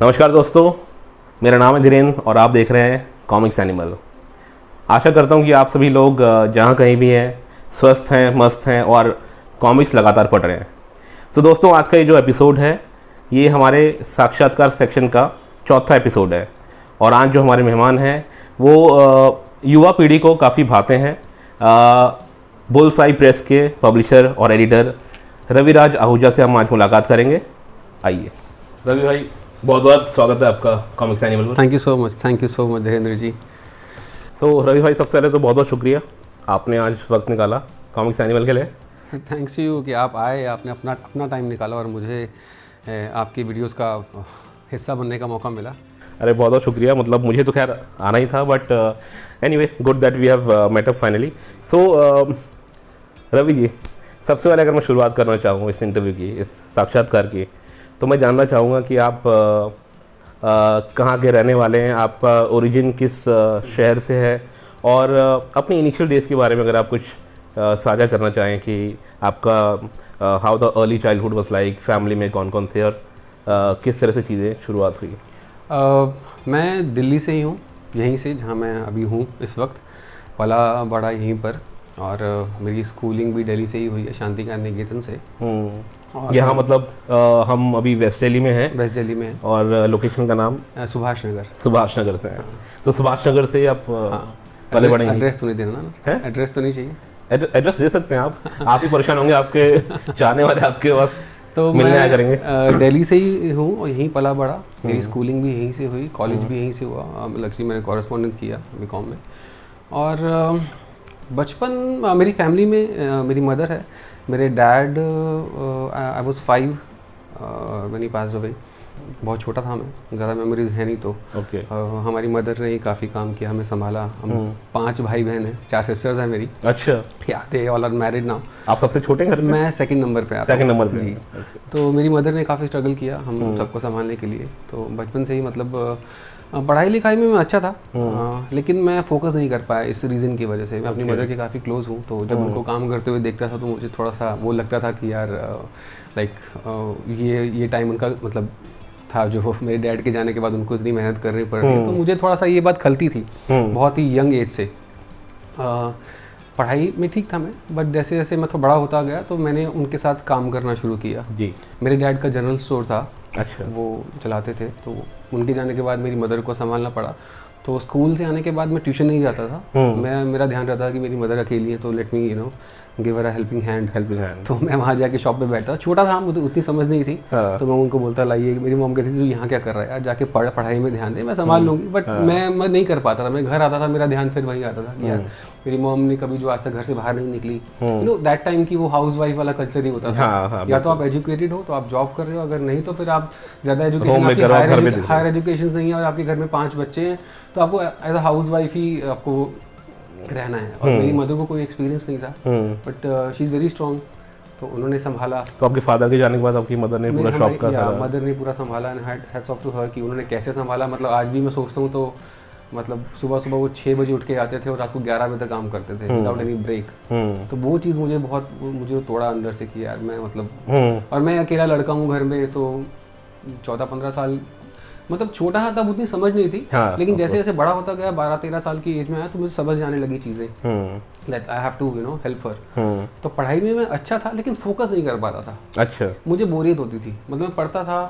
नमस्कार दोस्तों, मेरा नाम है धीरेन्द्र और आप देख रहे हैं कॉमिक्स एनिमल। आशा करता हूं कि आप सभी लोग जहां कहीं भी हैं स्वस्थ हैं, मस्त हैं और कॉमिक्स लगातार पढ़ रहे हैं। सो दोस्तों, आज का ये जो एपिसोड है ये हमारे साक्षात्कार सेक्शन का चौथा एपिसोड है और आज जो हमारे मेहमान हैं वो युवा पीढ़ी को काफ़ी भाते हैं। बुलसाई प्रेस के पब्लिशर और एडिटर रविराज आहूजा से हम आज मुलाकात करेंगे। आइए रवि भाई, बहुत बहुत स्वागत है आपका कॉमिक्स एनिमल पर। Thank you so much Dhirendra ji. तो रवि भाई, सबसे पहले तो बहुत बहुत शुक्रिया, आपने आज वक्त निकाला कॉमिक्स एनिमल के लिए। थैंक्स यू कि आप आए, आपने अपना टाइम निकाला और मुझे आपकी वीडियोस का हिस्सा बनने का मौका मिला। अरे बहुत बहुत शुक्रिया, मतलब मुझे तो खैर आना ही था, but anyway good that we have met up finally. So Ravi ji, सबसे पहले अगर मैं शुरुआत करना चाहूँ इस इंटरव्यू की, इस साक्षात्कार की, तो मैं जानना चाहूँगा कि आप कहाँ के रहने वाले हैं, आपका ओरिजिन किस शहर से है और अपनी इनिशियल डेज़ के बारे में अगर आप कुछ साझा करना चाहें कि आपका how the early childhood was like, family में कौन कौन थे और किस तरह से चीज़ें शुरुआत हुई। मैं दिल्ली से ही हूँ, यहीं से जहाँ मैं अभी हूँ इस वक्त, पला बड़ा यहीं पर, और मेरी स्कूलिंग भी दिल्ली से ही हुई है, शांति निकेतन से। यहाँ मतलब हम अभी वेस्ट दिल्ली में हैं। वेस्ट दिल्ली में है और लोकेशन का नाम सुभाष नगर से है। तो सुभाष नगर से आप पले बड़े हैं। एड्रेस तो नहीं देना ना, एड्रेस तो नहीं चाहिए। एड्रेस दे सकते हैं आप ही परेशान होंगे, आपके चाहने वाले आपके पास तो मिलने आया करेंगे। दिल्ली से ही हूँ और यहीं पला बड़ा, मेरी स्कूलिंग भी यहीं से हुई, कॉलेज भी यहीं से हुआ। लक्ष्मी मैंने कॉरेस्पॉन्डेंस किया बीकॉम में। और बचपन मेरी फैमिली में मेरी मदर है, मेरे dad I was 5 when he passed away. बहुत छोटा था मैं, ज़्यादा मेमोरीज है नहीं। तो हमारी मदर ने ही काफ़ी काम किया, हमें संभाला। हम 5 भाई बहन हैं, 4 सिस्टर्स हैं मेरी। अच्छा, याद है, ऑल आर मैरिड नाउ। आप सबसे छोटे घर में? मैं सेकंड नंबर पे आता हूँ। सेकंड नंबर पे जी। तो मेरी मदर ने काफ़ी स्ट्रगल किया हम सबको संभालने के लिए। तो बचपन से ही मतलब पढ़ाई लिखाई में मैं अच्छा था, लेकिन मैं फोकस नहीं कर पाया इस रीज़न की वजह से। मैं अपनी मदर के काफ़ी क्लोज हूँ, तो जब उनको काम करते हुए देखता था तो मुझे थोड़ा सा वो लगता था कि यार लाइक ये टाइम उनका मतलब था जो मेरे डैड के जाने के बाद उनको इतनी मेहनत करनी पड़ रही है। तो मुझे थोड़ा सा ये बात खलती थी बहुत ही यंग एज से। पढ़ाई में ठीक था मैं, बट जैसे जैसे मैं थोड़ा बड़ा होता गया तो मैंने उनके साथ काम करना शुरू किया। जी। मेरे डैड का जनरल स्टोर था। अच्छा। वो चलाते थे, तो उनके जाने के बाद मेरी मदर को संभालना पड़ा। तो स्कूल से आने के बाद मैं ट्यूशन नहीं जाता था। मेरा ध्यान रहता था कि मेरी मदर अकेली है, तो let me give her a helping hand. तो मैं वहाँ जाके शॉप पे बैठता, छोटा था, मुझे उतनी समझ नहीं थी। तो मैं उनको बोलता लाइए। मेरी मॉम कहती थी तू यहाँ क्या कर रहा है यार, जाके पढ़ाई में ध्यान दे, मैं संभाल लूँगी। बट मैं नहीं कर पाता था। मैं घर आता था, मेरा ध्यान फिर वहीं आता था कि यार मेरी मॉम ने कभी जो आज तक घर से बाहर नहीं निकली। दैट टाइम की वो हाउस वाइफ वाला कल्चर ही होता था। या तो आप एजुकेटेड हो तो आप जॉब कर रहे हो, अगर नहीं तो फिर आप ज़्यादा एजुकेशन, हायर एजुकेशन नहीं है और आपके घर में 5 बच्चे हैं तो आपको एज अ हाउस वाइफ ही आपको रहना है। और मेरी मदर को कोई एक्सपीरियंस नहीं था, but she is very strong, तो उन्होंने संभाला। तो आपके फादर के जाने के बाद आपकी मदर ने पूरा शॉप का मदर ने पूरा संभाला। And hats off to her कि उन्होंने कैसे संभाला। मतलब आज भी मैं सोचता हूँ तो मतलब सुबह सुबह वो 6 बजे उठ के आते थे और रात को 11 बजे तक काम करते थे विदाउट एनी ब्रेक। तो वो चीज़ मुझे तोड़ा अंदर से कि यार मैं मतलब, और मैं अकेला लड़का हूँ घर में, तो 14-15 साल मतलब छोटा था तब, उतनी समझ नहीं थी। लेकिन जैसे जैसे बड़ा होता गया, 12-13 साल की एज में आया, तो मुझे समझ जाने लगी चीज़ें that I have to help her. तो पढ़ाई में मैं अच्छा था लेकिन फोकस नहीं कर पाता था। अच्छा। मुझे बोरियत होती थी, मतलब मैं पढ़ता था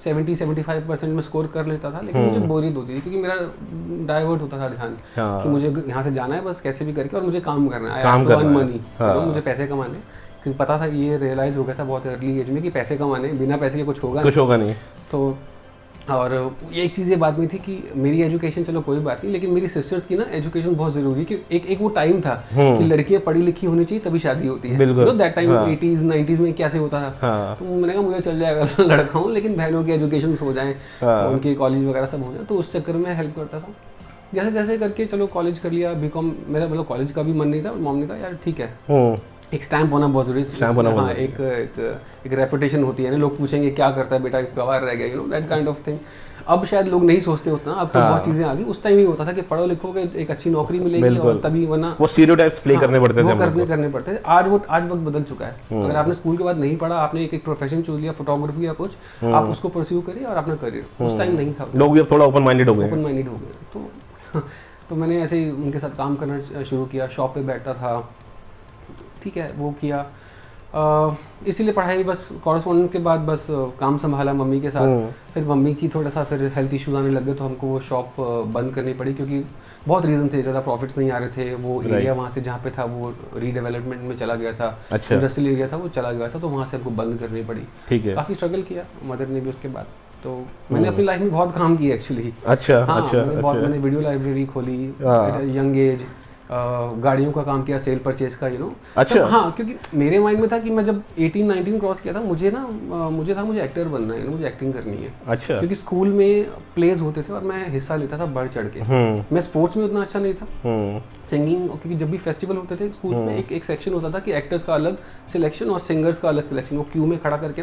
70-75% में स्कोर कर लेता था, लेकिन मुझे बोरियत होती थी क्योंकि मेरा डाइवर्ट होता था ध्यान कि मुझे यहाँ से जाना है बस कैसे भी करके, और मुझे काम करना है, काम करना, मनी, मुझे पैसे कमाने। क्योंकि पता था, ये रियलाइज़ हो गया था बहुत अर्ली एज में कि पैसे कमाने, बिना पैसे के कुछ होगा नहीं। तो और एक चीज़ ये बात में थी कि मेरी एजुकेशन चलो कोई बात नहीं, लेकिन मेरी सिस्टर्स की ना एजुकेशन बहुत ज़रूरी, कि एक वो टाइम था कि लड़कियां पढ़ी लिखी होनी चाहिए तभी शादी होती है। बिल्कुल। दैट टाइम 80s 90s में कैसे होता था। तो मैंने कहा मुझे चल जाएगा, लड़का हूँ, लेकिन बहनों की एजुकेशन हो जाए, उनके कॉलेज वगैरह सब हो जाए, तो उस चक्कर में हेल्प करता था। जैसे जैसे करके चलो कॉलेज कर लिया, बीकॉम, मेरा मतलब कॉलेज का भी मन नहीं था, और मॉम ने कहा यार ठीक है एक स्टैम्प होना बहुत जरूरी है। स्टैम्प होना बहुत हाँ, एक रेपुटेशन होती है ना, लोग पूछेंगे क्या करता है बेटा, गवार रह गया, दैट काइंड ऑफ थिंग। अब शायद लोग नहीं सोचते उतना, अब तो बहुत चीज़ें आ गई। उस टाइम ये होता था कि पढ़ो लिखोगे एक अच्छी नौकरी मिलेगी और तभी, वरना वो स्टीरियोटाइप्स प्ले करने पड़ते थे, वो करने पड़ते थे। आज वक्त बदल चुका है। अगर आपने स्कूल के बाद नहीं पढ़ा, आपने एक प्रोफेशन चूज लिया, फोटोग्राफी या कुछ, आप उसको परस्यू करिए और अपना करियर। उस टाइम नहीं था, लोग भी अब थोड़ा ओपन माइंडेड हो गए। तो मैंने ऐसे ही उनके साथ काम करना शुरू किया, शॉप पे बैठता था, ठीक है, वो किया। इसीलिए पढ़ाई बस कॉरेस्पॉन्डेंट के बाद बस काम संभाला मम्मी के साथ। फिर मम्मी की थोड़ा सा फिर हेल्थ इश्यूज आने लगे, तो हमको वो शॉप बंद करनी पड़ी, क्योंकि बहुत रीज़न थे, ज़्यादा प्रॉफिट्स नहीं आ रहे थे। वो एरिया वहाँ से जहाँ पे था वो रीडेवलपमेंट में चला गया था, इंडस्ट्रियल एरिया था, वो चला गया था, तो वहाँ से हमको बंद करनी पड़ी। ठीक है, काफ़ी स्ट्रगल किया मदर ने भी उसके बाद। तो मैंने अपनी लाइफ में बहुत काम किया एक्चुअली। अच्छा, हाँ, अच्छा, मैंने वीडियो लाइब्रेरी खोली यंग एज, गाड़ियों का काम किया, सेल परचेज का, अच्छा। हाँ, क्योंकि मेरे माइंड में था कि मैं जब 18-19 क्रॉस किया था, मुझे एक्टर बनना है, मुझे एक्टिंग करनी है। अच्छा। क्योंकि स्कूल में प्लेज होते थे और मैं हिस्सा लेता था बढ़ चढ़ के। मैं स्पोर्ट्स में उतना अच्छा नहीं था, सिंगिंग, क्योंकि जब भी फेस्टिवल होते थे स्कूल में एक सेक्शन होता था कि एक्टर्स का अलग सिलेक्शन और सिंगर्स का अलग सिलेक्शन, वो क्यू में खड़ा करके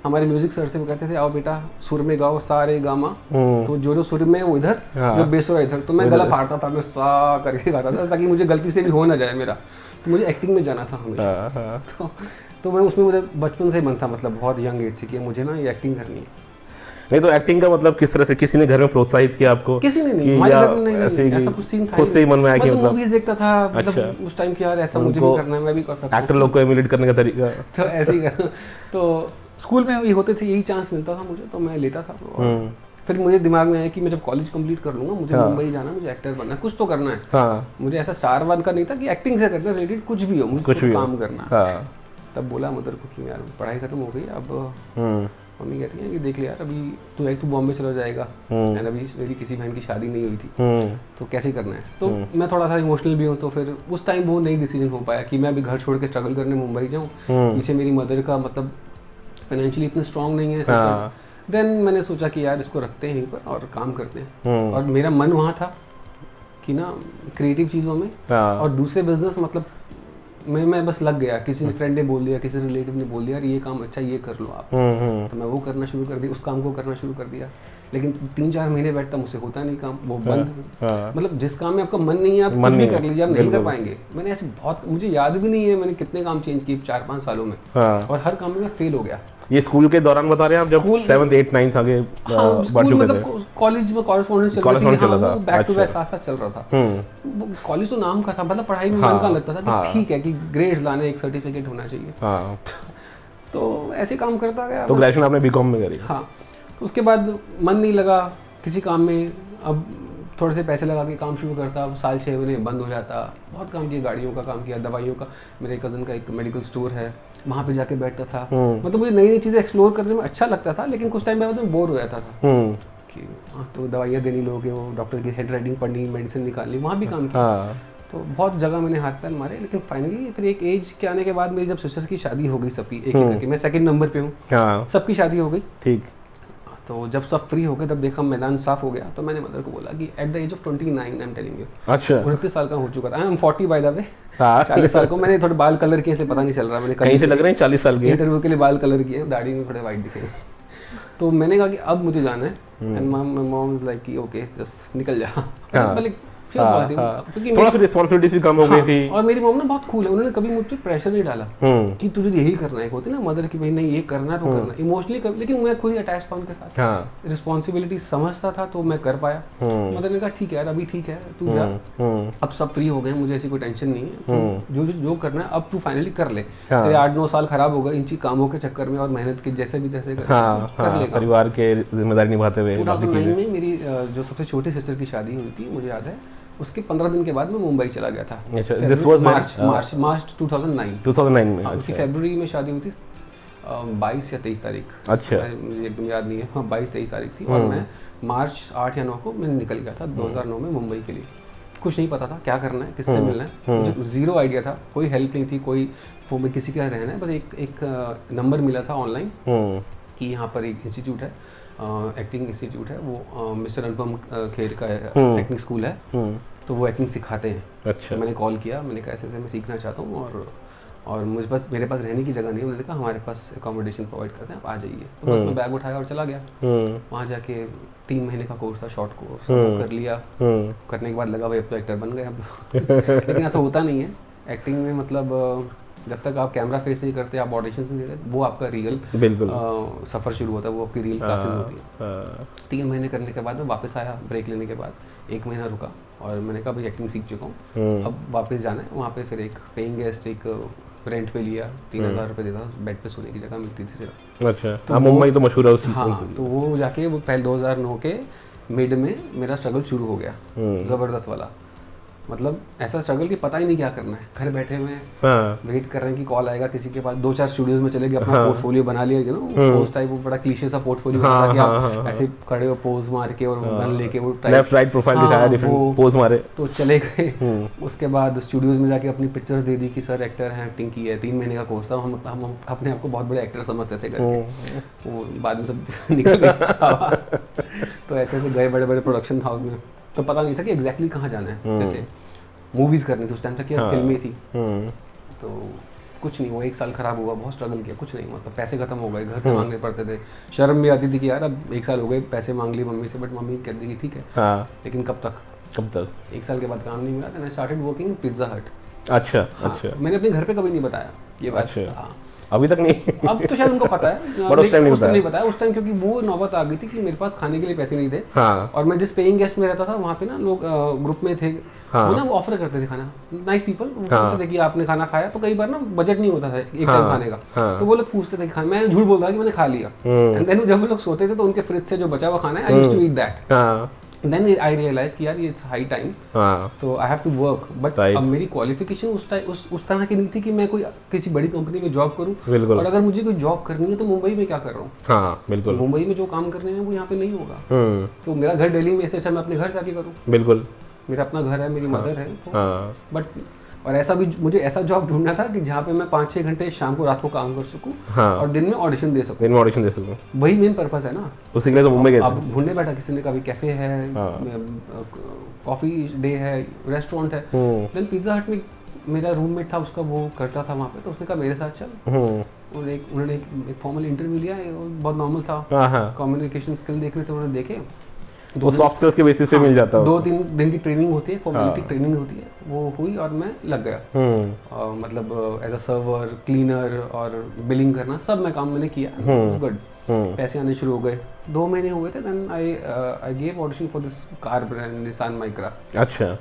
हमारे म्यूजिक सर थे, वो कहते थे आओ बेटा सुर में गाओ सारे गामा, तो जो सुर में वो इधर, जो बेसुरा इधर, तो मैं गला फाड़ता था, मैं सा करके गाता था ताकि मुझे गलती से भी हो ना जाए मेरा। तो मुझे एक्टिंग में जाना था हमेशा। तो मैं उसमें, मुझे बचपन से ही मन था, मतलब बहुत यंग एज से, कि मुझे ना ये एक्टिंग करनी है। नहीं तो एक्टिंग का मतलब किस तरह से, किसी ने घर में प्रोत्साहित किया आपको? किसी ने नहीं, हमारे घर में नहीं, ऐसा कुछ सीन था, खुद से ही मन में आया कि मतलब मूवीज देखता था, मतलब उस टाइम की यार ऐसा मुझे भी करना है, मैं भी कर सकता हूं, एक्टर लोग को इमिटेट करने का तरीका, तो ऐसे ही करना। तो स्कूल में ये होते थे, यही चांस मिलता था मुझे, तो मैं लेता था। फिर मुझे दिमाग में आया कि मैं जब कॉलेज कंप्लीट कर लूंगा, मुझे मुंबई जाना, मुझे एक्टर बनना है, कुछ तो करना है। मुझे ऐसा स्टार वन का नहीं था कि एक्टिंग से करना रिलेटेड कुछ भी हो, मुझे कुछ काम करना। तब बोला मदर को कि यार पढ़ाई खत्म हो गई, अब मम्मी कहती है कि देख ले यार, अभी तू बॉम्बे चला जाएगा, एंड अभी मेरी किसी बहन की शादी नहीं हुई थी, तो कैसे करना है। तो मैं थोड़ा सा इमोशनल भी हूँ, तो फिर उस टाइम वो नहीं डिसीजन हो पाया कि मैं अभी घर छोड़ के स्ट्रगल करने मुंबई जाऊँ। पीछे मेरी मदर का मतलब फाइनेंशियली इतना स्ट्रांग नहीं है। देन मैंने सोचा कि यार इसको रखते हैं यहीं पर और काम करते हैं। और मेरा मन वहाँ था कि ना क्रिएटिव चीज़ों में, और दूसरे बिजनेस, मतलब मैं बस लग गया, किसी ने फ्रेंड ने बोल दिया, किसी रिलेटिव ने बोल दिया यार ये काम अच्छा, ये कर लो आप, तो मैं वो करना शुरू कर दिया, उस काम को करना शुरू कर दिया। लेकिन 3-4 महीने बैठता, मुझसे होता नहीं काम, वो बंद। मतलब जिस काम में आपका मन नहीं है, आप कुछ भी कर लीजिए, आप नहीं कर पाएंगे। मैंने ऐसे बहुत, मुझे याद भी नहीं है मैंने कितने काम चेंज किए 4-5 सालों में, और हर काम में मैं फेल हो गया। ये स्कूल के दौरान बता रहे हैं आप, जब 7th 8th 9th आगे बढ़ चुके थे? कॉलेज में कॉरेस्पॉन्डेंस चल रही थी, वो बैक टू बैक साथ चल रहा था। कॉलेज तो नाम का था, मतलब पढ़ाई में मन का लगता था कि ठीक है कि ग्रेड्स लाने, एक सर्टिफिकेट होना चाहिए। तो ऐसे काम करता गया। तो ग्रेजुएशन आपने बीकॉम में करी? हाँ। तो उसके बाद मन नहीं लगा किसी काम में, अब थोड़े से पैसे लगा के काम शुरू करता, अब 6 महीने बंद हो जाता। बहुत काम किया, गाड़ियों का काम किया, दवाइयों का, मेरे कज़न का एक मेडिकल स्टोर है, वहाँ पे जाके बैठता था। मतलब मुझे नई नई चीज़ें एक्सप्लोर करने में अच्छा लगता था, लेकिन कुछ टाइम बाद में बोर हो जाता था कि तो दवाइयाँ देनी लोगों के, वो डॉक्टर की हेड राइटिंग पढ़नी, मेडिसिन निकालनी, वहाँ भी काम किया। तो बहुत जगह मैंने हाथ पैर मारे, लेकिन फाइनली फिर एक एज के आने के बाद मेरी जब सिस्टर्स की शादी हो गई सबकी, एक एक करके, मैं 2nd नंबर पे हूँ, सबकी शादी हो गई। ठीक। तो जब सब फ्री हो गए, तब देखा मैदान साफ हो गया, तो मैंने मदर को बोला कि at the age of 29 I am telling you, अच्छा 29 साल का हो चुका था, I am 40 by the way, 40 साल को। मैंने थोड़े बाल कलर किए, इसलिए पता नहीं चल रहा, मैंने कहीं से लग रहे हैं 40 साल के, इंटरव्यू के लिए बाल कलर किए, दाढ़ी में थोड़े वाइट दिखे। तो मैंने कहा कि अब मुझे जाना है, एंड मॉम इज लाइक कि ओके जस्ट निकल जा। थोड़ा फिर रिस्पांसिबिलिटीज भी कम हो गई थी। और मेरी मॉम ना बहुत कूल है, उन्होंने कभी मुझ पर प्रेशर नहीं डाला कि तुझे यही करना है, होती ना मदर की भाई नहीं ये करना है तो करना, इमोशनली कभी, लेकिन मैं खुद ही अटैच था उनके साथ, रिस्पॉन्सिबिलिटी समझता था, तो मैं कर पाया। मदर ने कहा ठीक है यार, अभी ठीक है तू जा, अब सब फ्री हो गए, मुझे ऐसी कोई टेंशन नहीं है, जो करना है अब तू फाइनली कर ले, तेरे 8-9 साल खराब हो गए इन कामों के चक्कर में और मेहनत के, जैसे भी तैसे कर ले, परिवार के जिम्मेदारी निभाते हुए। 2009 में मेरी जो सबसे छोटी सिस्टर की शादी हुई थी, मुझे याद है, उसके 15 दिन के बाद मैं मुंबई चला गया था। दिस वाज मार्च 2009 में। उसकी फरवरी में शादी हुई थी, 22 या 23 तारीख, अच्छा मुझे एकदम याद नहीं है, हाँ 22-23 तारीख थी, और मैं मार्च 8 या 9 को मैं निकल गया था 2009 में मुंबई के लिए। कुछ नहीं पता था क्या करना है, किससे मिलना है, मुझे ज़ीरो आइडिया था, कोई हेल्प नहीं थी, कोई किसी का रहना है, बस एक नंबर मिला था ऑनलाइन कि यहाँ पर एक इंस्टीट्यूट है, एक्टिंग इंस्टीट्यूट है, वो मिस्टर अनुपम खेर का एक्टिंग स्कूल है, तो वो एक्टिंग सिखाते हैं। अच्छा। तो मैंने कॉल किया, मैंने कहा ऐसे मैं सीखना चाहता हूँ, और मेरे पास रहने की जगह नहीं, उन्होंने कहा हमारे पास अकोमोडेशन प्रोवाइड करते हैं, आप आ जाइए। तो बस मैं बैग उठाया और चला गया। वहाँ जाके 3 महीने का कोर्स था, शॉर्ट कोर्स कर लिया। करने के बाद लगा भाई अब तो एक्टर बन गए अब। लेकिन ऐसा होता नहीं है एक्टिंग में, मतलब जब तक आप कैमरा फेस नहीं करते, आप ऑडिशन नहीं देते, वो आपका रियल सफ़र शुरू होता है, वो आपकी रियल क्लासेस होती है। 3 महीने करने के बाद मैं वापस आया, ब्रेक लेने के बाद 1 महीना रुका और मैंने कहा भाई एक्टिंग सीख चुका हूँ, अब वापस जाना है। वहाँ पे फिर एक पेइंग गेस्ट एक रेंट पे लिया, 3000 रुपये देता था, बेड पे सोने की जगह मिलती थी सिर्फ। अच्छा, तो मुंबई तो मशहूर है उस। हाँ, तो वो जाके वो पहले 2009 के मिड में मेरा स्ट्रगल शुरू हो गया, ज़बरदस्त वाला। मतलब ऐसा स्ट्रगल कि पता ही नहीं क्या करना है, घर बैठे हुए वेट कर रहे हैं कि कॉल आएगा किसी के पास। 2-4 स्टूडियोज में चले गए, अपना पोर्टफोलियो बना लिया, यू नो पोस्ट टाइप, वो बड़ा क्लीशे सा पोर्टफोलियो होता है कि आप ऐसे खड़े हो पोज मार के और गन लेके वो लेफ्ट राइट प्रोफाइल दिखाया, डिफरेंट पोज मारे, तो चले गए। उसके बाद स्टूडियोज में जाके अपनी पिक्चर्स दे दी कि सर एक्टर हैं, एक्टिंग की है। 3 महीने का कोर्स था, हम अपने आप को बहुत बड़े एक्टर समझते थे करके, वो बाद में सब निकल गया। तो ऐसे ऐसे गए बड़े बड़े प्रोडक्शन हाउस में, तो पता नहीं था कि एग्जैक्टली कहाँ जाना है। जैसे मूवीज़ करनी थी उस टाइम तक कि फिल्में थी, तो कुछ नहीं, वो 1 साल ख़राब हुआ, बहुत स्ट्रगल किया, कुछ नहीं, मतलब पैसे ख़त्म हो गए, घर से मांगने पड़ते थे। शर्म भी आती थी कि यार अब 1 साल हो गए, पैसे मांग ली मम्मी से, बट मम्मी कहती थी ठीक है, लेकिन कब तक 1 साल के बाद काम नहीं मिला, तो मैं स्टार्टेड वर्किंग पिज़्ज़ा हट। अच्छा। अच्छा, मैंने अपने घर पे कभी नहीं बताया ये बात। अच्छा, अभी तक नहीं? अब तो शायद उनको पता है, बट उस टाइम नहीं बताया उस टाइम, क्योंकि वो नौबत आ गई थी कि मेरे पास खाने के लिए पैसे नहीं थे। हाँ। और मैं जिस पेइंग गेस्ट में रहता था वहाँ पे ना लोग ग्रुप में थे, वो ना वो ऑफर करते थे खाना, नाइस पीपल, वो पूछते थे कि आपने खाना खाया, तो कई बार ना बजट नहीं होता था एक टाइम खाने का, तो वो लोग पूछते थे कि खाना, मैं झूठ बोल रहा कि मैंने खा लिया। एंड देन जब वो लोग सोते थे तो उनके फ्रिज से जो बचा हुआ खाना है, I used to eat that. Then I realized कि यार ये it's high time, तो I have to work, but अब मेरी क्वालिफिकेशन उस तरह की नहीं थी कि मैं कोई किसी बड़ी कंपनी में जॉब करूं, और अगर मुझे कोई जॉब करनी है तो मुंबई में क्या कर रहा हूँ। हाँ, बिल्कुल, मुंबई में जो काम करने हैं वो यहाँ पे नहीं होगा। तो मेरा घर दिल्ली में, इससे अच्छा मैं अपने घर जाके करूँ। बिल्कुल, मेरा अपना घर है, मेरी मदर है, बट और ऐसा भी मुझे ऐसा जॉब ढूंढना था कि जहाँ पे मैं 5-6 घंटे शाम को रात को काम कर सकूँ, और दिन में ऑडिशन दे सकूँ। वही मेन पर्पस है ना, उसी के लिए तो मुंबई गए। अब ढूंढने बैठा, किसी ने कभी कैफे है, कॉफी डे है, रेस्टोरेंट है। देन पिज्जा हट में मेरा रूममेट था, उसका वो करता था वहाँ पे, तो उसने कहा मेरे साथ चल। उन्होंने एक फॉर्मल इंटरव्यू लिया, बहुत नॉर्मल था, कम्युनिकेशन स्किल देख रहे थे, उन्होंने देखे, तो सॉफ्ट स्किल्स के बेसिस पे मिल जाता है। 2-3 दिन की ट्रेनिंग होती है, फॉर्मेलिटी ट्रेनिंग होती है, वो हुई और मैं लग गया। मतलब एज अ सर्वर, क्लीनर और बिलिंग करना, सब मैं काम मैंने किया, गुड। पैसे आने शुरू हो गए, 2 महीने हुए थे, then I gave audition for this car brand Nissan Micra. अच्छा,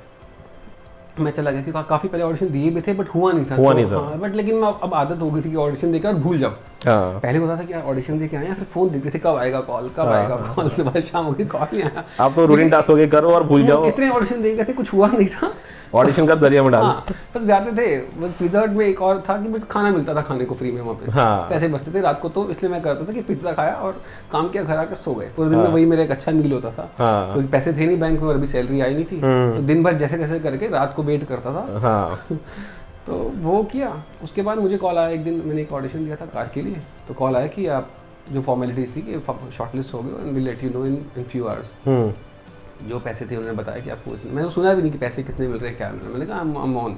मैं चला गया क्योंकि काफ़ी पहले ऑडिशन दिए भी थे, बट हुआ नहीं था। बट लेकिन अब आदत हो गई थी कि ऑडिशन देकर और भूल जाओ। पहले होता था कि यार ऑडिशन देके आए, फिर फोन देखते थे कब आएगा कॉल, सुबह शाम हो गई, कॉल नहीं आया। आप तो रूटीन टास्क हो गए, करो और भूल जाओ। इतने ऑडिशन दे गए थे, कुछ हुआ नहीं था, ऑडिशन का दरिया में डाल। बस जाते थे। बस पिज्जा हट में एक और था कि बस खाना मिलता था, खाने को फ्री में वहाँ पे, पैसे बचते थे रात को, तो इसलिए मैं करता था कि पिज्जा खाया और काम किया, घर आकर सो गए। पूरे दिन में वही मेरा एक अच्छा मील होता था, क्योंकि पैसे थे नहीं बैंक में और अभी सैलरी आई नहीं थी, तो दिन भर जैसे तैसे करके रात को वेट करता था। तो वो किया। उसके बाद मुझे कॉल आया एक दिन, मैंने एक ऑडिशन दिया था कार के लिए, तो कॉल आया कि आप जो फॉर्मेलिटीज थी कि शॉर्टलिस्ट हो गए, and will let you know in few hours. जो पैसे थे उन्होंने बताया कि आपको इतने, मैंने सुना भी नहीं कि पैसे कितने मिल रहे हैं, क्या मिल रहे हैं। मैंने कहा आई एम ऑन।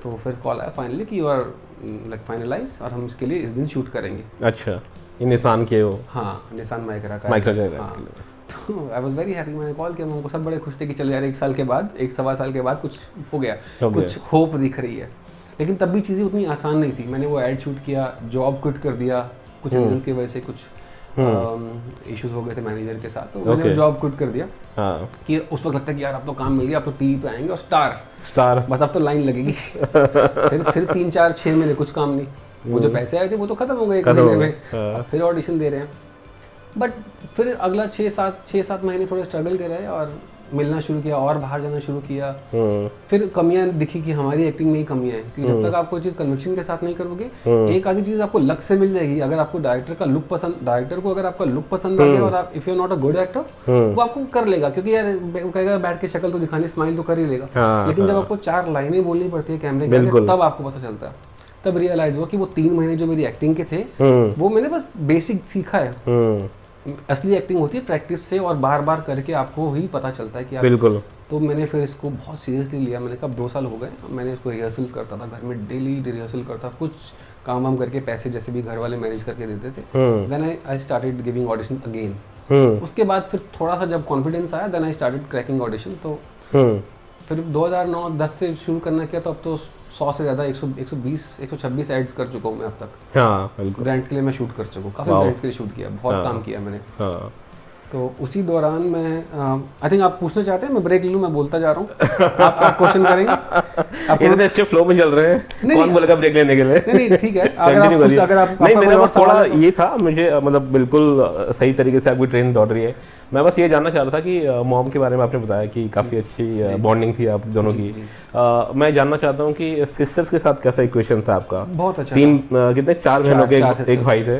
तो फिर कॉल आया फाइनली कि यू आर लाइक फाइनलाइज, और हम इसके लिए इस दिन शूट करेंगे। अच्छा, ये निसान के हो? हाँ, निसान माइक्रा का। तो आई वॉज वेरी हैप्पी। मैंने कॉल किया, उनको सब बड़े खुश थे कि चल यार 1 साल के बाद, 1-1.25 साल के बाद कुछ हो गया, कुछ होप दिख रही है। लेकिन तब भी चीज़ें उतनी आसान नहीं थी। मैंने वो ऐड शूट किया, जॉब क्विट कर दिया, कुछ रीजंस की वजह से, कुछ इश्यूज हो गए थे मैनेजर के साथ, तो मैंने जॉब क्विट कर दिया। कि उस वक्त लगता है कि यार अब तो काम मिल गया, अब तो टीवी पे आएंगे और स्टार बस अब तो लाइन लगेगी। फिर 3-4-6 महीने कुछ काम नहीं, वो जो पैसे आए थे वो तो खत्म हो गए 1 महीने में। फिर ऑडिशन दे रहे हैं, बट फिर अगला 6-7 महीने थोड़े स्ट्रगल के रहे और मिलना शुरू किया और बाहर जाना शुरू किया। फिर कमियां दिखी कि हमारी एक्टिंग में ही कमियां हैं, कि जब तक आप कोई चीज़ कन्विक्शन के साथ नहीं करोगे, एक आधी चीज़ आपको लक से मिल जाएगी। अगर आपको डायरेक्टर को अगर आपका लुक पसंद आ गया और आप if you are not a good actor, वो आपको कर लेगा, क्योंकि यार वो कहेगा बैठ के शक्ल तो दिखानी, स्माइल तो कर ही लेगा। लेकिन जब आपको 4 लाइनें बोलनी पड़ती है कैमरे के आगे, तब आपको पता चलता है। तब रियलाइज हुआ कि वो 3 महीने जो मेरी एक्टिंग के थे, वो मैंने बस बेसिक सीखा है। असली एक्टिंग होती है प्रैक्टिस से और बार बार करके आपको ही पता चलता है कि आप बिल्कुल। तो मैंने फिर इसको बहुत सीरियसली लिया। मैंने कहा 2 साल हो गए, मैंने इसको रिहर्सल करता था घर में, डेली रिहर्सल करता, कुछ काम वाम करके पैसे जैसे भी घर वाले मैनेज करके देते थे। Then I started giving audition again. उसके बाद फिर थोड़ा सा जब कॉन्फिडेंस आया, then I started cracking audition. तो फिर 2009-10 से शुरू करना किया, तो अब तो 100 से ज़्यादा 126 एड्स कर चुका हूँ मैं अब तक। हाँ बिल्कुल। ब्रांड्स के लिए मैं शूट कर चुका हूँ, काफ़ी ब्रांड्स के लिए शूट किया, बहुत काम किया मैंने। हाँ। तो उसी दौरान मैं आई थिंक आप पूछना चाहते हैं, मैं ब्रेक ले लूँ, मैं बोलता जा रहा हूँ। आप क्वेश्चन करेंगे? आप इतने अच्छे फ्लो में चल रहे हैं, कौन बोलेगा ब्रेक लेने के लिए? नहीं ठीक है, अगर आप नहीं, मेरा बस थोड़ा ये था, मुझे मतलब बिल्कुल सही तरीके से आपकी ट्रेन दौड़ रही है। मैं बस ये जानना चाह रहा था कि मॉम के बारे में आपने बताया कि काफ़ी अच्छी बॉन्डिंग थी आप दोनों की। मैं जानना चाहता हूँ कि सिस्टर्स के साथ कैसा इक्वेशन था आपका? बहुत अच्छा। 4 बहनों के एक भाई थे।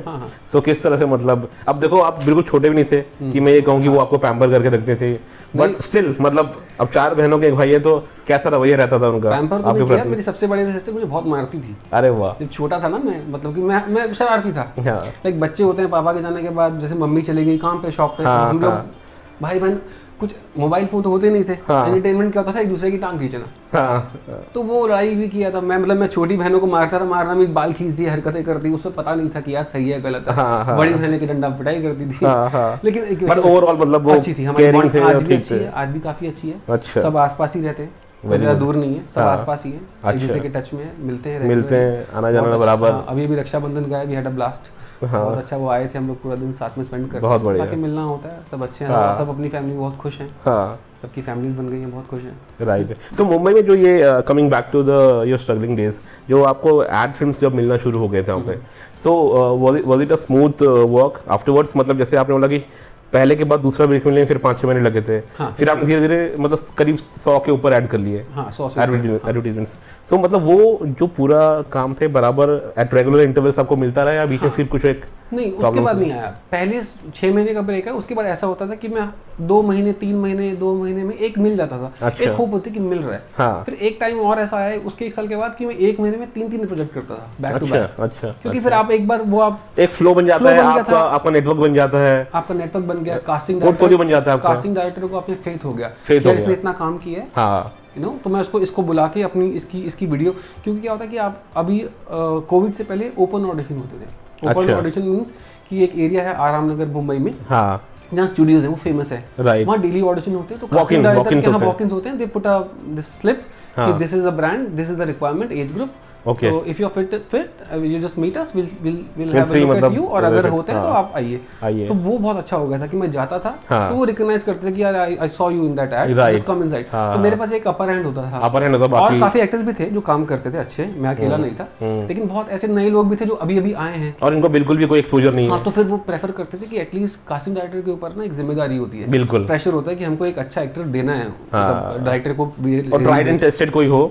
सो किस तरह से, मतलब अब देखो आप बिल्कुल छोटे भी नहीं थे कि मैं ये कहूँ कि वो आपको पैम्पर करके रखते थे, बट स्टिल मतलब अब 4 बहनों के एक भाई है, तो कैसा रवैया रहता था उनका पैम्पर तो नहीं किया। मेरी सबसे बड़ी सिस्टर मुझे बहुत मारती थी। अरे वाह। जब छोटा था ना मैं, मतलब कि मैं शरारती था। लाइक बच्चे होते हैं, पापा के जाने के बाद जैसे मम्मी चली गई काम पे, शॉप पे, हम लोग भाई बहन, कुछ मोबाइल फोन तो होते नहीं थे, एंटरटेनमेंट क्या होता था, एक दूसरे की टांग खींचना। तो वो लड़ाई भी किया था मैं, मतलब मैं छोटी बहनों को मारता था, मारना भी, बाल खींच दिए, हरकतें करती, उससे पता नहीं था कि यार सही है गलत है। बड़ी बहनें की डंडा पिटाई करती थी, लेकिन ओवरऑल मतलब वो अच्छी थी हमारी बॉन्ड, आज भी अच्छी है, आज भी काफी अच्छी है। सब आसपास ही रहते हैं, ज़्यादा दूर नहीं है, सब आसपास ही है, एक दूसरे के टच में मिलते हैं, आना जाना बराबर। अभी भी रक्षाबंधन गया, वी हैड अ ब्लास्ट, बहुत अच्छा। वो आए थे, हम लोग पूरा दिन साथ में स्पेंड करते हैं, ताकि मिलना होता है, सब अच्छे हैं, सब अपनी फैमिली बहुत खुश हैं, सबकी फैमिलीज बन गई हैं, बहुत खुश हैं। राइट। सो मुंबई में जो ये coming back to the your struggling days, जो आपको एड फिल्म्स जब मिलना शुरू हो गए थे वहाँ पे, so was it a smooth work afterwards? मतलब जैसे आपने बोला कि पहले के बाद दूसरा ब्रेक मिलने में फिर 5-6 महीने लगे थे, फिर आपने धीरे धीरे मतलब करीब 100 के ऊपर ऐड कर लिए एडवर्टीजमेंट्स। सो मतलब वो जो पूरा काम थे बराबर एट रेगुलर इंटरवल्स आपको मिलता रहा, या बीच में फिर कुछ एक नहीं? उसके बाद नहीं आया। पहले 6 महीने का ब्रेक है, उसके बाद ऐसा होता था कि मैं 2 महीने 3 महीने 2 महीने में एक मिल जाता था। एक होप होती कि मिल रहा है। फिर एक टाइम और ऐसा आया उसके 1 साल के बाद कि मैं 1 महीने में 3 प्रोजेक्ट करता था बैक टू बैक। क्योंकि फिर आप एक बार वो आप एक फ्लो बन जाता है, आपका नेटवर्क बन जाता है, आपका नेटवर्क बन गया, कास्टिंग पोर्टफोलियो बन जाता है, कास्टिंग डायरेक्टर को अपने फेथ हो गया, इसने इतना काम किया है, तो मैं इसको बुला के अपनी इसकी वीडियो, क्योंकि क्या होता है कि आप अभी कोविड से पहले ओपन ऑडिशन होते थे। ओपन ऑडिशन मींस कि एक एरिया है आराम नगर मुंबई में, जहाँ स्टूडियोज है, वो फेमस है, वहाँ डेली ऑडिशन होते हैं। तो कास्टिंग डायरेक्टर के यहाँ वॉक-इन्स होते हैं, they put a this slip कि this is a brand, this is the requirement, age group, Okay. So if you are fit, you just meet us. We'll have a look at you. और अगर होते हैं तो आप आइए। तो वो बहुत अच्छा हो गया था कि मैं जाता था तो वो रिकॉग्नाइज करते थे कि यार I saw you in that ad, just come inside. तो मेरे पास एक अपर हैंड होता था, और काफी एक्टर्स भी थे जो काम करते थे अच्छे, मैं अकेला नहीं था, लेकिन बहुत ऐसे नए लोग भी थे जो अभी आए हैं और इनको बिल्कुल भी कोई एक्सपोजर नहीं है। तो फिर वो प्रेफर करते थे कि एटलीस्ट कास्टिंग डायरेक्टर के ऊपर ना एक जिम्मेदारी होती है, बिल्कुल प्रेशर होता है कि हमको एक अच्छा एक्टर देना है, डायरेक्टर को, और ट्राइड एंड टेस्टेड कोई हो,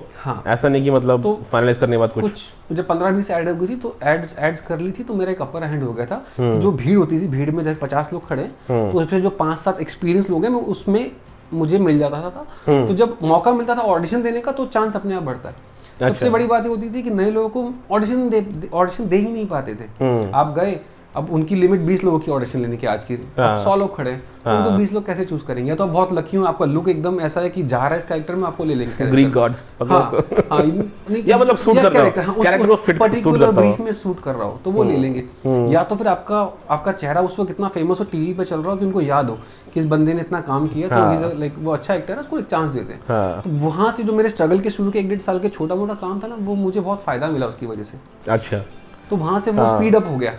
ऐसा नहीं कि मतलब फाइनलाइज करने के बाद कुछ 15-20 ऐड हो गई थी, तो एड्स कर ली थी, तो मेरा एक अपर हैंड हो गया था। जो भीड़ होती थी, भीड़ में जैसे 50 लोग खड़े, तो उसमें जो 5-7 एक्सपीरियंस लोग हैं, मैं उसमें मुझे मिल जाता था। तो जब मौका मिलता था ऑडिशन देने का, तो चांस अपने आप बढ़ता है। सबसे बड़ी बात ये होती थी कि नए लोगों को ऑडिशन दे ही नहीं पाते थे। आप गए, अब उनकी लिमिट 20 लोगों की ऑडिशन लेने की, आज की 100 लोग खड़े हैं, उनको 20 लोग कैसे चूज करेंगे? तो आप बहुत लकी हो, आपका लुक एकदम ऐसा है कि जा रहा है इस कैरेक्टर में, आपको ले लेंगे। ग्रीक गॉड या मतलब सूट कर रहा हो, कैरेक्टर को फिट पर्टिकुलर ब्रीफ में सूट कर रहा हो, तो वो ले लेंगे। या तो फिर आपका चेहरा उस वक्त इतना फेमस हो, टीवी पे चल रहा हो कि उनको याद हो कि इस बंदे ने इतना काम किया, तो लाइक वो अच्छा एक्टर है, उसको एक चांस देते हैं। तो वहां से जो मेरे स्ट्रगल के शुरू के 1-1.5 साल के छोटा मोटा काम था ना, वो मुझे बहुत फायदा मिला उसकी वजह से। अच्छा, तो वहां से वो स्पीड अप हो गया,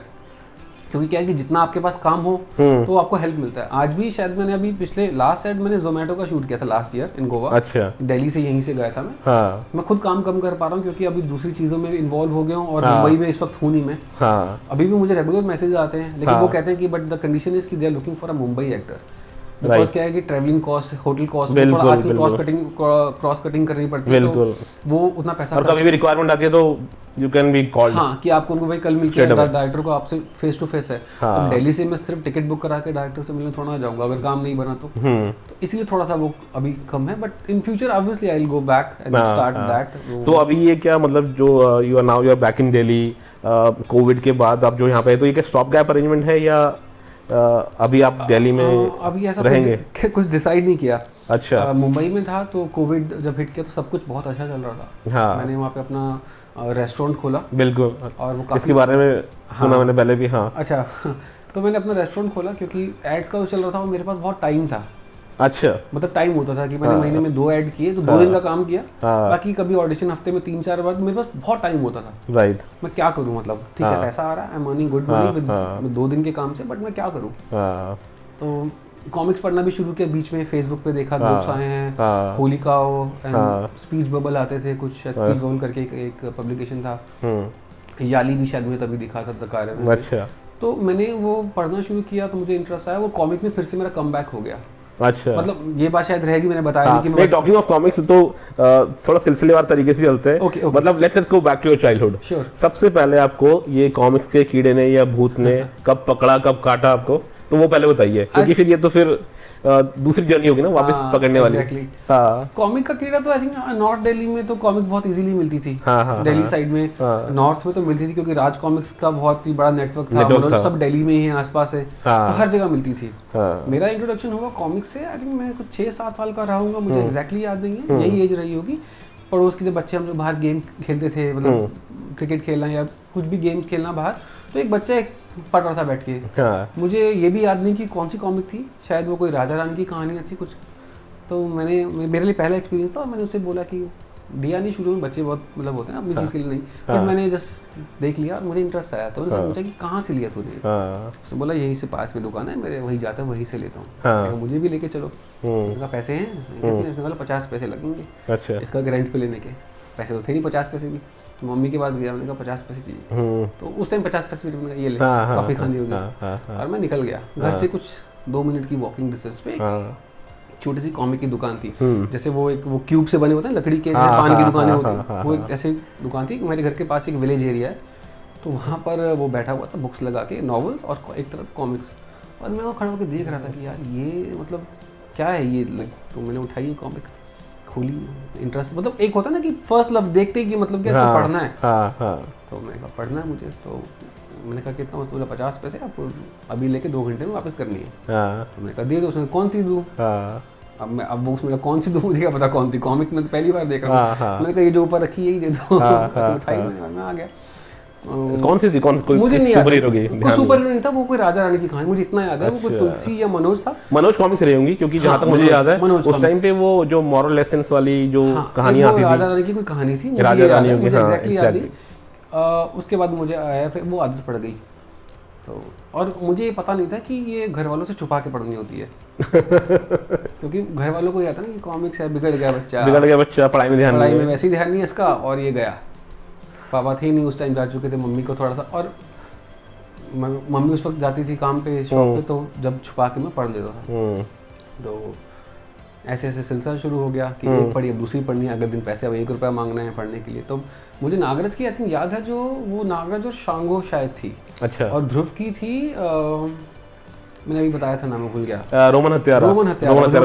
क्योंकि क्या है कि जितना आपके पास काम हो तो आपको हेल्प मिलता है। आज भी शायद मैंने अभी पिछले लास्ट एड मैंने जोमेटो का शूट किया था लास्ट ईयर इन गोवा। अच्छा, दिल्ली से यहीं से गया था मैं। मैं खुद काम कम कर पा रहा हूँ क्योंकि अभी दूसरी चीजों में इन्वॉल्व हो गया हूँ, और मुंबई में इस वक्त हूँ नहीं मैं। अभी भी मुझे रेगुलर मैसेज आते हैं, लेकिन वो कहते हैं कि but the condition is that they are looking for a Mumbai actor. Because क्या है कि ट्रैवलिंग कॉस्ट, होटल कॉस्ट, थोड़ा आजकल क्रॉस कटिंग करनी पड़ती है, तो वो उतना पैसा, और कभी भी रिक्वायरमेंट आती है तो यू कैन बी कॉल्ड, कि आपको उनको भाई कल मिलके डायरेक्टर को आपसे फेस टू फेस है। तो दिल्ली से मैं सिर्फ टिकट बुक करा के डायरेक्टर से मिलने थोड़ा जाऊंगा अगर काम नहीं बना तो इसलिए थोड़ा सा वो अभी कम है, but in future obviously I will go back and start that. So अभी ये क्या मतलब जो you are back in Delhi Covid के बाद आप जो यहाँ पे है, तो ये क्या स्टॉप गैप अरेंजमेंट है या अभी आप दिल्ली में अभी ऐसा रहेंगे? कुछ डिसाइड नहीं किया। अच्छा। मुंबई में था तो कोविड जब हिट किया तो सब कुछ बहुत अच्छा चल रहा था। हाँ। मैंने वहाँ पे अपना रेस्टोरेंट खोला। बिल्कुल, और वो इसके बारे में सुना मैंने पहले भी। हाँ। अच्छा तो मैंने अपना रेस्टोरेंट खोला क्योंकि एड्स का जो चल रहा था वो मेरे पास बहुत टाइम था। अच्छा। मतलब टाइम होता था कि मैंने महीने में 2 ऐड किए तो 2 दिन का काम किया। बाकी कभी ऑडिशन हफ्ते में 3-4 बार, मेरे पास बहुत टाइम होता था। राइट। मैं क्या करूं, मतलब ठीक है पैसा आ रहा है, I am earning good money 2 दिन के काम से, बट मैं क्या करूं। तो कॉमिक्स पढ़ना भी शुरू किया बीच में, फेसबुक पे देखा ग्रुप्स आए हैं, होलिका एंड स्पीच बबल आते थे कुछ, स्पीच बबल करके एक पब्लिकेशन था, याली भी शायद मुझे तभी दिखा था दकारे में। अच्छा। तो मैंने वो पढ़ना शुरू किया तो मुझे इंटरेस्ट आया, वो कॉमिक में फिर से मेरा कम बैक हो गया। अच्छा। मतलब ये बात शायद रहेगी, मैंने बताया नहीं कि मैं टॉकिंग ऑफ कॉमिक्स तो थोड़ा सिलसिलेवार तरीके से चलते हैं। Okay. मतलब let's go back to your childhood. Sure. सबसे पहले आपको ये कॉमिक्स के कीड़े ने या भूत ने कब पकड़ा, कब काटा आपको, तो वो पहले बताइए, क्योंकि फिर ये तो फिर दूसरी जर्नी होगी ना वापस पकड़ने वाली। हाँ। कॉमिक का कीड़ा तो ऐसे नॉर्थ दिल्ली में तो कॉमिक बहुत इजीली मिलती थी। दिल्ली साइड में, नॉर्थ में तो मिलती थी क्योंकि राज कॉमिक्स का बहुत ही बड़ा नेटवर्क था, सब दिल्ली में ही है, आसपास है, तो हर जगह मिलती थी। मेरा इंट्रोडक्शन हुआ कॉमिक्स से, आई थिंक मैं कुछ 6-7 साल का रहा हूँगा, मुझे एग्जैक्टली याद नहीं है, यही एज रही होगी। पड़ोस के जब बच्चे हम लोग बाहर गेम खेलते थे, मतलब क्रिकेट खेलना या कुछ भी गेम खेलना बाहर, तो एक बच्चा पढ़ रहा था बैठ के। मुझे ये भी याद नहीं कि कौन सी कॉमिक थी, शायद वो कोई राजा रानी की कहानी थी कुछ। तो मेरे लिए पहला एक्सपीरियंस था, मैंने उससे बोला कि दिया नहीं, शुरू में बच्चे बहुत मतलब होते हैं अपनी चीज़ के लिए नहीं, बट मैंने जस्ट देख लिया और मुझे इंटरेस्ट आया, तो मैंने पूछा कि कहाँ से लिया तूने। उसने बोला यहीं से, पास में दुकान है मेरे, वहीं जाता है, वहीं से लेता हूँ। मुझे भी लेके चलो। उसका पैसे हैं कितने, उसने बोला 50 पैसे लगेंगे। अच्छा। इसका रेंट पे लेने के पैसे तो थे नहीं 50 पैसे भी। तो मम्मी के पास गया, मैंने कहा 50 पैसे चाहिए, तो उस टाइम 50 पैसे भी ये ले, कॉफी खानी होगी। और मैं निकल गया घर से, कुछ 2 मिनट की वॉकिंग डिस्टेंस पे छोटी सी कॉमिक की दुकान थी, जैसे वो क्यूब से बने होते हैं लकड़ी के, पान की दुकानें होती हैं, वो एक ऐसी दुकान थी। मेरे घर के पास एक विलेज एरिया है, तो वहाँ पर वो बैठा हुआ था, बुक्स लगा के, नॉवेल्स और एक तरफ कॉमिक्स, और मैं वो खड़ा होकर देख रहा था कि यार ये मतलब क्या है ये। तो मैंने उठाई कॉमिक, खोली, इंटरेस्ट, मतलब एक होता है ना कि फर्स्ट लव देखते ही कि मतलब क्या तो पढ़ना है। तो मैंने कहा पढ़ना है मुझे, तो मैंने कहा कितना, उसने बोला 50 पैसे, आपको अभी लेके 2 घंटे में वापस करनी है। तो मैंने कहा दे दो। उसने कौन सी दूँ, अब वो उसमें कौन सी दूँ, मुझे क्या पता कौन सी, कॉमिक में तो पहली बार देख रहा हूँ। मैंने कहा ये जो ऊपर रखी यही दे दो। उठाई मैं आ गया। कौन सी थी, मुझे नहीं सुपर हीरो की, कोई सुपर हीरो नहीं था, वो कोई राजा रानी की कहानी, मुझे इतना याद है। वो कोई तुलसी या मनोज था, मनोज कॉमिक्स रही होंगी, क्योंकि जहाँ तक मुझे याद है उस टाइम पे वो जो मॉरल लेसन्स वाली जो कहानियाँ आती थी, राजा रानी की कोई कहानी थी, राजा रानी, मुझे एग्जैक्टली याद नहीं। उसके बाद मुझे आया, फिर वो आदत पड़ गई। तो और मुझे ये पता नहीं था कि ये घर वालों से छुपा के पढ़नी होती है। क्योंकि घर वालों को ये आता ना कि कॉमिक्स है, बिगड़ गया बच्चा, पढ़ाई में वैसे ही ध्यान नहीं है इसका, और ये गया। पापा थे नहीं उस टाइम, जा चुके थे, मम्मी को थोड़ा सा, और मम्मी उस वक्त जाती थी काम पे, शॉप पे, तो जब छुपा के मैं पढ़ लेता था। तो ऐसे ऐसे सिलसिला शुरू हो गया कि एक पढ़ी, अब दूसरी पढ़नी है, अगले दिन पैसे, अब 1 रुपया मांगना है पढ़ने के लिए। तो मुझे नागराज की आई थिंक याद है, जो वो नागराज और शांगो शायद थी। अच्छा। और ध्रुव की थी मैंने अभी बताया था, नाम भूल गया, रोमन हत्यारा।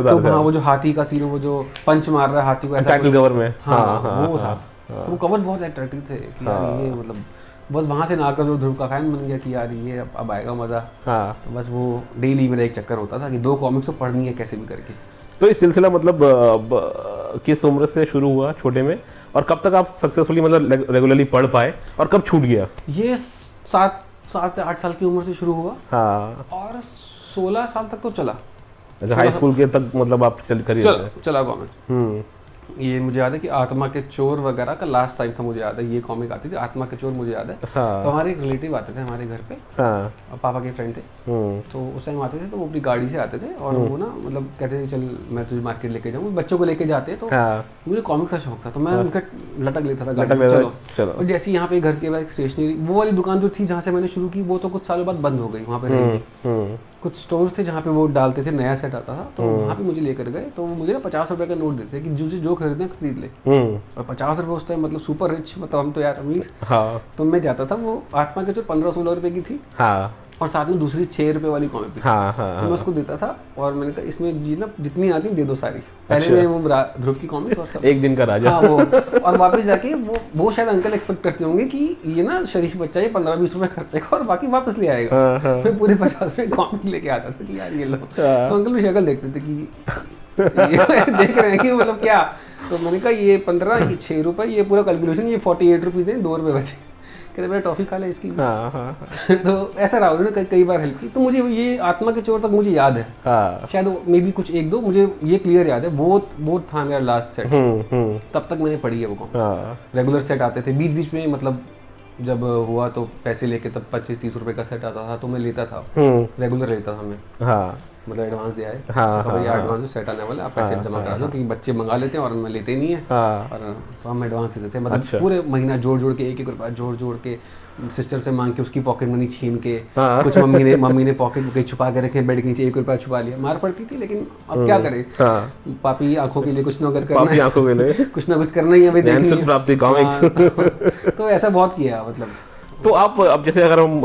तो हाँ, वो जो हाथी का सीन, वो जो पंच मार रहा है हाथी को, ऐसा कवर में, वो था। वो कवर्स बहुत अट्रैक्टिव थे कि यार ये मतलब बस वहाँ से नागराज और ध्रुव का फैन बन गया कि यार ये अब आएगा मज़ा। तो बस वो डेली मेरा एक चक्कर होता था कि 2 कॉमिक्स तो पढ़नी है कैसे भी करके। तो ये सिलसिला मतलब किस उम्र से शुरू हुआ, छोटे में, और कब तक आप सक्सेसफुली मतलब रेगुलरली पढ़ पाए, और कब छूट गया? ये 7 से 8 साल की उम्र से शुरू हुआ। और 16 साल तक तो चला। अच्छा, हाई स्कूल के तक मतलब आप चला कॉमिक। ये मुझे याद है कि आत्मा के चोर वगैरह का लास्ट टाइम था, मुझे याद है ये कॉमिक आती थी, आत्मा के चोर, मुझे याद है। तो हमारे एक रिलेटिव आते थे हमारे घर पे, और पापा के फ्रेंड थे, तो उस टाइम आते थे, तो वो अपनी गाड़ी से आते थे, और वो ना मतलब कहते थे चल मैं तुझे मार्केट लेके जाऊँ, बच्चों को लेके जाते, तो मुझे कॉमिक का शौक था, तो मैं उनका लटक लेता था गाड़ी, चलो। और जैसे यहाँ पे घर के बाद स्टेशनरी वो वाली दुकान जो थी जहाँ से मैंने शुरू की, वो तो कुछ सालों बाद बंद हो गई, वहाँ पे रही। कुछ स्टोर्स थे जहाँ पे वो डालते थे, नया सेट आता था, तो वहाँ पे मुझे लेकर गए, तो मुझे ना 50 रुपए का नोट देते कि जो खरीदना खरीद ले। और 50 रुपए उस टाइम मतलब सुपर रिच, मतलब हम तो यार अमीर। तो मैं जाता था, वो आत्मा के चोर 15-16 रुपए की थी। और साथ में दूसरी 6 रुपए वाली कॉमिक भी। हाँ हाँ तो मैं उसको देता था और मैंने कहा इसमें जी ना जितनी आती दे दो सारी। पहले मैं वो ध्रुव की कॉमिक्स और सब एक दिन का राजा। हाँ वो, और वापस जाके वो शायद अंकल एक्सपेक्ट करते होंगे कि ये ना शरीफ बच्चा ये 15-20 रुपए खर्चेगा और बाकी वापस ले आएगा। मैं पूरे 50 रुपए कॉमिक लेके आता था कि यार ये लो। तो अंकल भी शक्ल देखते थे कि ये देख रहे हैं कि मतलब क्या। तो मैंने कहा ये 15, ये 6 रुपए, ये पूरा कैलकुलेशन, ये 48 रुपीज़ है, 2 रुपये बचे। कहते मेरा टॉफ़ी खा ले इसकी। तो ऐसा रहा उन्होंने कई बार हेल्प की। तो मुझे ये आत्मा के चोर तक मुझे याद है। शायद मे भी कुछ 1-2 मुझे ये क्लियर याद है। वो था मेरा लास्ट सेट। तब तक मैंने पढ़ी है वो कॉमिक। रेगुलर सेट आते थे बीच बीच में, मतलब जब हुआ तो पैसे लेके तब 25-30 रुपए का सेट आता था तो मैं लेता था, रेगुलर लेता था मैं। मतलब एडवांस दिया है, एडवांस में सेट आने वाला, आप पैसे जमा करा दो, क्योंकि बच्चे मंगा लेते हैं और मैं लेते नहीं है। और तो हम एडवांस देते थे, मतलब पूरे महीना जोड़ के 1-1 रुपया जोड़ के सिस्टर से मांग के उसकी पॉकेट मनी छीन के, कुछ मम्मी ने पॉकेट में कहीं छुपा के रखे, बेड के नीचे 1 रुपया छुपा लिया। मार पड़ती थी लेकिन अब क्या करें, पापी आंखों के लिए कुछ ना करना है, आंखों के लिए कुछ ना कुछ करना ही है भाई। तो ऐसा बहुत किया मतलब। तो आप अब जैसे अगर हम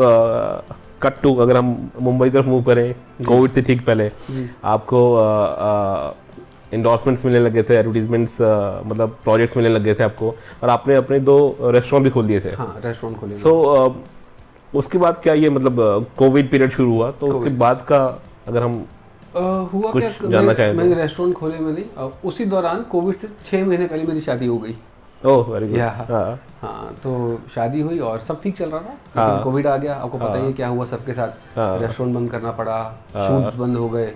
कट टू अगर हम मुंबई तरफ मूव करें, कोविड से ठीक पहले आपको इंडोर्समेंट्स मिलने लगे थे, एडवर्टीजमेंट्स मतलब प्रोजेक्ट्स मिलने लगे थे आपको, और आपने अपने 2 रेस्टोरेंट भी खोल दिए थे। हाँ, रेस्टोरेंट खोले। सो उसके बाद क्या ये मतलब कोविड पीरियड शुरू हुआ, तो उसके बाद का अगर हम हुआ कुछ क्या, जानना चाहें मैंने रेस्टोरेंट खोले मैंने, उसी दौरान कोविड से 6 महीने पहले मेरी शादी हो गई। Oh very good. हाँ, तो शादी हुई और सब ठीक चल रहा था, लेकिन कोविड आ गया। आपको पता ही है क्या हुआ सबके साथ। रेस्टोरेंट बंद करना पड़ा, शूट्स बंद हो गए,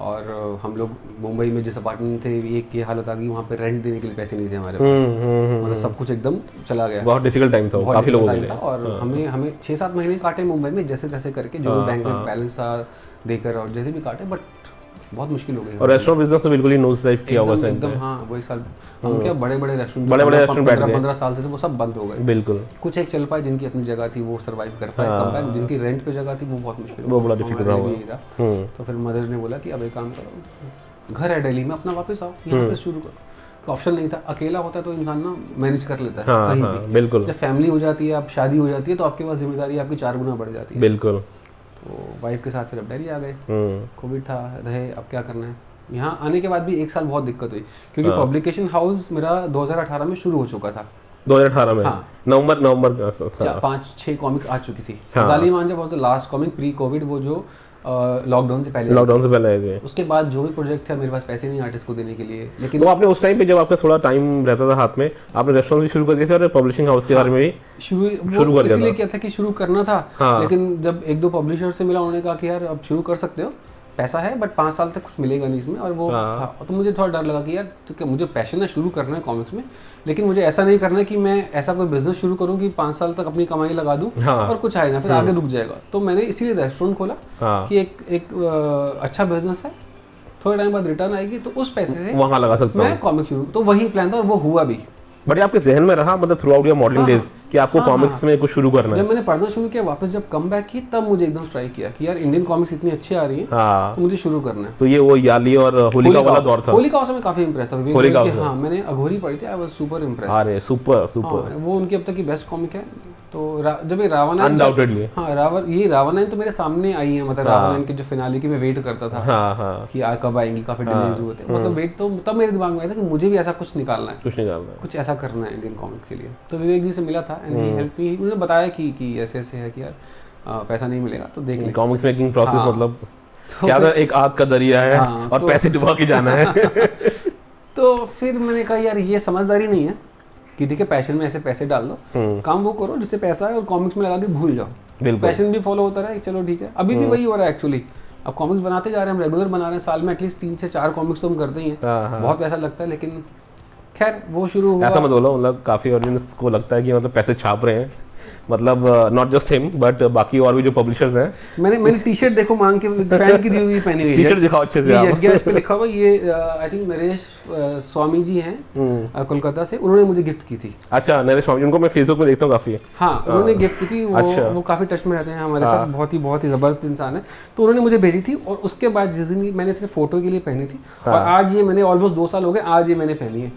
और हम लोग मुंबई में जिस अपार्टमेंट थे एक की हालत आ गई, वहाँ पे रेंट देने के लिए पैसे नहीं थे हमारे पास। मतलब सब कुछ एकदम चला गया। बहुत डिफिकल्ट टाइम था, काफी लोगों के लिए। और हमें 6-7 महीने काटे मुंबई में जैसे तैसे करके, जो बैंक में बैलेंस था देकर और जैसे भी काटे, बट बहुत मुश्किल हो गई। और रेस्टोरेंट बिजनेस तो बिल्कुल ही नोज डाइव किया हुआ था एकदम। हाँ, वही साल हम क्या बड़े रेस्टोरेंट 15 साल से वो सब बंद हो गए। बिल्कुल। कुछ एक चल पाए जिनकी अपनी जगह थी वो सर्वाइव कर पाए, कम जिनकी रेंट पे जगह थी वो बहुत मुश्किल, वो बड़ा डिफिकल्ट रहा। तो फिर मदर ने बोला कि अब एक काम करो, घर है दिल्ली में, अपना वापस आओ, यहाँ से शुरू करो। ऑप्शन नहीं था, अकेला होता है तो इंसान ना मैनेज कर लेता है कहीं भी। बिल्कुल। जब फैमिली हो जाती है, अब शादी हो जाती है, तो आपके पास जिम्मेदारी आपकी 4 गुना बढ़ जाती है। बिल्कुल। तो वाइफ के साथ फिर अब दिल्ली आ गए, कोविड था, रहे, अब क्या करना है। यहाँ आने के बाद भी 1 साल बहुत दिक्कत हुई, क्योंकि पब्लिकेशन हाउस मेरा 2018 में शुरू हो चुका था। 2018 में? हाँ, नवंबर के आसपास 5-6 कॉमिक्स आ चुकी थी। Zalim Manjha was the last comic pre Covid, वो जो लॉकडाउन से पहले आए थे। उसके बाद जो भी प्रोजेक्ट था, मेरे पास पैसे नहीं आर्टिस्ट को देने के लिए, लेकिन तो आपने उस टाइम पे जब आपका थोड़ा टाइम रहता था हाथ में, आपने रेस्टोरेंट भी शुरू कर दिया था और पब्लिशिंग हाउस के बारे में भी शुरू कर दिया था। इसलिए क्या था कि शुरू करना था, लेकिन जब 1-2 पब्लिशर से मिला, उन्होंने कहा कि यार अब शुरू कर सकते हो, पैसा है बट 5 साल तक कुछ मिलेगा नहीं इसमें। और वो था, तो मुझे थोड़ा डर लगा कि यार तो क्या मुझे पैशन है, शुरू करना है कॉमिक्स में, लेकिन मुझे ऐसा नहीं करना है कि मैं ऐसा कोई बिजनेस शुरू करूं कि 5 साल तक अपनी कमाई लगा दूं और कुछ आएगा फिर आगे रुक जाएगा। तो मैंने इसीलिए रेस्टोरेंट खोला कि एक अच्छा बिजनेस है, थोड़े टाइम बाद रिटर्न आएगी, तो उस पैसे से वहाँ लगा सकता हूँ मैं कॉमिक शुरू। तो वही प्लान था और वो हुआ भी। बट आपके जहन में रहा मतलब through out your modelling days कि आपको कॉमिक्स में कुछ शुरू करना है? जब मैंने पढ़ना शुरू किया, वापस जब कम बैक की, तब मुझे एकदम स्ट्राइक किया कि यार इंडियन कॉमिक्स इतनी अच्छी आ रही है, तो मुझे शुरू करना है। तो ये वो याली और होलिका वाला दौर था। होलिका में काफी इंप्रेस था। हाँ, मैंने अघोरी पढ़ी थी, आई वाज सुपर इंप्रेस। अरे सुपर। वो उनकी अब तक की बेस्ट कॉमिक है। तो जब ये रावण अनडाउटेडली, हाँ, रावण तो मेरे सामने आई है, मतलब रावण के जो फिनाले की मैं वेट करता था कि कब आएंगी, काफी डिलेज हुए थे, मतलब वेट। तो तब मेरे दिमाग में आया था कि मुझे भी ऐसा कुछ निकालना है, कुछ ऐसा करना है इंडियन कॉमिक के लिए। तो विवेक जी से मिला था एंड ही हेल्प मी। उन्होंने बताया कि ऐसे है कि यार पैसा नहीं मिलेगा तो देख ले। कॉमिक्स मेकिंग प्रोसेस मतलब क्या था, एक आग का दरिया है और पैसे डुबा के जाना है। तो फिर मैंने कहा यार ये समझदारी नहीं है कि ठीक है पैशन में ऐसे पैसे डाल दो, काम वो करो जिससे पैसा है और कॉमिक्स में लगा के भूल जाओ। पैशन भी फॉलो होता रहा, चलो ठीक है। अभी भी वही हो रहा है एक्चुअली। अब कॉमिक्स बनाते जा रहे हैं, हम रेगुलर बना रहे हैं, साल में एटलीस्ट 3 से 4 कॉमिक्स तो हम करते ही हैं। बहुत पैसा लगता है, लेकिन खैर वो शुरू हुआ। ऐसा मत बोलो, मतलब काफी ऑडियंस को लगता है कि मतलब पैसे छाप रहे हैं, मतलब नॉट जस्ट हिम बट बाकी और भी जो पब्लिशर्स हैं। मैंने टी-शर्ट देखो मांग के फैन की दी हुई पहनी हुई है। टी-शर्ट दिखाओ अच्छे से आप। इस पे लिखा हुआ ये आई थिंक नरेश स्वामी जी हैं कोलकाता से, उन्होंने मुझे गिफ्ट की थी। अच्छा, नरेश स्वामी, उनको मैं फेसबुक में देखता हूँ काफी। हाँ, उन्होंने गिफ्ट की थी। वो काफी टच में रहते हैं हमारे साथ, बहुत ही जबरदस्त इंसान है। तो उन्होंने मुझे भेजी थी और उसके बाद जिस दिन मैंने सिर्फ फोटो के लिए पहनी थी और आज ये मैंने ऑलमोस्ट 2 साल हो गए, आज ये मैंने पहनी है।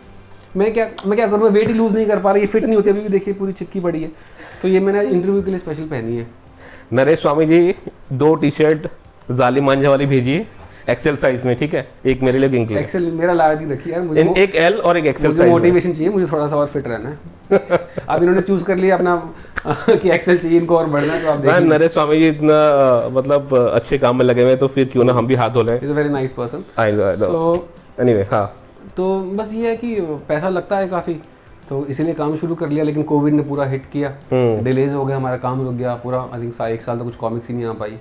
मैं क्या करूँ, मैं वेट ही लूज नहीं कर पा रही, ये फिट नहीं होती, अभी भी देखिए पूरी चिपकी पड़ी है। तो ये मैंने इंटरव्यू के लिए स्पेशल पहनी है। नरेश स्वामी जी 2 टी-शर्ट जालिम मांझा वाली भेजिए एक्सेल साइज में, ठीक है, एक मेरे लिए, एक एक्सेल मेरा लार्ज ही रखिए यार, मुझे एक एल और एक एक्सेल साइज। मोटिवेशन चाहिए, मुझे थोड़ा सा और फिट रहना है। अब इन्होंने चूज कर लिया अपना कि एक्सेल चाहिए इनको और बढ़ना है, तो आप देखिए नरेश स्वामी जी इतना मतलब अच्छे काम में लगे हुए हैं, तो फिर क्यों ना हम भी हाथ धो लें। Is a very nice person. So anyway, हाँ, तो बस ये है कि पैसा लगता है काफ़ी, तो इसीलिए काम शुरू कर लिया, लेकिन कोविड ने पूरा हिट किया, डिलेज हो गया, हमारा काम रुक गया पूरा। आई थिंक 1 साल तक कुछ कॉमिक्स ही नहीं आ पाई।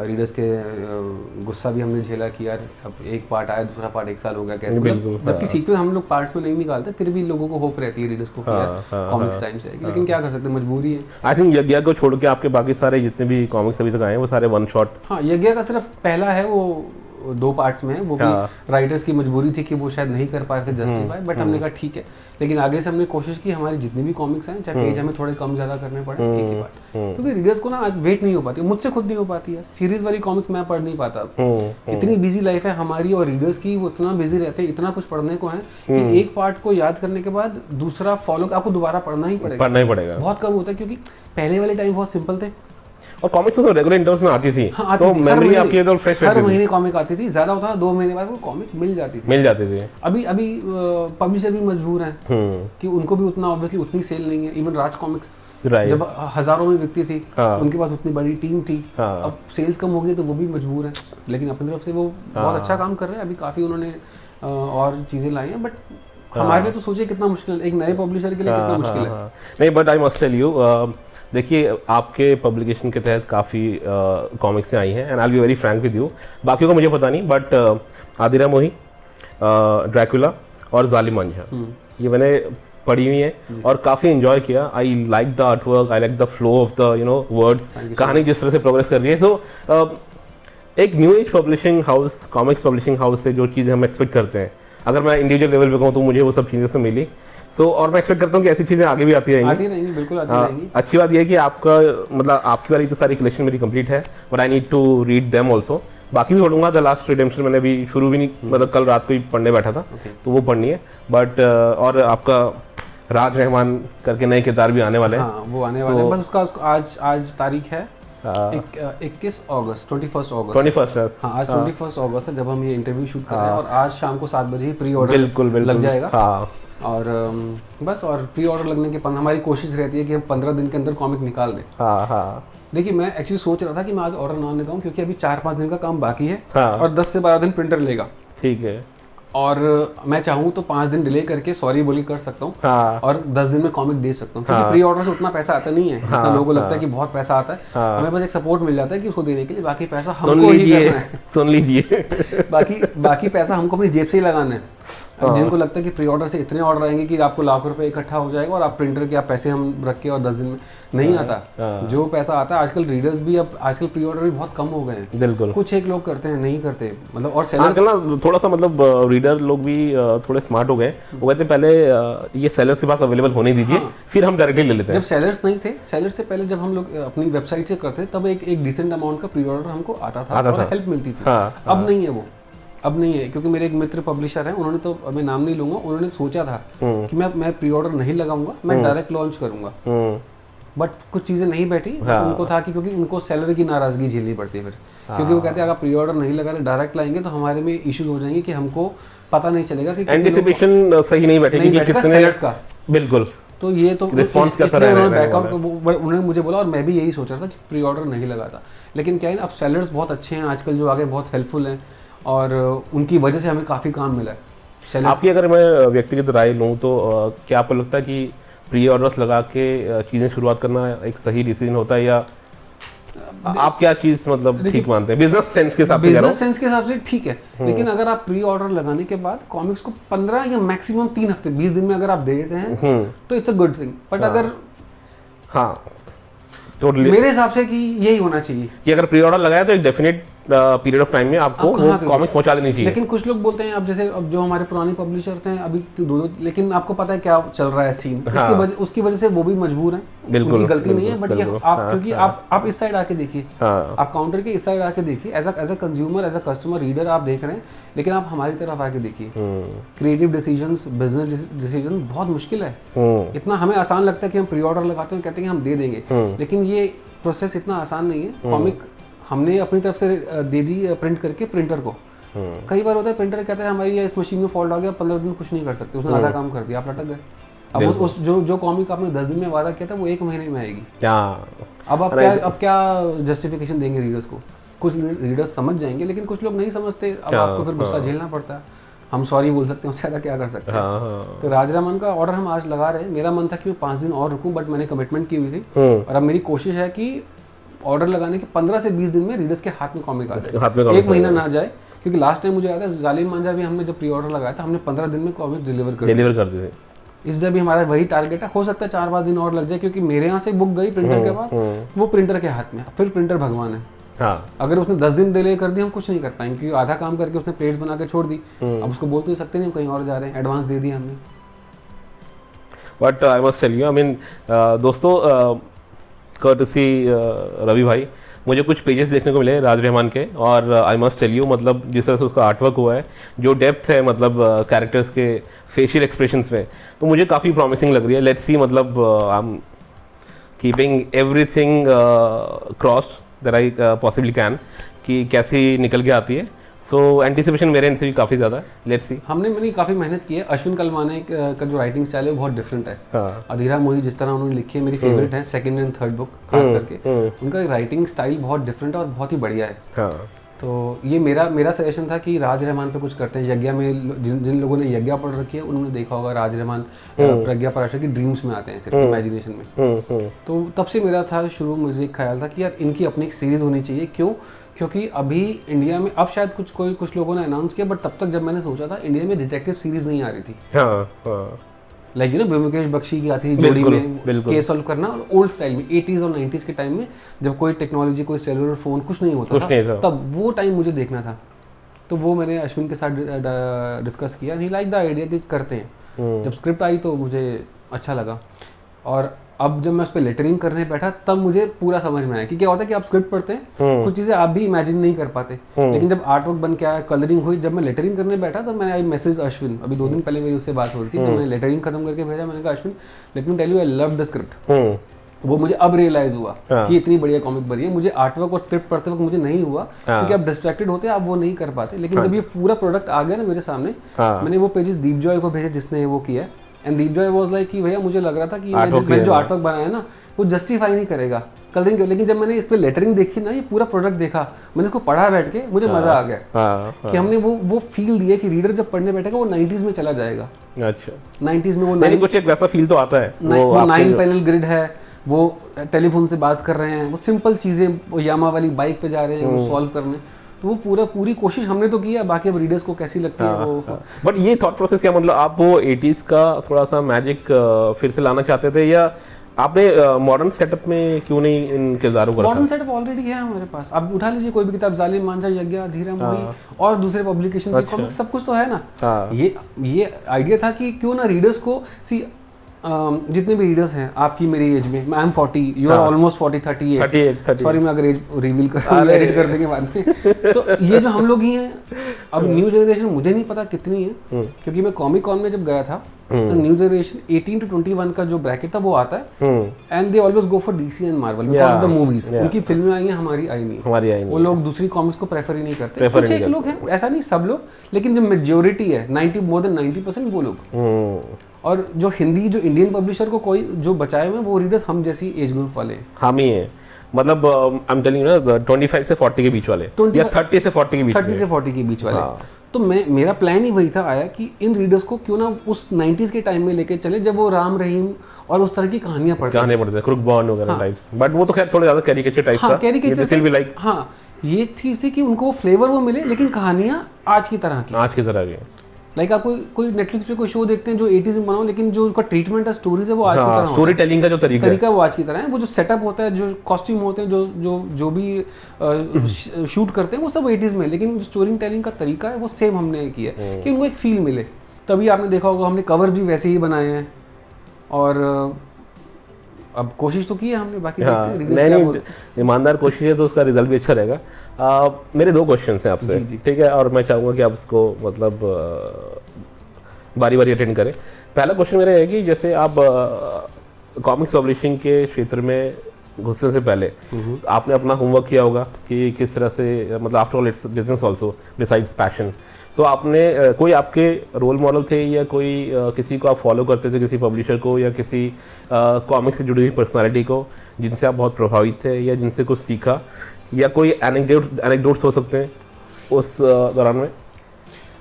रीडर्स के गुस्सा भी हमने झेला कि यार अब एक पार्ट आया, दूसरा पार्ट 1 साल हो गया, कैसे, जबकि सीक्वेंस हम लोग पार्ट्स में नहीं निकालते, फिर भी लोगों को होप रहती है रीडर्स को कि यार कॉमिक्स टाइम से आएगी, लेकिन क्या कर सकते हैं, मजबूरी है। आई थिंक यज्ञ को छोड़ के आपके बाकी सारे जितने भी कॉमिक्स अभी तक आए हैं वो सारे वन शॉट। हाँ, यज्ञ का सिर्फ पहला है, वो 2 पार्ट्स में है, वो भी राइटर्स की मजबूरी थी कि वो शायद नहीं कर पाए थे जस्टिफाई, बट हमने कहा ठीक है। लेकिन आगे से हमने कोशिश की हमारी जितनी भी कॉमिक्स हैं, चाहे पेज हमें थोड़े कम ज़्यादा करने पड़े, एक ही पार्ट, क्योंकि रीडर्स को ना आज वेट नहीं हो पाती, मुझसे खुद नहीं हो पाती है, सीरीज वाली कॉमिक्स मैं पढ़ नहीं पाता। इतनी बिजी लाइफ है हमारी और रीडर्स की, वो इतना बिजी रहते हैं, इतना कुछ पढ़ने को है कि एक पार्ट को याद करने के बाद दूसरा फॉलो आपको दोबारा पढ़ना ही पड़ेगा। बहुत कम होता है, क्योंकि पहले वाले टाइम बहुत सिंपल थे और कॉमिक्स तो रेगुलर इंटरवल्स में आती थी। हाँ, तो मेमोरी आपकी एकदम फ्रेश रहती थी। हर महीने कॉमिक आती थी, ज्यादा होता था 2 महीने बाद वो कॉमिक मिल जाती थी। अभी पब्लिशर भी मजबूर हैं कि उनको भी उतना ऑब्वियसली उतनी सेल नहीं है। इवन राज कॉमिक्स जब हजारों में बिकती थी, उनके पास उतनी बड़ी टीम थी, अब सेल्स कम हो गई तो वो भी मजबूर हैं, लेकिन अपनी तरफ से वो बहुत अच्छा काम कर रहे हैं। अभी काफी उन्होंने और चीजें लाई हैं, बट हमारे लिए तो सोचिए कितना मुश्किल है, एक नए पब्लिशर के लिए कितना मुश्किल है। नहीं, but I must tell you, देखिए आपके पब्लिकेशन के तहत काफ़ी कॉमिक्सें आई हैं, and I will be very frank with you, बाकियों का मुझे पता नहीं, बट आदिरा मोही, ड्रैकुला और जालिम मांझा, ये मैंने पढ़ी हुई है और काफ़ी इन्जॉय किया। आई like the art work, I like the flow of the words, कहानी जिस तरह से प्रोग्रेस कर रही है। सो एक new age publishing house, comics publishing house से जो चीज़ें हम एक्सपेक्ट करते हैं, अगर मैं इंडिविजुअल लेवल पे कहूँ तो मुझे वो सब चीज़ें से मिली। और मैं एक्सपेक्ट करता हूँ कि ऐसी चीज़ें आगे भी आती रहेंगी, बिल्कुल आती रहेंगी। अच्छी बात यह है कि आपका मतलब आपकी वाली तो सारी कलेक्शन मेरी कंप्लीट है, but I need to read them also. बाकी भी पढ़ूंगा, द लास्ट रिडेम्पशन मैंने भी शुरू भी नहीं, मतलब कल रात को ही पढ़ने बैठा था, तो वो पढ़नी है। बट और आपका राज रहमान करके नए किरदार भी आने वाले हैं। हाँ, वो आने वाले हैं, बस उसका आज तारीख है 21 अगस्त, 21 अगस्त। हाँ, आज 21 अगस्त है जब हम ये इंटरव्यू शूट कर रहे हैं, और आज शाम को 7 बजे ही प्री ऑर्डर लग जाएगा। और बस, और प्री ऑर्डर लगने के हमारी कोशिश रहती है कि हम 15 दिन के अंदर कॉमिक निकाल दें। देखिए, मैं एक्चुअली सोच रहा था कि मैं आज ऑर्डर ना लगाऊं, क्योंकि अभी 4-5 दिन का काम बाकी है, और 10 से 12 दिन प्रिंटर लेगा। ठीक है। और मैं चाहूँ तो 5 दिन डिले करके सॉरी बोली कर सकता हूँ, और 10 दिन में कॉमिक दे सकता हूँ, क्योंकि प्री ऑर्डर से उतना पैसा आता नहीं है जितना लोगों को लगता है कि बहुत पैसा आता है। हमें बस एक सपोर्ट मिल जाता है कि उसको देने के लिए, बाकी पैसा हमको ही करना है। सुन लीजिए बाकी पैसा हमको अपनी जेब से ही लगाना है। जिनको लगता है कि प्री ऑर्डर से इतने ऑर्डर आएंगे कि आपको लाख रुपए इकट्ठा हो जाएगा और आप प्रिंटर के आप पैसे हम रख के और 10 दिन में, नहीं आता। जो पैसा आता है, आजकल रीडर्स भी आजकल प्री ऑर्डर भी बहुत कम हो गए हैं। बिल्कुल, कुछ एक लोग करते हैं, नहीं करते, मतलब। और सेलर्स आजकल ना थोड़ा सा मतलब रीडर लोग भी थोड़े स्मार्ट हो गए, वो कहते हैं पहले ये सेलर्स के पास अवेलेबल होने दीजिए, फिर हम डायरेक्टली ले लेते हैं। जब सेलर्स नहीं थे, सेलर्स से पहले जब हम लोग अपनी वेबसाइट से करते तब एक डिसेंट अमाउंट का प्री ऑर्डर हमको आता था और हेल्प मिलती थी। अब नहीं है वो, अब नहीं है, क्योंकि मेरे एक मित्र पब्लिशर हैं, उन्होंने तो, मैं नाम नहीं लूंगा, उन्होंने सोचा था कि मैं प्री ऑर्डर नहीं लगाऊंगा, मैं डायरेक्ट लॉन्च करूंगा, बट कुछ चीजें नहीं बैठी। उनको था कि क्योंकि उनको सेलर की नाराजगी झेलनी पड़ती है फिर, क्योंकि वो कहते हैं अगर प्री ऑर्डर नहीं लगा डायरेक्ट लाएंगे तो हमारे में इश्यूज हो जाएंगे कि हमको पता नहीं चलेगा कि एंटिसिपेशन सही नहीं बैठेगी कि कितने सेलर्स का। बिल्कुल, तो ये तो रिस्पांस कैसा रहेगा, बैकआउट उन्होंने मुझे बोला, और मैं भी यही सोच रहा था कि प्री ऑर्डर नहीं लगाता। लेकिन क्या है ना, अब सेलर्स बहुत अच्छे हैं आजकल, जो आगे बहुत हेल्पफुल हैं, और उनकी वजह से हमें काफ़ी काम मिला है। आपकी अगर मैं व्यक्तिगत राय लूँ तो क्या आपको लगता है कि प्री ऑर्डर्स लगा के चीज़ें शुरुआत करना एक सही डिसीजन होता है, या आप क्या चीज़ मतलब ठीक मानते हैं? बिजनेस सेंस के हिसाब से, बिजनेस सेंस के हिसाब से ठीक है, लेकिन अगर आप प्री ऑर्डर लगाने के बाद कॉमिक्स को 15 या मैक्सिमम 3 हफ्ते 20 दिन में अगर आप दे देते हैं तो it's a good thing. But अगर मेरे हिसाब से कि यही होना चाहिए कि अगर प्री ऑर्डर लगाया तो एक डेफिनेट पीरियड ऑफ टाइम में आपको वो कॉमिक्स पहुंचा देनी चाहिए। लेकिन कुछ लोग बोलते हैं, अब जैसे अब जो हमारे पुराने पब्लिशर्स हैं अभी दो, लेकिन आपको पता है क्या चल रहा है सीन, उसकी वजह से वो भी मजबूर हैं, उनकी गलती नहीं है। बट ये आप, क्योंकि आप इस साइड आके देखिए, आप काउंटर के इस साइड आके देखिए, as a consumer, as a customer, reader आप देख रहे हैं, लेकिन आप हमारी तरफ आके देखिए, क्रिएटिव डिसीजंस, बिजनेस डिसीजन बहुत मुश्किल है। इतना हमें आसान लगता है कि हम प्री ऑर्डर लगाते हैं, कहते हैं हम दे देंगे, लेकिन ये प्रोसेस इतना आसान नहीं है। कॉमिक हमने अपनी तरफ से दे दी प्रिंट करके प्रिंटर को। कई बार होता है प्रिंटर कहता है हमारी इस मशीन में फॉल्ट आ गया, 15 दिन कुछ नहीं कर सकते, उसने आधा काम कर दिया, आप लटक गए। अब उस जो कॉमिक आपने 10 दिन में वादा किया था वो 1 महीने में आएगी। अब आप क्या जस्टिफिकेशन देंगे रीडर्स को? कुछ रीडर्स समझ जाएंगे लेकिन कुछ लोग नहीं समझते, अब आपको फिर गुस्सा झेलना पड़ता है। हम सॉरी बोल सकते हैं, उससे ज़्यादा क्या कर सकते हैं। तो राजरमान का ऑर्डर हम आज लगा रहे हैं। मेरा मन था कि मैं 5 दिन और रुकूं, बट मैंने कमिटमेंट की हुई थी और अब मेरी कोशिश है कि ऑर्डर लगाने के 15 से 20 दिन में रीडर्स के हाथ में कॉमिक आ जाए, 1 महीना ना जाए। क्योंकि लास्ट टाइम मुझे याद है जालिम मांझा भी हमने जब प्री ऑर्डर लगाया था, हमने 15 दिन में कॉमिक डिलीवर कर दिए। इस जब भी हमारा वही टारगेट है। हो सकता है 4-5 दिन और लग जाए, क्योंकि मेरे यहाँ से बुक गई प्रिंटर के पास, वो प्रिंटर के हाथ में, फिर प्रिंटर भगवान है। अगर उसने 10 दिन डिले कर दी हम कुछ नहीं कर पाएंगे, क्योंकि आधा काम करके उसने प्लेट्स बना के छोड़ दी। अब उसको बोल तो सकते नहीं हम कहीं और जा रहे हैं, एडवांस दे दिया हमने। But I must tell you, I mean दोस्तों, कर्टसी रवि भाई, मुझे कुछ पेजेस देखने को मिले राज रहमान के, और आई मस्ट टेल यू, मतलब जिस तरह से उसका आर्टवर्क हुआ है, जो डेप्थ है मतलब कैरेक्टर्स के फेशियल एक्सप्रेशंस में, तो मुझे काफ़ी प्रॉमिसिंग लग रही है। लेट्स सी, मतलब I am keeping everything crossed that I possibly can, कि कैसी निकल के आती है। सो एंटिसिपेशन मेरे एंड से भी काफ़ी ज़्यादा है। Let's see. मैंने काफ़ी मेहनत की है। अश्विन कलमाने का जो राइटिंग स्टाइल है वो बहुत डिफरेंट है। अधीरा मोदी जिस तरह उन्होंने लिखी है, मेरी फेवरेट है, 2nd एंड 3rd बुक खास करके। उनका राइटिंग स्टाइल बहुत डिफरेंट है और बहुत ही बढ़िया है। तो ये मेरा सजेशन था कि राज रहमान पे कुछ करते हैं। यज्ञा में जिन लोगों ने यज्ञा पढ़ रखी है उन्होंने देखा होगा, राज रहमान प्रज्ञा पराशर की ड्रीम्स में आते हैं, सिर्फ इमेजिनेशन में। तो तब से मेरा था शुरू, मुझे एक ख्याल था कि यार इनकी अपनी एक सीरीज़ होनी चाहिए। क्यों? क्योंकि अभी इंडिया में, अब शायद कुछ लोगों ने अनाउंस किया, बट तब तक जब मैंने सोचा था इंडिया में डिटेक्टिव सीरीज नहीं आ रही थी। लाइक ब्योमकेश बख्शी की आती थी जोड़ी में केस सॉल्व करना, ओल्ड स्टाइल में 80s और 90s के टाइम में, जब कोई टेक्नोलॉजी, कोई सेलुलर फोन कुछ नहीं होता था, तब वो टाइम मुझे देखना था। तो वो मैंने अश्विन के साथ डिस्कस किया, ही लाइक द आइडिया कि करते हैं। जब स्क्रिप्ट आई तो मुझे अच्छा लगा, और अब जब मैं उस पर लेटरिंग करने बैठा तब मुझे पूरा समझ में आया कि क्या होता है कि आप स्क्रिप्ट पढ़ते हैं, कुछ चीज़ें आप भी इमेजिन नहीं कर पाते, लेकिन जब आर्ट वर्क बन के आया, कलरिंग हुई, जब मैं लेटरिंग करने बैठा तो मैंने आई मैसेज अश्विन, अभी 2 दिन पहले मेरी उससे बात हो रही थी, तो मैंने लेटरिंग खत्म करके भेजा। मैंने कहा Ashwin, let me tell you, I love the script. वो मुझे अब रियलाइज हुआ कि इतनी बढ़िया कॉमिक बनी है। मुझे आर्टवर्क और स्क्रिप्ट पढ़ते वक्त मुझे नहीं हुआ, क्योंकि आप डिस्ट्रैक्टेड होते हैं, आप वो नहीं कर पाते। लेकिन जब ये पूरा प्रोडक्ट आ गया ना मेरे सामने, मैंने वो पेजेस दीप जॉय को भेजे जिसने वो किया, and Deep Joy was like कि भैया मुझे लग रहा था कि मैंने जो आर्टवर्क बनाया ना वो जस्टिफाई नहीं करेगा कलरिंग के। लेकिन जब मैंने इस पे लेटरिंग देखी ना, ये पूरा प्रोडक्ट देखा, मैंने इसको पढ़ा बैठ के, मुझे मजा आ गया कि हमने वो फील दिया कि रीडर जब पढ़ने बैठेगा वो 90s में चला जाएगा। अच्छा, 90s में वो कुछ एक वैसा फील तो आता है। वो 9 पैनल ग्रिड है, वो टेलीफोन से बात कर रहे हैं, वो सिंपल चीजें, वो यामा वाली बाइक पे जा रहे हैं वो सॉल्व करने। तो वो पूरी कोशिश हमने तो की है, बाकी अब रीडर्स को कैसी लगती है वो। बट ये थॉट प्रोसेस क्या, मतलब आप वो 80s का थोड़ा सा मैजिक फिर से लाना चाहते थे, या आपने मॉडर्न सेटअप में क्यों नहीं इन किरदारों को? मॉडर्न सेटअप ऑलरेडी है हमारे पास। आप उठा लीजिए कोई भी किताब, जालिम मांझा, यज्ञा, अधीरा मोदी और दूसरे पब्लिकेशन के कॉमिक्स, सब कुछ तो है ना। ये आइडिया था कि क्यों ना रीडर्स को, सी जितने भी रीडर्स हैं आपकी मेरी एज में, I am 40, you are almost 38, sorry मैं अगर एज रिवील कर रहा हूँ, एडिट कर देंगे बाद में। तो ये जो हम लोग ही हैं, अब न्यू जनरेशन मुझे नहीं पता कितनी है, क्योंकि मैं कॉमिक कॉन में जब गया था तो न्यू जनरेशन 18 to 21 का जो ब्रैकेट था वो आता है, and they always go for DC and Marvel because of the movies. उनकी फिल्में आई हैं, हमारी आई नहीं। वो लोग दूसरी कॉमिक्स को प्रेफर ही नहीं करते। कुछ एक लोग हैं, ऐसा नहीं सब लोग, लेकिन जो मेजॉरिटी है, 90% वो लोग। और जो इंडियन पब्लिशर को कोई जो बचाए हुए हैं वो रीडर्स हम जैसी एज ग्रुप वाले हम ही हैं। मतलब आई एम टेलिंग यू ना, 25 से 40 के बीच वाले, या 30 से 40 के बीच, 30 से 40 के बीच वाले। तो मेरा प्लान ही वही था आया कि इन रीडर्स को क्यों ना उस 90s के टाइम में लेके चले, जब वो राम रहीम और उस तरह की कहानियां पढ़ते थे, क्रुक बॉन्ड वगैरह टाइप्स। बट वो तो खैर थोड़ा ज्यादा कैरिकेचर टाइप था, कैरिकेचर भी लाइक, हाँ ये थी इसे कि उनको वो फ्लेवर वो मिले, लेकिन कहानियां आज की तरह की। लाइक आप कोई नेटफ्लिक्स पे कोई शो देखते हैं जो 80s में बनाओ, लेकिन जो उनका ट्रीटमेंट है, स्टोरीज है, वो आज की तरह, स्टोरी टेलिंग का जो तरीका वो आज की तरह है। वो जो सेटअप होता है, जो कॉस्ट्यूम होते हैं, जो भी शूट करते हैं, वो सब 80s में, लेकिन जो स्टोरी टेलिंग का तरीका है वो सेम हमने किया है कि उनको एक फील मिले। तभी आपने देखा होगा हमने कवर भी वैसे ही बनाए हैं, और अब कोशिश तो की है हमने, बाकी नहीं, ईमानदार कोशिश है तो उसका रिजल्ट भी अच्छा रहेगा। मेरे 2 क्वेश्चन हैं आपसे, ठीक है, और मैं चाहूँगा कि आप इसको मतलब बारी बारी अटेंड करें। पहला क्वेश्चन मेरा है कि जैसे आप कॉमिक्स पब्लिशिंग के क्षेत्र में घुसने से पहले तो आपने अपना होमवर्क किया होगा कि किस तरह से, मतलब after all it's business also besides passion. तो आपने कोई आपके रोल मॉडल थे या कोई किसी को आप फॉलो करते थे, किसी पब्लिशर को या किसी कॉमिक से जुड़ी हुई पर्सनालिटी को जिनसे आप बहुत प्रभावित थे या जिनसे कुछ सीखा, या कोई एनेक्डोट्स हो सकते हैं उस दौरान में?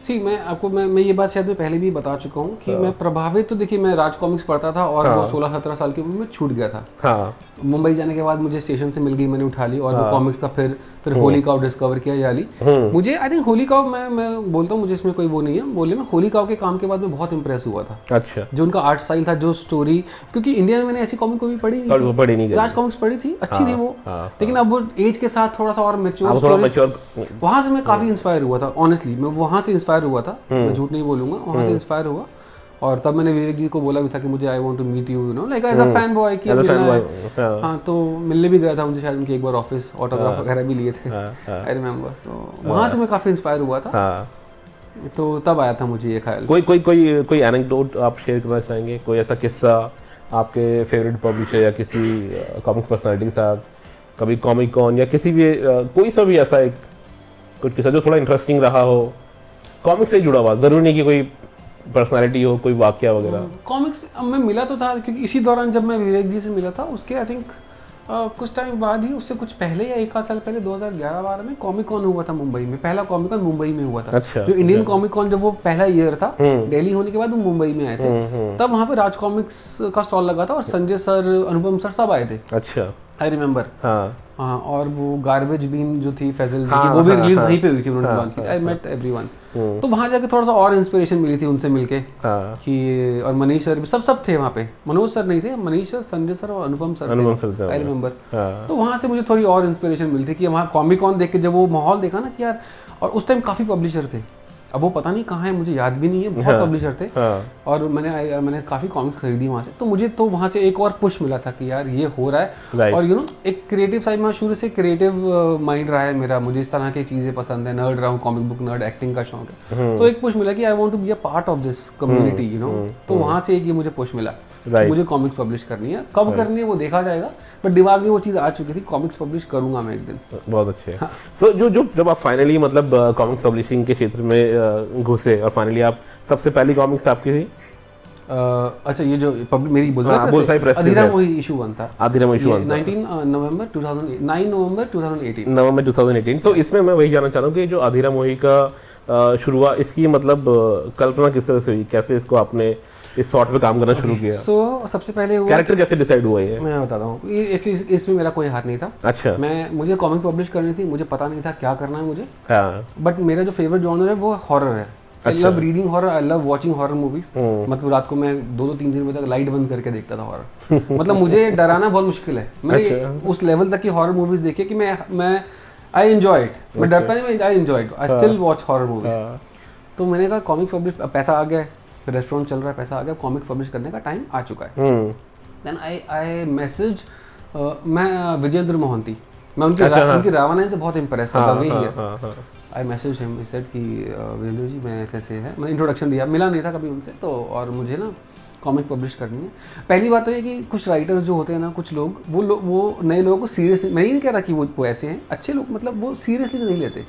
सी मैं ये बात शायद मैं पहले भी बता चुका हूँ कि मैं प्रभावित, तो देखिए मैं राज कॉमिक्स पढ़ता था और वो 16-17 साल की उम्र में छूट गया था। हाँ। मुंबई जाने के बाद मुझे स्टेशन से मिल गई, मैंने उठा ली और वो कॉमिक्स का फिर होली काउ डिस्कवर किया जाली। मुझे आई थिंक होली काउ, मैं बोलता हूँ मुझे इसमें कोई वो नहीं है बोले, मैं होली काउ के काम के बाद मैं बहुत इंप्रेस हुआ था। अच्छा। जो उनका आर्ट स्टाइल था, जो स्टोरी, क्योंकि इंडिया में मैंने ऐसी कॉमिक कभी पढ़ी नहीं, राज कॉमिक्स पढ़ी थी, अच्छी थी वो, लेकिन अब वो एज के साथ थोड़ा सा और मैच्योर, वहाँ से मैं काफ़ी इंस्पायर हुआ था। ऑनेस्टली मैं वहाँ से इंस्पायर हुआ था, मैं झूठ नहीं बोलूँगा, वहाँ से इंस्पायर हुआ। और तब मैंने विवेक जी को बोला भी था कि मुझे I want to meet you, you know, like as a fan boy कि हाँ, तो मिलने भी गया था उनसे, शायद उनकी एक बार ऑफिस ऑटोग्राफ वगैरह भी लिए थे, आई रिमेम्बर। तो वहाँ से मैं काफ़ी इंस्पायर हुआ था। तो तब आया था मुझे ये ख्याल। कोई एनेक्डोट आप शेयर करना चाहेंगे, कोई ऐसा किस्सा आपके फेवरेट पब्लिशर या किसी कॉमिक्स पर्सनालिटी के साथ, कभी कॉमिक कॉन या किसी भी कोई सा भी ऐसा एक कुछ किस्सा जो थोड़ा इंटरेस्टिंग रहा हो, कॉमिक्स से जुड़ा हुआ, जरूरी नहीं कि कोई पर्सनालिटी हो, कोई वाकया वगैरह? कॉमिक्स में मिला तो था, क्योंकि इसी दौरान जब मैं विवेक जी से मिला था, उसके आई थिंक कुछ टाइम बाद ही, उससे कुछ पहले या एक आध साल पहले 2011-12 में कॉमिक कॉन हुआ था मुंबई में। पहला कॉमिक कॉन मुंबई में हुआ था। अच्छा, जो इंडियन कॉमिक कॉन जब वो पहला ईयर था, दिल्ली होने के बाद वो मुंबई में आए थे, तब वहाँ पे राज कॉमिक्स का स्टॉल लगा था और संजय सर, अनुपम सर सब आए थे। अच्छा, आई रिमेम्बर। हाँ, और वो गार्बेज बीन जो थी फैजल जी की, वो भी रिलीज वहीं पे हुई थी, उन्होंने लॉन्च की। I met everyone. तो वहाँ जाके थोड़ा सा और इंस्पिरेशन मिली थी उनसे मिलके कि, और मनीष सर भी सब थे वहाँ पे, मनोज सर नहीं थे, मनीष सर, संजय सर और अनुपम सर थे, आई रिमेम्बर। तो वहाँ से मुझे थोड़ी और इंस्पिरेशन मिली थी कि वहाँ कॉमिक कॉन देख के जब वो माहौल देखा ना कि यार, और उस टाइम काफ़ी पब्लिशर थे, अब वो पता नहीं कहाँ है, मुझे याद भी नहीं है, बहुत पब्लिशर थे। और मैंने काफ़ी कॉमिक्स खरीदी वहाँ से, तो मुझे तो वहाँ से एक और पुश मिला था कि यार ये हो रहा है। और यू नो, एक क्रिएटिव साइड में शुरू से क्रिएटिव माइंड रहा है मेरा, मुझे इस तरह की चीज़ें पसंद है, नर्ड रहा हूँ, कॉमिक बुक नर्ड, एक्टिंग का शौक है, तो एक पुश मिला कि I want to be a part of this community, you know. तो वहाँ से एक ये मुझे पुश मिला, मुझे कॉमिक्स पब्लिश करनी है, कब करनी है वो देखा जाएगा, बट दिमाग में वो चीज़ आ चुकी थी, कॉमिक्स पब्लिश करूंगा मैं एक दिन। बहुत अच्छे। सो जो जब आप फाइनली मतलब कॉमिक्स पब्लिशिंग के क्षेत्र में घुसे और फाइनली आप, सबसे पहली कॉमिक्स आपकी थी? अच्छा, ये जो मेरी बुलसाई प्रेस, अधीरा मोही इशू 1 था, 19 नवंबर 2018। नवंबर 2018। तो इसमें मैं वही जानना चाह रहा हूँ कि जो अधीरा मोही का शुरुआत, इसकी मतलब कल्पना किस तरह से हुई, कैसे इसको आपने इस सॉर्ट पे काम करना शुरू किया? सबसे पहले कैरेक्टर कैसे डिसाइड हुआ ये? मैं बताता हूँ, इसमें मेरा कोई हाथ नहीं था। अच्छा। मुझे कॉमिक पब्लिश करनी थी, मुझे पता नहीं था क्या करना है मुझे। बट मेरा जो फेवरेट जॉनर है वो हॉरर है। I love reading horror, I love watching horror movies. मतलब रात को मैं 2-3 बजे तक लाइट बंद करके देखता था हॉरर। मतलब मुझे डराना बहुत मुश्किल है, मैंने उस लेवल तक की हॉरर मूवीज देखी कि मैं आई एंजॉय इट, मैं डरता नहीं, I enjoy it, I still watch horror movies. तो मैंने कहा कॉमिक पब्लिश, पैसा आ गया, रेस्टोरेंट चल रहा है, पैसा आ गया, कॉमिक पब्लिश करने का टाइम आ चुका है। देन आई मैसेज, मैं विजेंद्र मोहंती, मैं उनकी रावण से बहुत इंप्रेस था। I message him, he said कि विजेंद्र जी मैं ऐसे है, मैंने इंट्रोडक्शन दिया, मिला नहीं था कभी उनसे, तो और मुझे ना कॉमिक पब्लिश करनी है। पहली बात तो ये कि कुछ राइटर्स जो होते हैं ना, कुछ लोग वो नए लोगों को सीरियसली, मैं ये नहीं कह रहा कि वो ऐसे हैं, अच्छे लोग, मतलब वो सीरियसली नहीं लेते,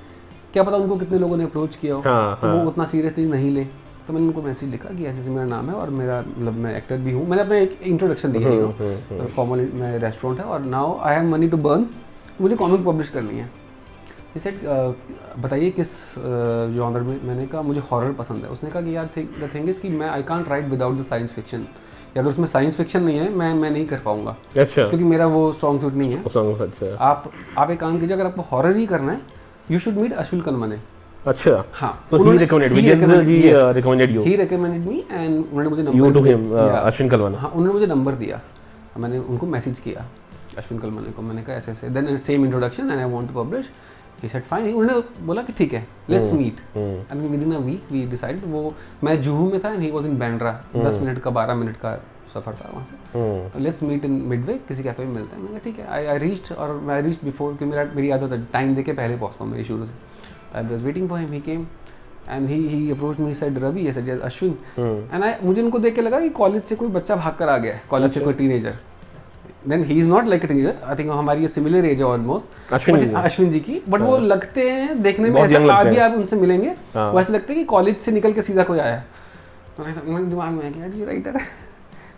क्या पता उनको कितने लोगों ने अप्रोच किया हो, तो वो उतना सीरियसली नहीं ले। तो मैंने उनको मैसेज लिखा कि ऐसे मेरा नाम है और मेरा मतलब मैं एक्टर भी हूँ, मैंने अपना एक इंट्रोडक्शन दिया, फॉर्मल मैं रेस्टोरेंट है और now I have money to burn, मुझे कॉमिक पब्लिश करनी है। इसे बताइए किस जॉनर में, मैंने कहा मुझे हॉरर पसंद है। उसने कहा कि यार द थिंग इज़ कि मैं I can't right without the science fiction, अगर उसमें साइंस फिक्शन नहीं है मैं नहीं कर पाऊंगा। अच्छा। क्योंकि मेरा वो स्ट्रॉन्ग सूट नहीं है। अच्छा। आप एक काम कीजिए, अगर आपको हॉरर ही करना है, यू शुड मीट अश्विन कलमने। अच्छा। हाँ, so he recommended you. He recommended me and उन्होंने मुझे नंबर, you to him, Ashwin Kalmane. हाँ, उन्होंने मुझे नंबर दिया, मैंने उनको मैसेज किया अश्विन कलमने को, मैंने कहा ऐसे then same introduction and I want to publish. He said fine, उन्होंने बोला कि ठीक है, let's meet and within a week we decided. वो मैं जुहू में था and he was in Bandra, 10 minute का 12 मिनट का सफ़र था वहाँ से। तो लेट्स मीट इन मिडवे, किसी कैफे में मिलते हैं। मैंने कहा ठीक है। आई रीच्ड, और मैं रीच्ड बिफोर, कि मेरी आदत है टाइम देके पहले पहुँचता हूँ मेरी शुरू से। I was waiting for him. He came and he approached me. He said Ravi. I said yes, Ashwin. And मुझे उनको देख के लगा कि कॉलेज से कोई बच्चा भाग कर आ गया है, कॉलेज से कोई teenager. Then he is not like a teenager, I think हमारी सिमिलर एज है ऑलमोस्ट अश्विन जी की, बट वो लगते हैं देखने में ऐसा, आज भी आप उनसे मिलेंगे वैसे लगते हैं कि कॉलेज से निकल के सीधा कोई आया है। तो मेरे दिमाग में है कि यार ये राइटर है,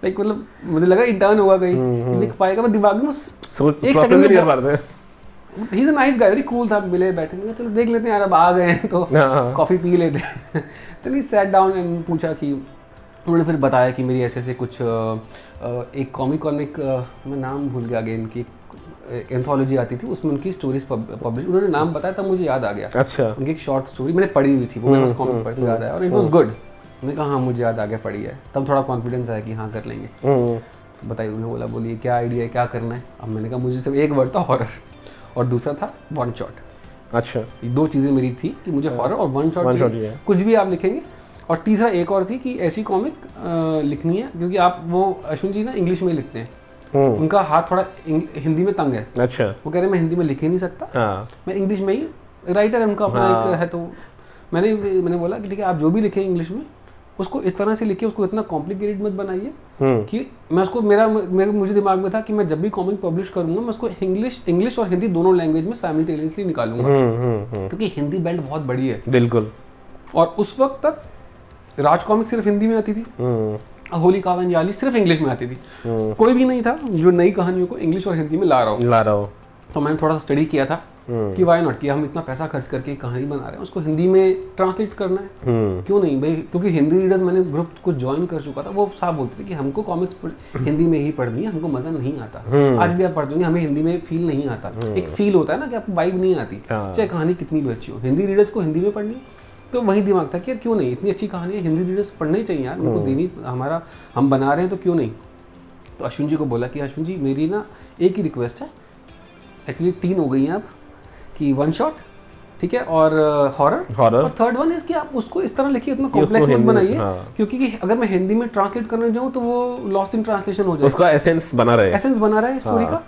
लाइक मतलब मुझे लगा इंटर्न होगा कहीं लिख पाएगा, मैं दिमाग में एक सेकंड में ही is a nice guy, very cool था, मिले बैठे, मैं चलो देख लेते हैं यार, अब आ गए हैं तो कॉफी पी लेते हैं। तो ही सैट डाउन एंड पूछा कि, उन्होंने फिर बताया कि मेरी ऐसे ऐसे कुछ एक कॉमिक मैं नाम भूल गया अगेन की एंथोलॉजी आती थी, उसमें उनकी स्टोरीज पब्लिश, उन्होंने नाम बताया तब मुझे याद आ गया। अच्छा। उनकी एक शॉर्ट स्टोरी मैंने पढ़ी हुई थी, वो मैं उस कॉमिक पढ़ के याद आया और इट वाज गुड। मैंने कहा हाँ मुझे याद आ गया, पढ़ी है, तब थोड़ा कॉन्फिडेंस आया कि हाँ कर लेंगे। तो बताइए, उन्होंने बोला बोलिए क्या आइडिया है, क्या करना है। अब मैंने कहा मुझे सिर्फ एक वर्ड था हॉरर, और दूसरा था वन शॉट। अच्छा, ये दो चीज़ें मेरी थी कि मुझे हॉरर और वन शॉट कुछ भी आप लिखेंगे। और तीसरा एक और थी कि ऐसी कॉमिक लिखनी है, क्योंकि आप वो अश्विन जी ना इंग्लिश में लिखते हैं, उनका हाथ थोड़ा हिंदी में तंग है। अच्छा। वो कह रहे मैं हिंदी में लिख ही नहीं सकता, मैं इंग्लिश में ही, राइटर है उनका अपना एक है। तो मैंने बोला कि ठीक है आप जो भी लिखे इंग्लिश में उसको इस तरह से लिखिए, उसको इतना कॉम्प्लिकेटेड मत बनाइए कि मैं उसको मुझे दिमाग में था कि मैं जब भी कॉमिक पब्लिश करूंगा मैं उसको इंग्लिश और हिंदी दोनों लैंग्वेज में साइमल्टेनियसली निकालूंगा, क्योंकि हिंदी बेल्ट बहुत बड़ी है। बिल्कुल। और उस वक्त तक राज कॉमिक सिर्फ हिंदी में आती थी, होली कावंजाली सिर्फ इंग्लिश में आती थी, कोई भी नहीं था जो नई कहानियों को इंग्लिश और हिंदी में ला रहा हो। तो मैंने थोड़ा सा स्टडी किया था कि वाई नॉट, कि हम इतना पैसा खर्च करके कहानी बना रहे हैं, उसको हिंदी में ट्रांसलेट करना है, क्यों नहीं भाई। क्योंकि हिंदी रीडर्स, मैंने ग्रुप को ज्वाइन कर चुका था, वो साफ बोलते थे कि हमको कॉमिक्स हिंदी में ही पढ़नी है, हमको मजा नहीं आता। आज भी आप पढ़ते होंगे, हमें हिंदी में फील नहीं आता, एक फील होता है ना कि आपको वाइब नहीं आती, चाहे कहानी कितनी भी अच्छी हो, हिंदी रीडर्स को हिंदी में पढ़नी है। तो वही दिमाग था कि यार क्यों नहीं, इतनी अच्छी कहानी है, हिंदी रीडर्स पढ़ने ही चाहिए यार, उनको देनी, हमारा हम बना रहे हैं तो क्यों नहीं। तो अश्विन जी को बोला कि अश्विन जी मेरी ना एक ही रिक्वेस्ट है, एक्चुअली 3 हो गई हैं अब, कि वन शॉट ठीक है, और हॉरर, और थर्ड वन इज कि आप उसको इस तरह लिखिए, इतना कॉम्प्लेक्स मत बनाइए, क्योंकि अगर मैं हिंदी में ट्रांसलेट करने जाऊँ तो वो लॉस्ट इन ट्रांसलेशन हो जाए, उसका एसेंस बना रहे स्टोरी का।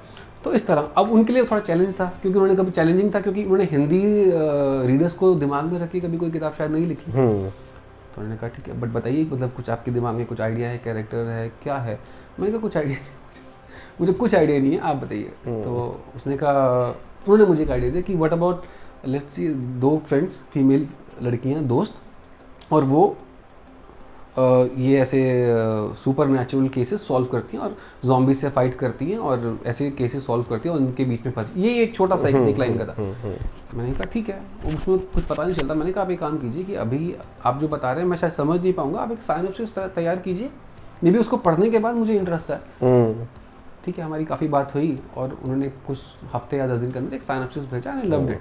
तो इस तरह अब उनके लिए थोड़ा चैलेंज था, क्योंकि उन्होंने कभी चैलेंजिंग था, क्योंकि उन्होंने हिंदी रीडर्स को दिमाग में रख के कभी कोई किताब शायद नहीं लिखी। तो उन्होंने कहा ठीक है, बट बताइए मतलब कुछ आपके दिमाग में कुछ आइडिया है, कैरेक्टर है, क्या है। मैंने कहा कुछ आइडिया मुझे कुछ आइडिया नहीं है, आप बताइए। तो उसने कहा, उन्होंने मुझे एक आइडिया दिया कि what about let's see 2 friends, female लड़कियां दोस्त, और वो ये ऐसे सुपर नेचुरल केसेस सॉल्व करती हैं और जॉम्बी से फाइट करती हैं और ऐसे केसेस सॉल्व करती हैं और उनके बीच में फंसी। ये एक छोटा सा एक लाइन का था। मैंने कहा ठीक है, उसमें कुछ पता नहीं चलता। मैंने कहा आप एक काम कीजिए कि अभी आप जो बता रहे हैं मैं शायद समझ नहीं पाऊंगा, आप एक साइनॉप्सिस तैयार कीजिए, मे बी उसको पढ़ने के बाद मुझे इंटरेस्ट है। ठीक है, हमारी काफ़ी बात हुई और उन्होंने कुछ हफ्ते या 10 दिन के अंदर एक साइनॉप्सिस भेजा, आई लव्ड इट।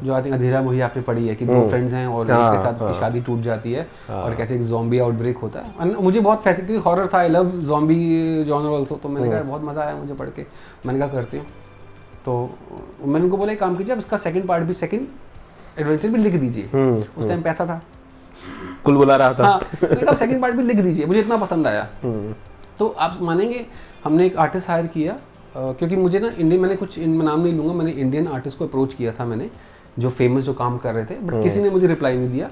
जो आई थिंक अधीरा मोही आपने पढ़ी है कि 2 फ्रेंड्स हैं और उनके साथ उसकी शादी टूट जाती है और कैसे एक ज़ॉम्बी आउटब्रेक होता है। मुझे बहुत फैसिनेटिंग, क्योंकि हॉरर था, I love zombie genre also. तो मैंने कहा बहुत मज़ा आया मुझे पढ़ के। मैंने कहा करते हैं। तो मैंने उनको बोला एक काम कीजिए, अब इसका सेकंड पार्ट भी, सेकंड एडवेंचर भी लिख दीजिए। उस टाइम पैसा था, कुल बुला रहा था। हाँ, मैंने कहा सेकंड पार्ट भी लिख दीजिए, मुझे इतना पसंद आया। तो आप मानेंगे, हमने एक आर्टिस्ट हायर किया, क्योंकि मुझे ना इंडियन, मैंने कुछ नाम नहीं लूँगा, मैंने इंडियन आर्टिस्ट को अप्रोच किया था मैंने, जो फेमस जो काम कर रहे थे, बट किसी ने मुझे रिप्लाई नहीं दिया।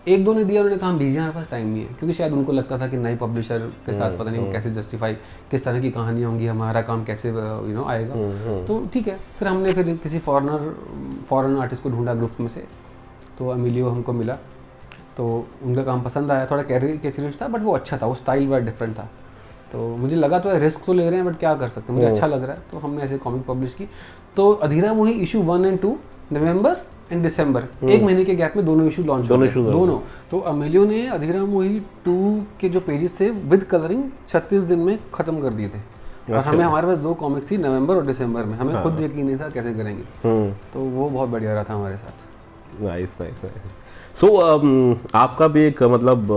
1-2 ने दिया, उन्होंने कहा बिजी, हमारे पास टाइम नहीं है, क्योंकि शायद उनको लगता था कि नए पब्लिशर के साथ पता नहीं वो कैसे जस्टिफाई, किस तरह की कहानियाँ होंगी, हमारा काम कैसे आएगा। तो ठीक है, फिर हमने फिर किसी फॉरेन आर्टिस्ट को ढूंढा ग्रुप में से, तो अमिलियो हमको मिला। तो उनका काम पसंद आया, थोड़ा कैरेक्टरिस्ट था बट वो अच्छा था, वो स्टाइल बड़ा डिफरेंट था। तो मुझे लगा तो रिस्क तो ले रहे हैं बट क्या कर सकते हैं, मुझे अच्छा लग रहा है। तो हमने ऐसे कॉमिक पब्लिश की। तो अधीरा मोही इशू 1 और 2 नवंबर एंड दिसंबर, 1 महीने के गैप में दोनों इशू लॉन्च हो गए, दोनों। तो अमेलियो ने अधीरा मोही 2 के जो पेजेस थे विद कलरिंग 36 दिन में ख़त्म कर दिए थे। और हमें, हमारे पास 2 कॉमिक थी नवंबर और दिसंबर में, हमें खुद यकीन नहीं था कैसे करेंगे। तो वो बहुत बढ़िया रहा था हमारे साथ। नाइस। सो आपका भी एक मतलब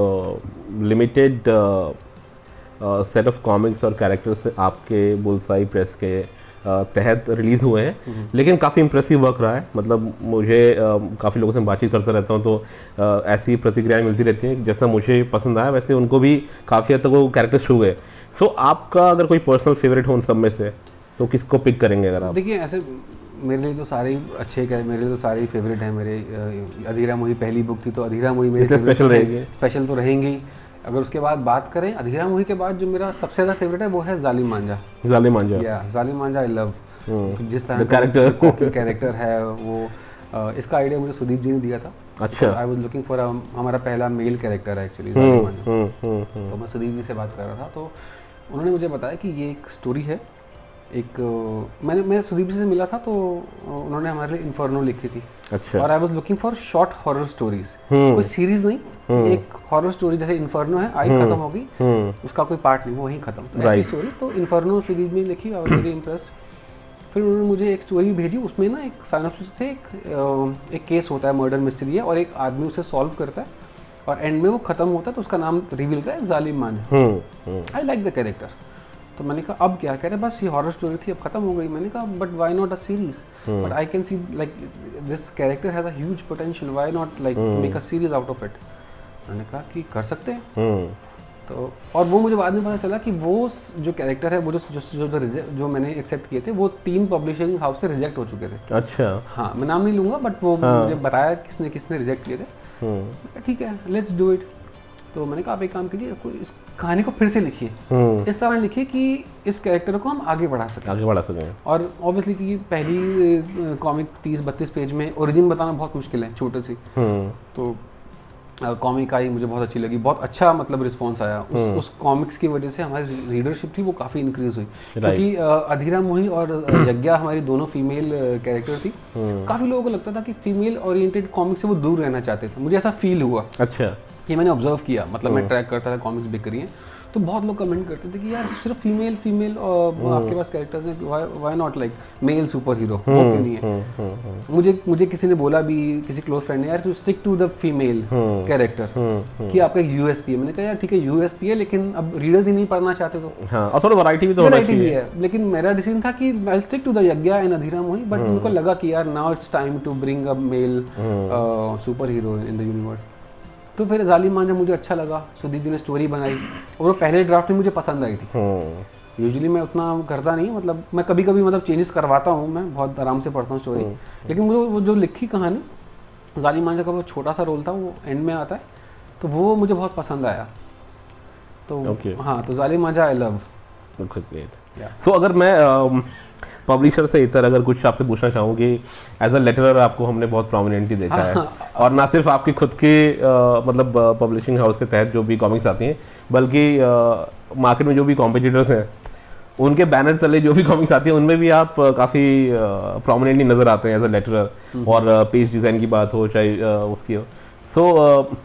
लिमिटेड सेट ऑफ कॉमिक्स और कैरेक्टर्स आपके बुलसाई प्रेस के तहत रिलीज़ हुए हैं, लेकिन काफ़ी इंप्रेसिव वर्क रहा है। मतलब मुझे काफ़ी लोगों से बातचीत करता रहता हूँ तो ऐसी प्रतिक्रियाएं मिलती रहती हैं, जैसा मुझे पसंद आया वैसे उनको भी काफ़ी हद तक वो कैरेक्टर छू गए। सो आपका अगर कोई पर्सनल फेवरेट हो उन सब में से तो किसको पिक करेंगे अगर आप? देखिए, ऐसे मेरे लिए तो सारे ही अच्छे, मेरे लिए तो सारे ही फेवरेट हैं मेरे। अधीरा मोही पहली बुक थी तो अधीरा मोही मेरी स्पेशल रहेगी, स्पेशल तो रहेंगी। अगर उसके बाद बात करें अधीरा मूवी के बाद, जो मेरा सबसे ज़्यादा फेवरेट है वो है जालिम मांझा। जालिम मांझा, या जालिम मांझा आई लव। जिस तरह कैरेक्टर कैरेक्टर है वो, इसका आइडिया मुझे सुदीप जी ने दिया था। अच्छा। आई वाज लुकिंग फॉर हमारा पहला मेल कैरेक्टर है एक्चुअली जालिम मांझा। तो मैं सुदीप जी से बात कर रहा था, तो उन्होंने मुझे बताया कि ये एक स्टोरी है, एक मैं सुदीप जी से मिला था, तो उन्होंने हमारे लिए इन्फर्नो लिखी थी। अच्छा। और I was looking for short horror stories, कोई सीरीज नहीं, एक हॉरर स्टोरी जैसे इन्फर्नो है, आई खत्म हो गई, उसका कोई पार्ट नहीं, वो वहीं खत्म, तो ऐसी स्टोरीज। तो इन्फर्नो सुदीप जी ने लिखी, आई वाज वेरी इम्प्रेस्ड। फिर उन्होंने मुझे एक स्टोरी भेजी, उसमें ना एक साइनॉप्सिस थे, एक केस होता है, मर्डर मिस्ट्री है, और एक आदमी उसे सॉल्व करता है, और एंड में वो खत्म होता है, तो उसका नाम रिवील होता है Zalim Manjha. I like the character. तो मैंने कहा अब क्या कह रहे, बस ये हॉरर स्टोरी थी, अब खत्म हो गई। मैंने कहा but why not a series, but I can see like this character has a huge potential, why not like make a series out of it. मैंने कहा कि कर सकते हैं। तो और वो मुझे बाद में पता चला कि वो जो कैरेक्टर है, वो जो मैंने एक्सेप्ट किए थे, वो 3 पब्लिशिंग हाउस से रिजेक्ट हो चुके थे। अच्छा। हाँ, मैं नाम नहीं लूँगा, बट वो मुझे बताया किसने किसने रिजेक्ट किए थे। ठीक है, लेट्स डू इट। तो मैंने कहा आप एक काम कीजिए, इस कहानी को फिर से लिखिए, इस तरह लिखिए कि इस कैरेक्टर को हम आगे बढ़ा सकें। और ऑब्वियसली कि पहली कॉमिक 30-32 पेज में ओरिजिन बताना बहुत मुश्किल है, छोटे सी। तो कॉमिक आई, मुझे बहुत अच्छी लगी, बहुत अच्छा मतलब रिस्पॉन्स आया। उस कॉमिक्स की वजह से हमारी रीडरशिप थी वो काफ़ी इंक्रीज हुई, क्योंकि अधीरा मोही और यज्ञा हमारी दोनों फीमेल कैरेक्टर थी। काफ़ी लोगों को लगता था कि फीमेल ओरिएंटेड कॉमिक से वो दूर रहना चाहते थे, मुझे ऐसा फील हुआ। अच्छा। ये मैंने ऑब्जर्व किया, मतलब मैं ट्रैक करता था कॉमिक्स बिक रही हैं, तो बहुत लोग कमेंट करते थे कि यार सिर्फ फीमेल और आपके पास कैरेक्टर्स हैं, why not like male superhero, वो क्यों नहीं है। मुझे किसी ने बोला भी, किसी क्लोज फ्रेंड ने, यार to stick to the female characters, कि आपका यूएसपी है। मैंने कहा यार ठीक है यूएसपी है, लेकिन अब रीडर्स ही नहीं पढ़ना चाहते, तो हाँ, और थोड़ा वैरायटी भी तो होना चाहिए। है। लेकिन मेरा डिसीजन था कि I stick to the Yagya and Adhira Mohi, but मेरे को लगा कि यार now it's time to bring a male superhero in the universe. तो फिर जालिम मांझा मुझे अच्छा लगा, सुदीप जी ने स्टोरी बनाई, और वो पहले ड्राफ्ट में मुझे पसंद आई थी। यूजुअली मैं उतना करता नहीं, मतलब मैं कभी कभी मतलब चेंजेस करवाता हूँ, मैं बहुत आराम से पढ़ता हूँ स्टोरी। लेकिन मुझे वो जो लिखी कहानी जालिम मांझा का वो छोटा सा रोल था, वो एंड में आता है, तो वो मुझे बहुत पसंद आया। तो हाँ, तो जालिम मांझा आई लव। सो अगर मैं पब्लिशर से इतर अगर कुछ आपसे पूछना चाहूँ कि एज अ लेटरर आपको हमने बहुत प्रोमिनेंटली देखा है, और ना सिर्फ आपकी खुद के मतलब पब्लिशिंग हाउस के तहत जो भी कॉमिक्स आती हैं, बल्कि मार्केट में जो भी कॉम्पिटिटर्स हैं उनके बैनर तले जो भी कॉमिक्स आती हैं उनमें भी आप काफ़ी प्रोमिनेंटली नज़र आते हैं एज अ लेटरर, और पेज डिज़ाइन की बात हो चाहे उसकी हो। So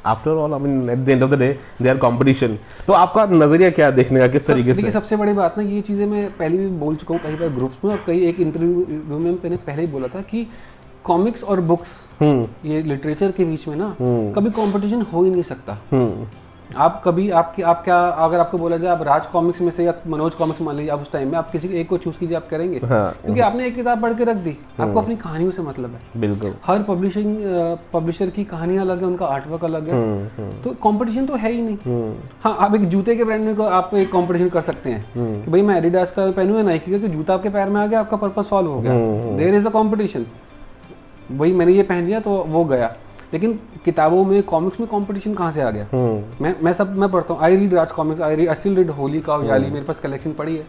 after all I mean at the end of the day they are competition. तो आपका नजरिया क्या देखने का, किस तरीके से? देखिए, सबसे बड़ी बात ना, ये चीज़ें मैं पहले भी बोल चुका हूँ कई बार ग्रुप्स में, और कई एक इंटरव्यू में मैंने पहले ही बोला था कि कॉमिक्स और बुक्स, ये लिटरेचर के बीच में ना कभी कंपटीशन हो ही नहीं सकता। आप कभी आप क्या, अगर आपको बोला जाए आप राज कॉमिक्स में से या मनोज कॉमिक्स मान लीजिए, आप उस टाइम में आप किसी एक को चूज कीजिए, आप करेंगे? क्योंकि आपने एक किताब पढ़ के रख दी, आपको अपनी कहानियों से मतलब है। बिल्कुल। हर पब्लिशर की कहानियां अलग है, उनका आर्टवर्क अलग है, तो कंपटीशन तो है ही नहीं। हाँ, आप एक जूते के ब्रांड में आप एक कंपटीशन कर सकते हैं कि भाई मैं एडिडास का पहनूं या नाइकी का, कि जूता आपके पैर में आ गया, आपका पर्पस सॉल्व हो गया, देयर इज अ कंपटीशन। भाई मैंने ये पहन लिया तो वो गया। लेकिन किताबों में, कॉमिक्स में कंपटीशन कहाँ से आ गया? मैं पढ़ता हूँ, I read Raj comics, I still read Holi का याली, मेरे पास कलेक्शन पड़ी है,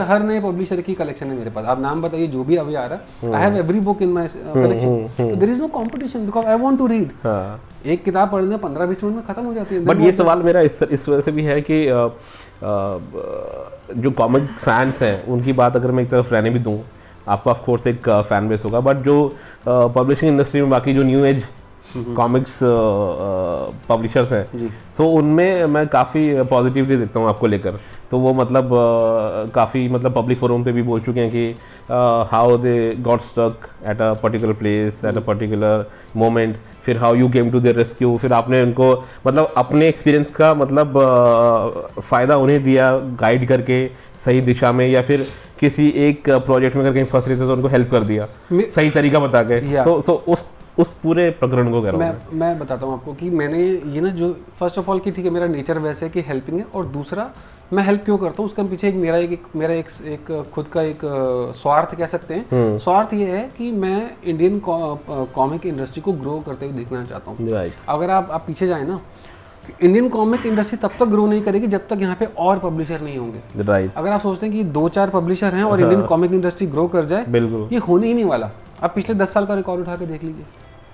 हर नए पब्लिशर की कलेक्शन है मेरे पास। आप नाम बताइए जो भी अभी आ रहा है, I have every book in my collection. There is no competition because I want to read. एक किताब पढ़ने 15-20 मिनट में खत्म हो जाती है। बट ये सवाल मेरा इस वजह से भी है कि जो कॉमिक फैंस हैं उनकी बात अगर मैं एक तरफ रहने भी दूँ, आपका ऑफ कोर्स एक फैन बेस होगा, बट जो पब्लिशिंग इंडस्ट्री में बाकी जो न्यू एज कॉमिक्स पब्लिशर्स हैं, सो उनमें मैं काफ़ी पॉजिटिविटी देखता हूँ आपको लेकर। तो वो मतलब काफ़ी मतलब पब्लिक फोरम पे भी बोल चुके हैं कि how they got stuck at a particular place at a particular moment, फिर how you came to their rescue, फिर आपने उनको मतलब अपने एक्सपीरियंस का मतलब फ़ायदा उन्हें दिया गाइड करके सही दिशा में, या फिर किसी एक प्रोजेक्ट में अगर कहीं फंस रहे थे तो उनको हेल्प कर दिया सही तरीका बता के। सो उस पूरे प्रकरण को कह रहा हूँ मैं बताता हूँ आपको कि मैंने ये ना, जो फर्स्ट ऑफ ऑल कि ठीक है मेरा नेचर वैसे है कि हेल्पिंग है, और दूसरा मैं हेल्प क्यों करता हूँ उसके पीछे मेरा एक खुद का एक स्वार्थ कह सकते हैं। स्वार्थ ये है कि मैं इंडियन कॉमिक इंडस्ट्री को ग्रो करते हुए देखना चाहता हूँ। अगर आप पीछे जाए ना, इंडियन कॉमिक इंडस्ट्री तब तक ग्रो नहीं करेगी जब तक यहाँ पे और पब्लिशर नहीं होंगे। राइट। अगर आप सोचते हैं कि 2-4 पब्लिशर हैं और इंडियन कॉमिक इंडस्ट्री ग्रो कर जाए, बिल्कुल, ये होने ही नहीं वाला। आप पिछले 10 साल का रिकॉर्ड उठा के देख लीजिए,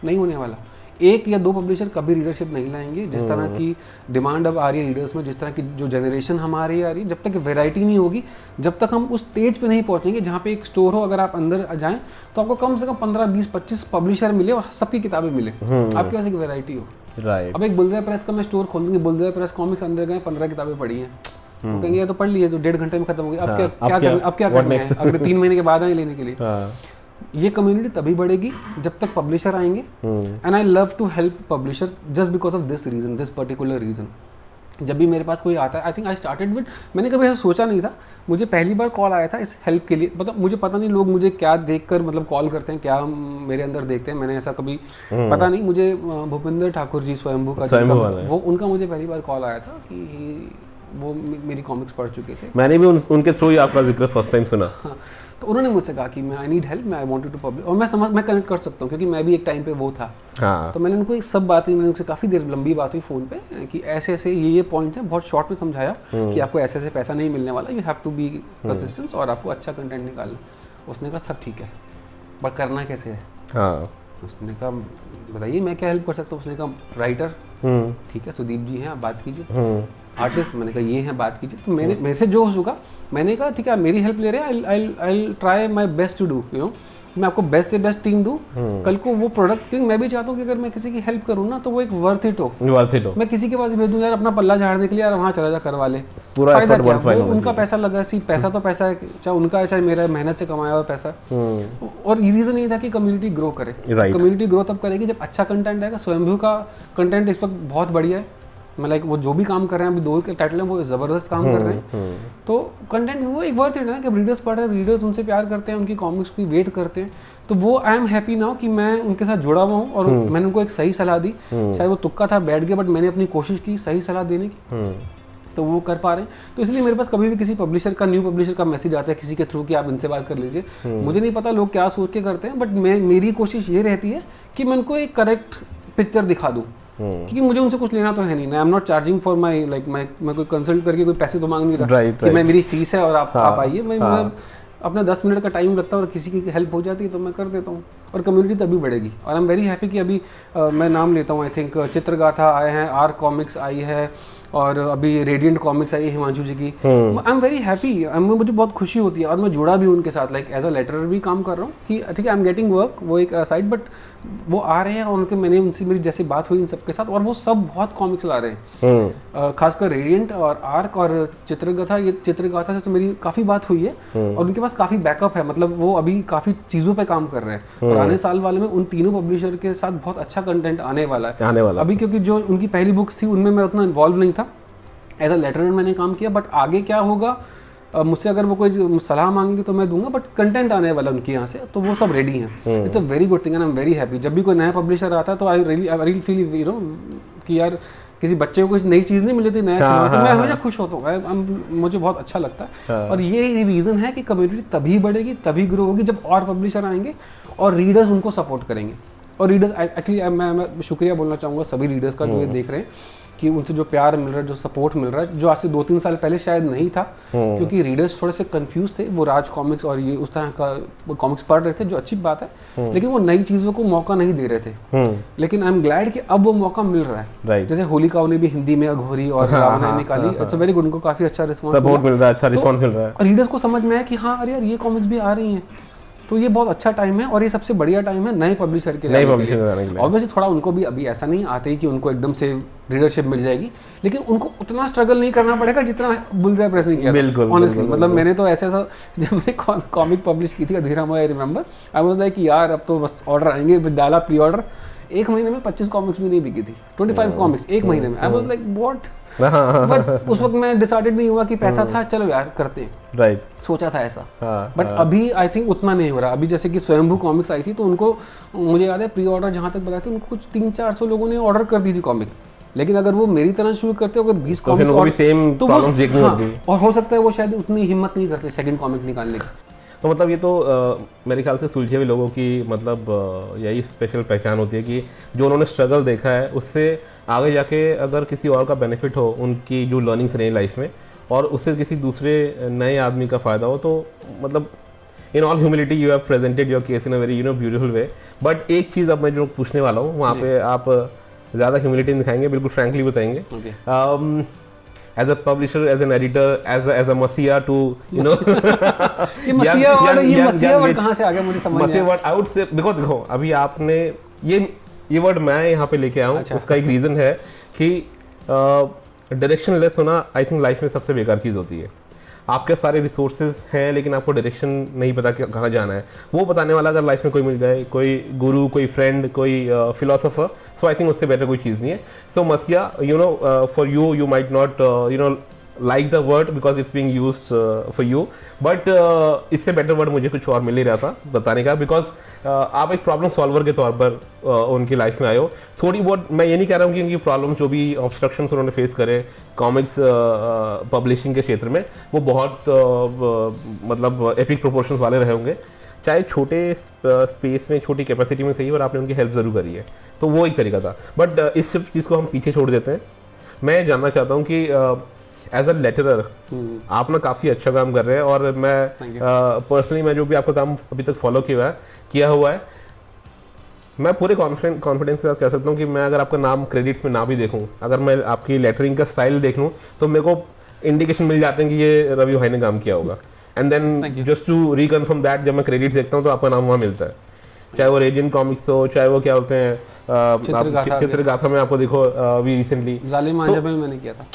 नहीं होने वाला। 1 या 2 पब्लिशर कभी रीडरशिप नहीं लाएंगे। जिस तरह की डिमांड अब आ रही है रीडर्स में, जिस तरह की जो जनरेशन हमारी आ रही है, जब तक वैरायटी नहीं होगी, जब तक हम उस स्टेज पे नहीं पहुंचेंगे जहाँ पे एक स्टोर हो, अगर आप अंदर जाएं तो आपको कम से कम 15, 20, 25 पब्लिशर मिले और सबकी किताबें मिले, आपके पास एक वैरायटी हो। राइट। अब एक बुलदे प्रेस का मैं स्टोर खोल दूंगी, बुलदे प्रेस कॉमिक्स अंदर गए, 15 किताबें पढ़ी हैं, तो कहेंगे ये तो पढ़ लिए, तो 1.5 घंटे में खत्म हो गई, अब क्या करना है, अगर 3 महीने के बाद आए लेने के लिए। ये कम्युनिटी तभी बढ़ेगी जब तक पब्लिशर आएंगे। And I love to help publisher just because of this reason, this particular reason. जब भी मेरे पास कोई आता है, I think I started with, मैंने कभी ऐसा सोचा नहीं था, मुझे पहली बार कॉल आया था इस हेल्प के लिए। मतलब मुझे पता नहीं लोग मुझे क्या देखकर मतलब कॉल करते हैं, क्या मेरे अंदर देखते हैं, मैंने ऐसा कभी पता नहीं। मुझे भूपिंदर ठाकुर जी स्वयंभू का वो उनका मुझे पहली बार कॉल आया था कि वो मेरी कॉमिक्स पढ़ चुके थे। मैंने भी उनके थ्रू ही आपका जिक्र फर्स्ट टाइम सुना। हाँ, तो उन्होंने मुझसे कहा कि मैं आई नीड हेल्प, मैं आई वांटेड टू पब्लिश, और मैं कनेक्ट कर सकता हूँ क्योंकि मैं भी एक टाइम पे वो था। हाँ। तो मैंने उनको एक सब बातें, मैंने उनसे काफ़ी देर लंबी बात हुई फ़ोन पे कि ऐसे ऐसे ये पॉइंट्स हैं, बहुत शॉर्ट में समझाया कि आपको ऐसे ऐसे पैसा नहीं मिलने वाला, you have to be consistent और आपको अच्छा कंटेंट निकालना। उसने कहा सब ठीक है, पर करना कैसे है। हाँ। उसने कहा बताइए मैं क्या हेल्प कर सकता हूँ। उसने कहा राइटर, ठीक है सुदीप जी हैं, आप बात कीजिए। आर्टिस्ट, मैंने कहा ये हैं, बात कीजिए। तो मैंने मेरे से जो हो सका, मैंने कहा ठीक है मेरी हेल्प ले रहे हैं, I try my best to do, you know, मैं आपको बेस्ट से बेस्ट टीम दूं। कल को वो प्रोडक्ट, क्योंकि मैं भी चाहता हूँ कि अगर मैं किसी की हेल्प करूँ ना तो वो एक वर्थ इट हो। मैं किसी के पास भेज दूँ यार अपना पल्ला झाड़ने के लिए, यार वहाँ चला जा करवा ले, पूरा फायदा क्या, वो उनका पैसा लगा, सी पैसा तो पैसा है, चाहे उनका है चाहे मेरा मेहनत से कमाया हुआ पैसा। और ये रीज़न ये था कि कम्युनिटी ग्रो करे। कम्युनिटी ग्रो तब करेगी जब अच्छा कंटेंट आएगा। स्वयंभू का कंटेंट इस वक्त बहुत बढ़िया है, मैं लाइक वो जो भी काम कर रहे हैं, अभी 2 के टाइटल हैं, वो ज़बरदस्त काम कर रहे हैं। तो कंटेंट में वो एक वर्थ है ना कि रीडर्स पढ़ रहे हैं, रीडर्स उनसे प्यार करते हैं, उनकी कॉमिक्स की वेट करते हैं। तो वो आई एम हैप्पी नाउ कि मैं उनके साथ जुड़ा हुआ हूँ और मैंने उनको एक सही सलाह दी। शायद वो तुक्का था, बैठ गया, बट मैंने अपनी कोशिश की सही सलाह देने की, तो वो कर पा रहे हैं। तो इसलिए मेरे पास कभी भी किसी पब्लिशर का, न्यू पब्लिशर का मैसेज आता है किसी के थ्रू कि आप इनसे बात कर लीजिए, मुझे नहीं पता लोग क्या सोच के करते हैं, बट मेरी कोशिश ये रहती है कि मैं उनको एक करेक्ट पिक्चर दिखा दूँ, क्योंकि मुझे उनसे कुछ लेना तो है नहीं। I am not charging for my like मैं कोई कंसल्ट करके कोई पैसे तो मांग नहीं रहा कि मैं मेरी फीस है और आप आइए। मैं अपना 10 मिनट का टाइम लगता है और किसी की हेल्प हो जाती है तो मैं कर देता हूँ, और कम्युनिटी तभी बढ़ेगी। और आई एम वेरी हैप्पी कि अभी मैं नाम लेता हूँ, आई थिंक चित्रगाथा आए हैं, आर कॉमिक्स आई है, और अभी रेडियंट कॉमिक्स आई है हिमांशु जी की। आई एम वेरी हैप्पी, मुझे बहुत खुशी होती है, और मैं जुड़ा भी उनके साथ, लाइक एज अ लेटरर भी काम कर रहा हूँ कि ठीक है आई एम गेटिंग वर्क, वो एक साइड, बट वो आ रहे हैं और उनके मैंने उनसे मेरी जैसे बात हुई इन सबके साथ, और वो सब बहुत कॉमिक्स ला रहे हैं, खासकर रेडियंट और आर्क और चित्रगाथा। ये चित्रगाथा से तो मेरी काफ़ी बात हुई है और उनके पास काफ़ी बैकअप है, मतलब वो अभी काफ़ी चीज़ों पे काम कर रहे हैं, और आने साल वाले में उन तीनों पब्लिशर के साथ बहुत अच्छा कंटेंट आने वाला है। अभी क्योंकि जो उनकी पहली बुक्स थी उनमें मैं उतना इन्वॉल्व नहीं था, एज अ लेटरर मैंने काम किया, बट आगे क्या होगा मुझसे अगर वो कोई सलाह मांगेंगे तो मैं दूंगा, बट कंटेंट आने वाला उनके यहाँ से, तो वो सब रेडी हैं। It's a very good thing and I am very happy. जब भी कोई नया पब्लिशर आता है तो I really feel you know कि यार किसी बच्चे को कुछ नई चीज़ नहीं मिली थी, नया तो मैं हमेशा खुश होता हूँ, मुझे बहुत अच्छा लगता है। और ये रीज़न है कि कम्युनिटी तभी बढ़ेगी, तभी ग्रो होगी जब और पब्लिशर आएंगे और रीडर्स उनको सपोर्ट करेंगे। और रीडर्स एक्चुअली मैं शुक्रिया बोलना चाहूँगा सभी रीडर्स का जो ये देख रहे हैं कि उनसे जो प्यार मिल रहा है, जो सपोर्ट मिल रहा है, जो आज से 2-3 साल पहले शायद नहीं था, क्योंकि रीडर्स थोड़े से कंफ्यूज थे, वो राज कॉमिक्स और ये उस तरह का कॉमिक्स पढ़ रहे थे, जो अच्छी बात है, लेकिन वो नई चीज़ों को मौका नहीं दे रहे थे। लेकिन आई एम ग्लैड कि अब वो मौका मिल रहा है। जैसे होलिका ने भी हिंदी में अघोरी और रावण निकाली, इट्स वेरी गुड, उनको काफ़ी अच्छा रिस्पॉन्स मिल रहा है, अच्छा रिस्पॉन्स मिल रहा है। रीडर्स को समझ में आया कि हाँ अरे यार ये कॉमिक्स भी आ रही हैं, तो ये बहुत अच्छा टाइम है, और ये सबसे बढ़िया टाइम है नए पब्लिशर के लिए। ऑब्वियसली थोड़ा उनको भी अभी ऐसा नहीं आते ही कि उनको एकदम से रीडरशिप मिल जाएगी, लेकिन उनको उतना स्ट्रगल नहीं करना पड़ेगा जितना बुलजाई प्रेस ने किया। बिल्कुल, ऑनेस्टली, मतलब मैंने तो ऐसा जब मैंने कॉमिक पब्लिश की थी Adhira Moya, I remember, I was like यार अब तो बस ऑर्डर आएंगे, डाला प्री ऑर्डर, 1 महीने में 25 कॉमिक्स भी नहीं बिकी थी, 25 कॉमिक्स 1 महीने में। आई वाज लाइक व्हाट, बट उस वक्त मैं डिसाइडेड नहीं हुआ कि पैसा था, चलो यार करते हैं, राइट, सोचा था ऐसा। बट अभी आई थिंक उतना नहीं हो रहा। अभी जैसे कि स्वयंभू कॉमिक्स आई थी तो उनको, मुझे याद है प्री ऑर्डर जहाँ तक बताया था, उनको कुछ 300-400 लोगों ने ऑर्डर कर दी थी कॉमिक, लेकिन अगर वो मेरी तरह शुरू करते अगर 20 कॉमिक्स और तो वो, और हो सकता है वो शायद उतनी हिम्मत नहीं करते सेकंड कॉमिक निकालने की। तो मतलब ये तो मेरे ख्याल से सुलझे हुए लोगों की मतलब यही स्पेशल पहचान होती है कि जो उन्होंने स्ट्रगल देखा है उससे आगे जाके अगर किसी और का बेनिफिट हो, उनकी जो लर्निंग्स रही लाइफ में, और उससे किसी दूसरे नए आदमी का फ़ायदा हो, तो मतलब in all humility you have presented your case in a very beautiful way. But एक चीज़ अब मैं जो पूछने वाला हूँ वहाँ पे आप ज़्यादा ह्यूमिलिटी दिखाएंगे, बिल्कुल फ्रैंकली बताएंगे। As a publisher, as an editor, as a मसीहा टू ये मसीहा वर्ड कहाँ से आ गया मुझे समझ नहीं आया। वर्ड आई वुड से देखो अभी आपने ये वर्ड मैं यहाँ पे लेके आया हूँ। अच्छा। उसका एक रीज़न है कि डायरेक्शन लेस होना आई थिंक लाइफ में सबसे बेकार चीज़ होती है। आपके सारे रिसोर्सेज हैं लेकिन आपको डायरेक्शन नहीं पता कि कहाँ जाना है। वो बताने वाला अगर लाइफ में कोई मिल जाए, कोई गुरु, कोई फ्रेंड, कोई फिलोसोफर, सो आई थिंक उससे बेटर कोई चीज़ नहीं है। सो मसीहा, for you might not like the word because it's being used for you, but इससे बेटर वर्ड मुझे कुछ और मिल नहीं रहा था बताने का, बिकॉज आप एक प्रॉब्लम सॉल्वर के तौर पर उनकी लाइफ में आए हो। थोड़ी बहुत, मैं ये नहीं कह रहा हूँ कि उनकी प्रॉब्लम जो भी ऑब्स्ट्रक्शंस उन्होंने फेस करे कॉमिक्स पब्लिशिंग के क्षेत्र में, वो बहुत मतलब एपिक प्रोपोर्शंस वाले रहे होंगे, चाहे छोटे स्पेस में, छोटी कैपेसिटी में सही, और आपने उनकी हेल्प ज़रूर करी है, तो वो एक तरीका था। बट इस सब चीज़ को हम पीछे छोड़ देते हैं। मैं जानना चाहता हूँ कि एज अ लेटरर आप ना काफ़ी अच्छा काम कर रहे हैं, और मैं पर्सनली मैं जो भी आपका काम अभी तक फॉलो किया हुआ है, मैं पूरे कॉन्फिडेंस के साथ कह सकता हूँ कि मैं अगर आपका नाम क्रेडिट्स में ना भी देखूँ, अगर मैं आपकी लेटरिंग का स्टाइल देख लूँ, तो मेरे को इंडिकेशन मिल जाते हैं कि ये रवि भाई ने काम किया होगा। And then just to reconfirm that, जब मैं क्रेडिट्स देखता हूँ तो आपका नाम वहाँ मिलता है, चाहे वो रेडियंट कॉमिक्स हो, चाहे वो क्या बोलते हैं चित्रगाथा में आपको देखो अभी रिसेंटली जालिम मांझा में मैंने किया था।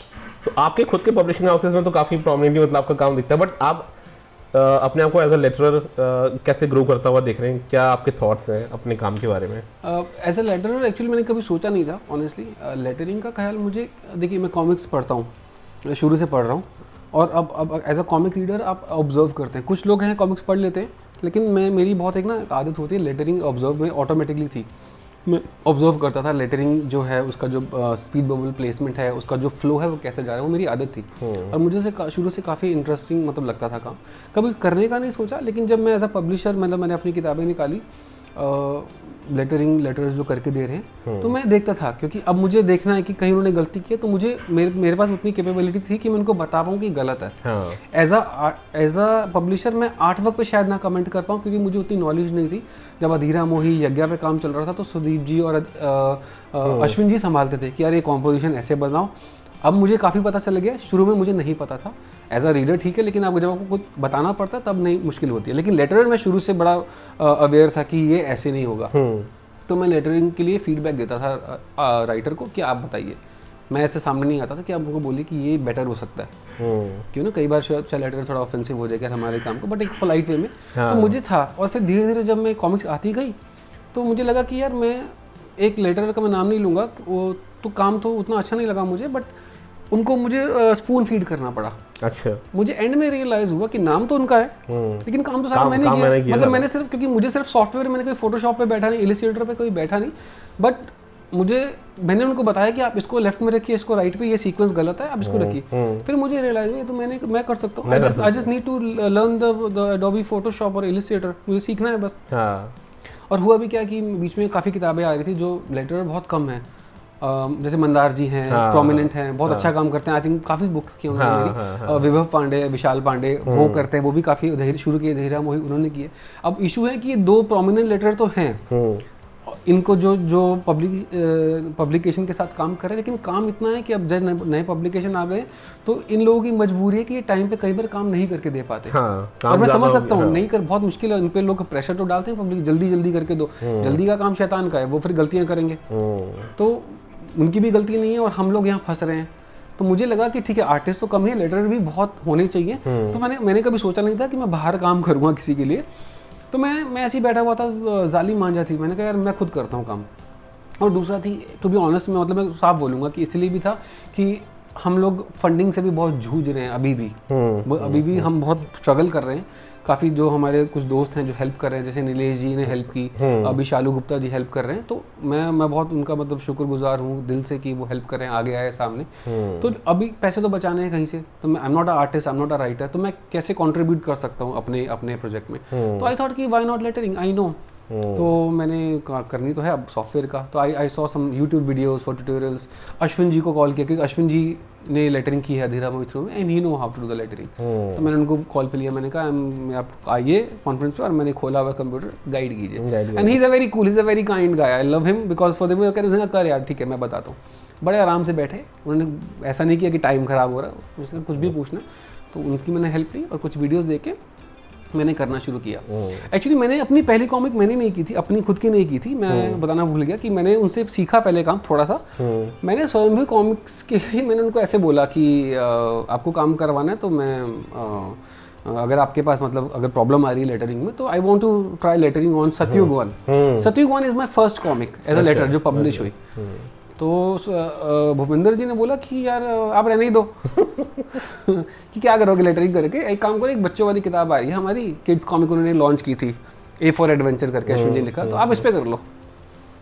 तो आपके खुद के पब्लिशिंग हाउसेस में तो काफ़ी प्रोमिनेंटली मतलब आपका काम दिखता है, बट आप अपने आप को एज अ लेटरर कैसे ग्रो करता हुआ देख रहे हैं? क्या आपके थॉट्स हैं अपने काम के बारे में? एज अ लेटरर एक्चुअली मैंने कभी सोचा नहीं था ऑनेस्टली। लेटरिंग का ख्याल मुझे, देखिए मैं कॉमिक्स पढ़ता हूँ, शुरू से पढ़ रहा हूँ, और अब एज अ कॉमिक रीडर आप ऑब्जर्व करते हैं, कुछ लोग हैं कॉमिक्स पढ़ लेते हैं, लेकिन मेरी बहुत एक ना आदत होती है, लेटरिंग ऑब्जर्व में ऑटोमेटिकली थी। मैं ऑब्जर्व करता था लेटरिंग जो है उसका जो स्पीड बबल प्लेसमेंट है, उसका जो फ्लो है वो कैसे जा रहा है, वो मेरी आदत थी। और मुझे से शुरू से काफ़ी इंटरेस्टिंग मतलब लगता था काम, कभी करने का नहीं सोचा, लेकिन जब मैं एज अ पब्लिशर मतलब मैंने अपनी किताबें निकाली, लेटर्स जो करके दे रहे हैं, तो मैं देखता था, क्योंकि अब मुझे देखना है कि कहीं उन्होंने गलती की है, तो मुझे मेरे पास उतनी कैपेबिलिटी थी कि मैं उनको बता पाऊँ कि गलत है। एज अ पब्लिशर मैं आर्ट वर्क पे शायद ना कमेंट कर पाऊँ, क्योंकि मुझे उतनी नॉलेज नहीं थी। जब अधीरा मोही यज्ञा पे काम चल रहा था, तो सुदीप जी और अश्विन जी संभालते थे कि यार ये कॉम्पोजिशन ऐसे बनाओ। अब मुझे काफ़ी पता चल गया, शुरू में मुझे नहीं पता था। एज अ रीडर ठीक है, लेकिन अब जब आपको कुछ बताना पड़ता है तब नहीं, मुश्किल होती है। लेकिन लेटरर मैं शुरू से बड़ा अवेयर था कि ये ऐसे नहीं होगा। तो मैं लेटरिंग के लिए फीडबैक देता था राइटर को कि आप बताइए। मैं ऐसे सामने नहीं आता था कि आप उनको बोलिए कि ये बेटर हो सकता है, क्यों ना, कई बार शायद लेटर थोड़ा ऑफेंसिव हो जाएगा हमारे काम को, बट एक पोलाइट वे में। तो मुझे था, और फिर धीरे धीरे जब मैं कॉमिक्स आती गई तो मुझे लगा कि यार मैं एक लेटर का मैं नाम नहीं लूँगा, वो तो काम तो उतना अच्छा नहीं लगा मुझे, बट उनको मुझे स्पून फीड करना पड़ा। अच्छा, मुझे एंड में रियलाइज हुआ कि नाम तो उनका है, लेकिन काम तो सारा मैंने किया। मतलब मैंने सिर्फ, क्योंकि मुझे सिर्फ सॉफ्टवेयर, मैंने कोई फोटोशॉप पे बैठा नहीं, इलिस्ट्रेटर पे कोई बैठा नहीं, बट मैंने उनको बताया कि आप इसको लेफ्ट में रखिए, इसको राइट पे, ये सीक्वेंस गलत है, आप इसको रखिए। फिर मुझे रियलाइज हुआ तो मैं कर सकता हूँ। I just need to learn the Adobe Photoshop और इलिस्ट्रेटर, मुझे सीखना है बस। और हुआ भी क्या कि बीच में काफ़ी किताबें आ रही थी जो लेटरर बहुत कम है, जैसे मंदार जी हैं, प्रोमिनेंट हैं, बहुत अच्छा काम करते हैं। आई थिंक काफ़ी बुक्स की उन्होंने मेरी, विभव पांडे, विशाल पांडे वो करते हैं, वो भी काफ़ी शुरू किए, धीरा मोही उन्होंने किए। अब इशू है कि दो प्रोमिनेंट लेटर तो हैं, इनको जो पब्लिकेशन के साथ काम कर रहे हैं, लेकिन काम इतना है कि अब जब नए पब्लिकेशन आ गए तो इन लोगों की मजबूरी है कि ये टाइम पे कई बार काम नहीं करके दे पाते। और मैं समझ सकता हूँ, नहीं कर, बहुत मुश्किल है, उन पे लोग प्रेशर तो डालते हैं पब्लिक, जल्दी करके दो, जल्दी का काम शैतान का है, वो फिर गलतियाँ करेंगे, तो उनकी भी गलती नहीं है और हम लोग यहाँ फंस रहे हैं। तो मुझे लगा कि ठीक है, आर्टिस्ट तो कम है, लेटर भी बहुत होने चाहिए। तो मैंने कभी सोचा नहीं था कि मैं बाहर काम करूँगा किसी के लिए। तो मैं ऐसे ही बैठा हुआ था, जालिम मांझा थी, मैंने कहा यार मैं खुद करता हूँ काम। और दूसरा थी, टू बी ऑनेस्ट, मैं मतलब मैं साफ बोलूँगा कि इसलिए भी था कि हम लोग फंडिंग से भी बहुत जूझ रहे हैं अभी भी हम बहुत स्ट्रगल कर रहे हैं। काफ़ी जो हमारे कुछ दोस्त हैं जो हेल्प कर रहे हैं, जैसे नीलेश जी ने हेल्प की, अभी शालू गुप्ता जी हेल्प कर रहे हैं, तो मैं बहुत उनका मतलब शुक्रगुजार हूँ दिल से कि वो हेल्प कर रहे हैं, आगे आए सामने। तो अभी पैसे तो बचाने हैं कहीं से, तो मैं I am not a artist, I am not a writer, तो मैं कैसे कंट्रीब्यूट कर सकता हूँ अपने प्रोजेक्ट में। तो आई थॉट कि why not lettering, I know. तो मैंने करनी तो है अब सॉफ्टवेयर का, तो I saw some YouTube videos for tutorials. Ashwin ji को कॉल किया क्योंकि अश्विन जी ने लेटरिंग की है अधीरा मूवी थ्रू में, and he know how to do the lettering. तो मैंने उनको कॉल पे लिया, मैंने कहा आप आइए कॉन्फ्रेंस पे, और मैंने खोला हुआ कंप्यूटर, गाइड कीजिए। And he is a very cool, he is a very kind guy, I love him because for them कर यार ठीक है मैं बताता हूँ। बड़े आराम से बैठे, उन्होंने ऐसा नहीं किया कि टाइम ख़राब हो रहा है, उसने कुछ भी पूछना तो उनकी मैंने हेल्प ली और कुछ वीडियोज़ देख के मैंने करना शुरू किया। एक्चुअली मैंने अपनी पहली कॉमिक मैंने नहीं की थी, अपनी खुद की नहीं की थी, मैं बताना भूल गया कि मैंने उनसे सीखा पहले काम थोड़ा सा। मैंने स्वयं कॉमिक्स के लिए मैंने उनको ऐसे बोला कि आपको काम करवाना है तो मैं अगर आपके पास मतलब अगर प्रॉब्लम आ रही है लेटरिंग में तो I want to try lettering on Satyug one. Satyug one is my first comic as a letter जो पब्लिश हुई। तो भूपेंद्र जी ने बोला कि यार आप रहने ही दो कि क्या करोगे लेटरिंग करके, एक काम करो, एक बच्चों वाली किताब आ रही है हमारी किड्स कॉमिक, उन्होंने लॉन्च की थी, ए फॉर एडवेंचर करके अश्विन जी लिखा, तो आप इस पे कर लो।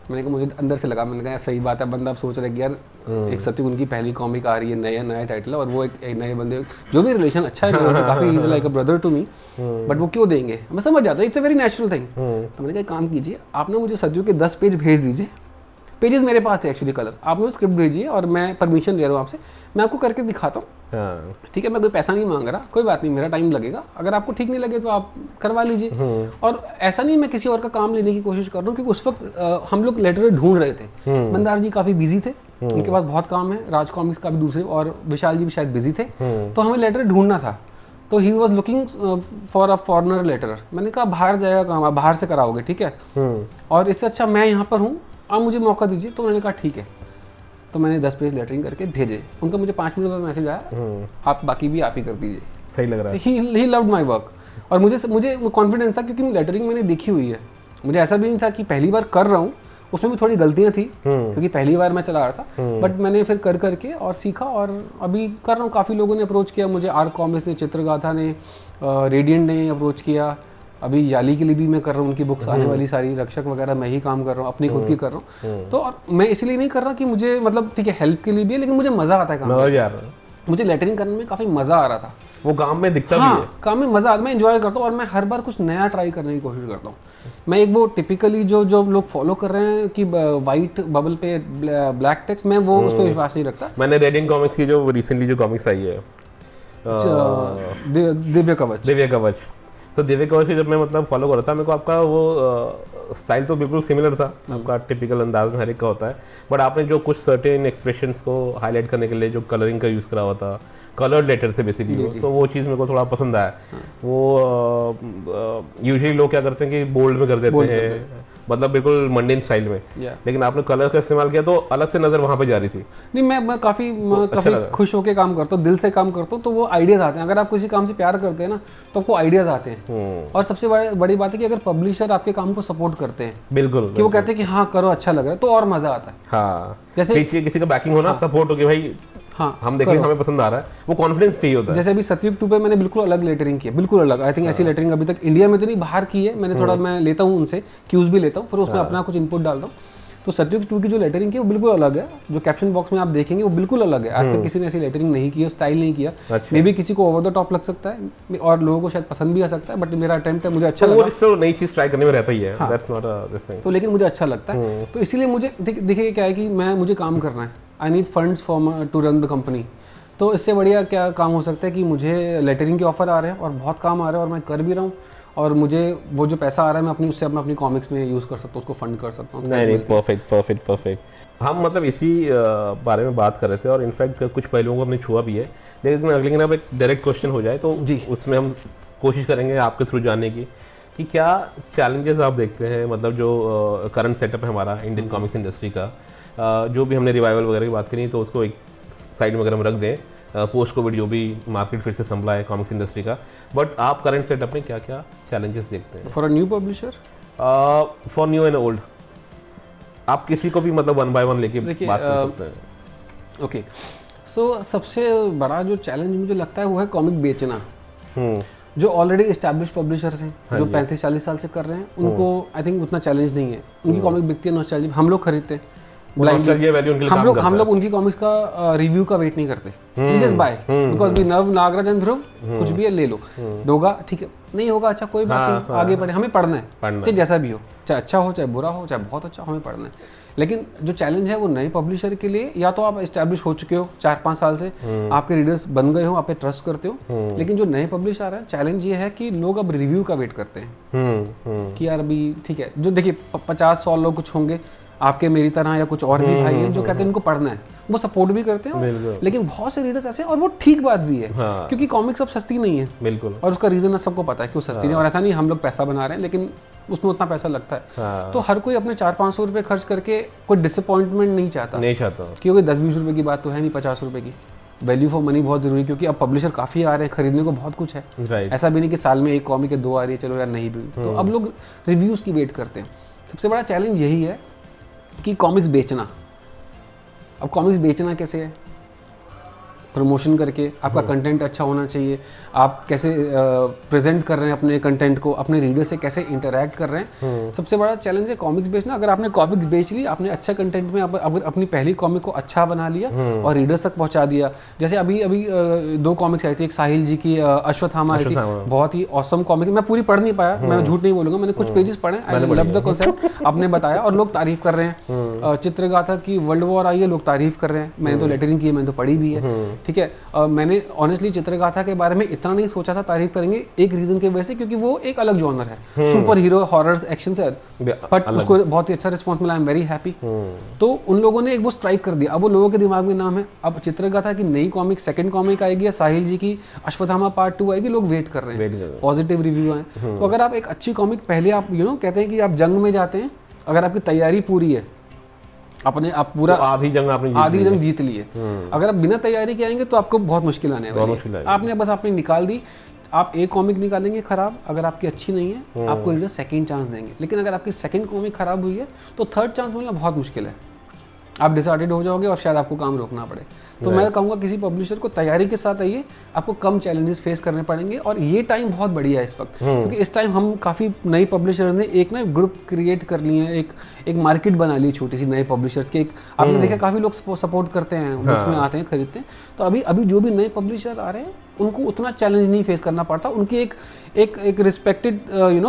मैंने कहा, मुझे अंदर से लगा, मैंने कहा सही बात है, बंदा आप सोच रहे कि यार एक सत्यु उनकी पहली कॉमिक आ रही है, नया टाइटल है, और वो एक नए बंदे जो भी रिलेशन अच्छा है काफ़ी is like a brother to me, but वो क्यों देंगे, मैं समझ जाता हूँ, it's a very natural thing. तो मैंने कहा काम कीजिए, आप ना मुझे सत्यु के 10 पेज भेज दीजिए, पेजेस मेरे पास थे एक्चुअली कलर, आप मुझे स्क्रिप्ट भेजिए और मैं परमिशन ले रहा हूँ आपसे, मैं आपको करके दिखाता हूँ। ठीक है, मैं कोई पैसा नहीं मांग रहा, कोई बात नहीं, मेरा टाइम लगेगा, अगर आपको ठीक नहीं लगे तो आप करवा लीजिए। और ऐसा नहीं मैं किसी और का काम लेने की कोशिश कर रहा हूँ, क्योंकि उस वक्त हम लोग लेटर ढूंढ रहे थे। मंदार जी काफ़ी बिजी थे, उनके पास बहुत काम है, राज कॉमिक्स का भी दूसरे, और विशाल जी भी शायद बिजी थे, तो हमें लेटर ढूंढना था। तो he was looking for a foreigner letter. मैंने कहा बाहर जाएगा काम, आप बाहर से कराओगे, ठीक है, और इससे अच्छा मैं यहाँ पर हूँ, आप मुझे मौका दीजिए। तो मैंने कहा ठीक है, तो मैंने 10 पेज लेटरिंग करके भेजे, उनका मुझे 5 मिनट बाद मैसेज आया, आप बाकी भी आप ही कर दीजिए। सही लग रहा है। ही लव्ड माय वर्क, और मुझे कॉन्फिडेंस था क्योंकि लेटरिंग मैंने देखी हुई है, मुझे ऐसा भी नहीं था कि पहली बार कर रहा हूँ, उसमें भी थोड़ी गलतियाँ थी क्योंकि पहली बार मैं चला रहा था, बट मैंने फिर कर करके और सीखा, और अभी कर रहा हूँ। काफ़ी लोगों ने अप्रोच किया मुझे, आर कॉमिक्स ने, चित्रगाथा ने, रेडियंट ने अप्रोच किया, अभी याली के लिए भी मैं कर रहा हूँ, उनकी बुक्स आने वाली सारी, रक्षक वगैरह मैं ही काम कर रहा हूँ, अपनी खुद की कर रहा हूँ। तो और मैं इसलिए नहीं कर रहा कि मुझे मतलब ठीक है हेल्प के लिए भी है, लेकिन मुझे मज़ा आता है काम करने। मुझे लेटरिंग करने में काफ़ी मज़ा आ रहा था, वो काम में दिखता भी है, काम में मज़ा आता है, मैं एंजॉय करता हूँ, और मैं हर बार कुछ नया ट्राई करने की कोशिश करता हूँ। मैं एक वो टिपिकली जो लोग फॉलो कर रहे हैं कि वाइट बबल पे ब्लैक टेक्स्ट, मैं वो उस पर विश्वास नहीं रखता। मैंने रेडियंट कॉमिक्स की जो रिसेंटली जो कॉमिक्स आई है दिव्य कवच, तो दिव्य कवच जब मैं मतलब फॉलो कर रहा था, मेरे को आपका वो स्टाइल तो बिल्कुल सिमिलर था, आपका टिपिकल अंदाज में हर एक का होता है, बट आपने जो कुछ सर्टेन एक्सप्रेशंस को हाईलाइट करने के लिए जो कलरिंग का यूज़ करा हुआ था, कलर्ड लेटर से बेसिकली, तो वो चीज़ मेरे को थोड़ा पसंद आया। वो यूजुअली लोग क्या करते हैं कि बोल्ड में कर देते हैं, मतलब बिल्कुल मंडेन स्टाइल में, लेकिन आपने कलर का इस्तेमाल किया तो अलग से नज़र वहाँ पे जा रही थी। नहीं, मैं काफ़ी खुश होकर काम करता हूँ, दिल से काम करता हूँ, तो वो आइडियाज़ आते हैं। अगर आप किसी काम से प्यार करते हैं ना, तो आपको आइडियाज़ आते हैं। और सबसे बड़ी बात है कि अगर पब्लिशर आपके काम को सपोर्ट करते हैं, बिल्कुल, कि वो कहते हैं कि हाँ करो, अच्छा लग रहा है, तो और मज़ा आता है। हाँ, जैसे किसी का बैकिंग होना, सपोर्ट हो कि भाई हाँ हम देखेंगे, हमें पसंद आ रहा है, वो कॉन्फिडेंस चाहिए होता है। जैसे अभी सतयुग 2 पे मैंने बिल्कुल अलग लेटरिंग की है, बिल्कुल अलग। आई थिंक ऐसी लेटरिंग अभी तक इंडिया में तो नहीं, बाहर की है मैंने, थोड़ा मैं लेता हूँ उनसे क्यूज भी लेता हूँ, फिर उसमें अपना कुछ इनपुट डालता हूँ। तो सतयुग 2 की जो लेटरिंग की वो बिल्कुल अलग है, जो कैप्शन बॉक्स में आप देखेंगे वो बिल्कुल अलग है। आज तक किसी ने ऐसी लेटरिंग नहीं की है, स्टाइल नहीं किया। मे भी किसी को ओवर द टॉप लग सकता है और लोगों को शायद पसंद भी आ सकता है, बट मेरा अटेम्प्ट है, मुझे अच्छा लगा। वो नई चीज ट्राई करने में रहता ही है, दैट्स नॉट दिस थिंग। तो लेकिन मुझे अच्छा लगता है, तो इसीलिए मुझे देखिए क्या है कि मुझे काम करना है, I need funds for to run the company. तो इससे बढ़िया क्या काम हो सकता है कि मुझे लेटरिंग के ऑफर आ रहे हैं और बहुत काम आ रहा है और मैं कर भी रहा हूँ, और मुझे वो जो पैसा आ रहा है मैं उससे अपनी कॉमिक्स में यूज़ कर सकता हूँ, उसको फंड कर सकता हूँ। नहीं, परफेक्ट। हम मतलब इसी बारे में बात कर रहे थे, और इनफैक्ट कुछ पहलुओं को हमने छुआ भी है, लेकिन अब एक डायरेक्ट क्वेश्चन हो जाए तो जी उसमें हम कोशिश करेंगे आपके थ्रू जानने की कि क्या चैलेंजेस आप देखते हैं, मतलब जो करंट सेटअप है हमारा इंडियन कॉमिक्स इंडस्ट्री का, जो भी हमने रिवाइवल वगैरह की बात करी तो उसको एक साइड में अगर हम रख दें, पोस्ट कोविड जो भी मार्केट फिर से संभला है कॉमिक्स इंडस्ट्री का, बट आप करंट सेटअप में क्या क्या चैलेंजेस देखते हैं? For a new publisher, for new and old, आप किसी को भी मतलब 1 by 1 लेके बात कर सकते हैं। ओके, सो सबसे बड़ा जो चैलेंज मुझे लगता है वो है कॉमिक बेचना। जो ऑलरेडी एस्टैब्लिश पब्लिशर्स हैं जो 35-40 साल से कर रहे हैं उनको आई थिंक उतना चैलेंज नहीं है, उनकी कॉमिक बिकती है नॉस्टैल्जिया, हम लोग खरीदते हैं ब्लाइंडली, हम लोग उनकी कॉमिक्स का रिव्यू का वेट नहीं करते, जस्ट बाय बिकॉज वी नव नागराज एंड ध्रुव, कुछ भी है ले लो, होगा ठीक है, नहीं होगा अच्छा कोई बात नहीं, आगे बढ़े, हमें पढ़ना है चाहे जैसा भी हो, चाहे अच्छा हो चाहे बुरा हो चाहे बहुत अच्छा, हमें पढ़ना है। लेकिन जो चैलेंज है वो नए पब्लिशर के लिए, या तो आप एस्टैब्लिश हो चुके हो 4-5 साल से, आपके रीडर्स बन गए हो, आप पे ट्रस्ट करते हो, लेकिन जो नए पब्लिशर हैं चैलेंज ये है कि लोग अब रिव्यू का वेट करते हैं कि यार अभी ठीक है, जो देखिए 50-100 लोग कुछ होंगे आपके मेरी तरह या कुछ और भी भाई हैं जो कहते हैं इनको पढ़ना है, वो सपोर्ट भी करते हैं, लेकिन बहुत से रीडर्स ऐसे हैं, और वो ठीक बात भी है क्योंकि कॉमिक्स अब सस्ती नहीं है, बिल्कुल, और उसका रीजन सबको पता है कि वो सस्ती नहीं, और ऐसा नहीं हम लोग पैसा बना रहे हैं लेकिन उसमें उतना पैसा लगता है, तो हर कोई अपने 400-500 रुपए खर्च करके कोई डिसअपॉइंटमेंट नहीं चाहता क्योंकि 10-20 रुपए की बात तो है नहीं, 50 रुपए की वैल्यू फॉर मनी बहुत जरूरी है, क्योंकि अब पब्लिशर काफी आ रहे हैं, खरीदने को बहुत कुछ है, ऐसा भी नहीं कि साल में एक कॉमिक है 2 आ रही है चलो यार नहीं भी, तो अब लोग रिव्यूज की वेट करते हैं। सबसे बड़ा चैलेंज यही है कि कॉमिक्स बेचना। अब कॉमिक्स बेचना कैसे है? प्रमोशन करके, आपका कंटेंट अच्छा होना चाहिए, आप कैसे प्रेजेंट कर रहे हैं अपने कंटेंट को, अपने रीडर से कैसे इंटरैक्ट कर रहे हैं, सबसे बड़ा चैलेंज है कॉमिक्स बेचना। अगर आपने कॉमिक्स बेच ली, आपने अच्छा कंटेंट में अगर अपनी पहली कॉमिक को अच्छा बना लिया और रीडर्स तक पहुंचा दिया, जैसे अभी 2 कॉमिक्स आई थी, एक साहिल जी की अश्वत्थामा आई थी, बहुत ही ऑसम कॉमिक, मैं पूरी पढ़ नहीं पाया, मैं झूठ नहीं बोलूंगा, मैंने कुछ पेजेस पढ़े, आई लव द कॉन्सेप्ट, आपने बताया और लोग तारीफ कर रहे हैं। चित्रगाथा की वर्ल्ड वॉर आई है, लोग तारीफ कर रहे हैं, मैंने तो लेटरिंग की है, मैंने तो पढ़ी भी है, ठीक है। मैंने ऑनेस्टली चित्रगाथा के बारे में इतना नहीं सोचा था तारीफ करेंगे, एक रीजन की वजह से क्योंकि वो एक अलग जॉनर है, सुपर हीरो हॉरर्स एक्शन से, बट उसको बहुत ही अच्छा रिस्पॉन्स मिला, आई एम वेरी हैप्पी। तो उन लोगों ने एक वो स्ट्राइक कर दिया, अब वो लोगों के दिमाग में नाम है, अब चित्रगाथा की नई कॉमिक, सेकंड कॉमिक आएगी या साहिल जी की अश्वत्थामा पार्ट 2 आएगी, लोग वेट कर रहे हैं, पॉजिटिव रिव्यू आए। तो अगर आप एक अच्छी कॉमिक पहले आप कहते हैं कि आप जंग में जाते हैं, अगर आपकी तैयारी पूरी है, अपने आप पूरा तो आधी जंग जीत ली है, अगर आप बिना तैयारी के आएंगे तो आपको बहुत मुश्किल आने वाली है। आपने बस आपने निकाल दी, आप एक कॉमिक निकालेंगे खराब, अगर आपकी अच्छी नहीं है आपको रीडर सेकंड चांस देंगे, लेकिन अगर आपकी सेकंड कॉमिक खराब हुई है तो थर्ड चांस मिलना बहुत मुश्किल है, आप डिसऑर्डर्ड हो जाओगे और शायद आपको काम रोकना पड़े। तो मैं कहूँगा किसी पब्लिशर को तैयारी के साथ आइए, आपको कम चैलेंजेस फेस करने पड़ेंगे, और ये टाइम बहुत बढ़िया है इस वक्त, क्योंकि इस टाइम हम काफ़ी नई पब्लिशर्स ने एक ना ग्रुप क्रिएट कर लिए हैं, एक मार्केट बना ली छोटी सी नए पब्लिशर्स की, एक आपने देखा काफ़ी लोग सपोर्ट करते हैं, उसमें आते हैं, खरीदते हैं। तो अभी जो भी नए पब्लिशर आ रहे हैं उनको उतना चैलेंज नहीं फेस करना पड़ता, उनकी एक रिस्पेक्टेड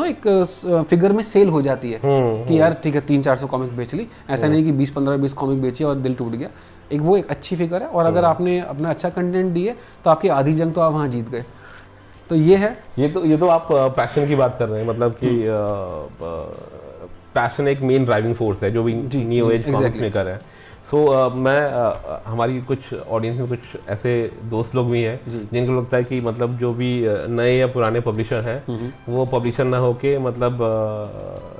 एक फिगर में सेल हो जाती है कि यार ठीक है 300-400 कॉमिक बेच ली, ऐसा नहीं कि 20-15-20 कॉमिक बेची और दिल टूट गया, वो एक अच्छी फिगर है। और अगर आपने अपना अच्छा कंटेंट दिए तो आपकी आधी जंग तो आप वहाँ जीत गए। तो ये है, ये तो आप पैशन की बात कर रहे हैं, मतलब कि पैशन एक मेन ड्राइविंग फोर्स है जो भी न्यू एज कॉमिक्स मेकर है। सो मैं हमारी कुछ ऑडियंस में कुछ ऐसे दोस्त लोग भी हैं जिनको लगता है कि मतलब जो भी नए या पुराने पब्लिशर हैं वो पब्लिशर ना होके, मतलब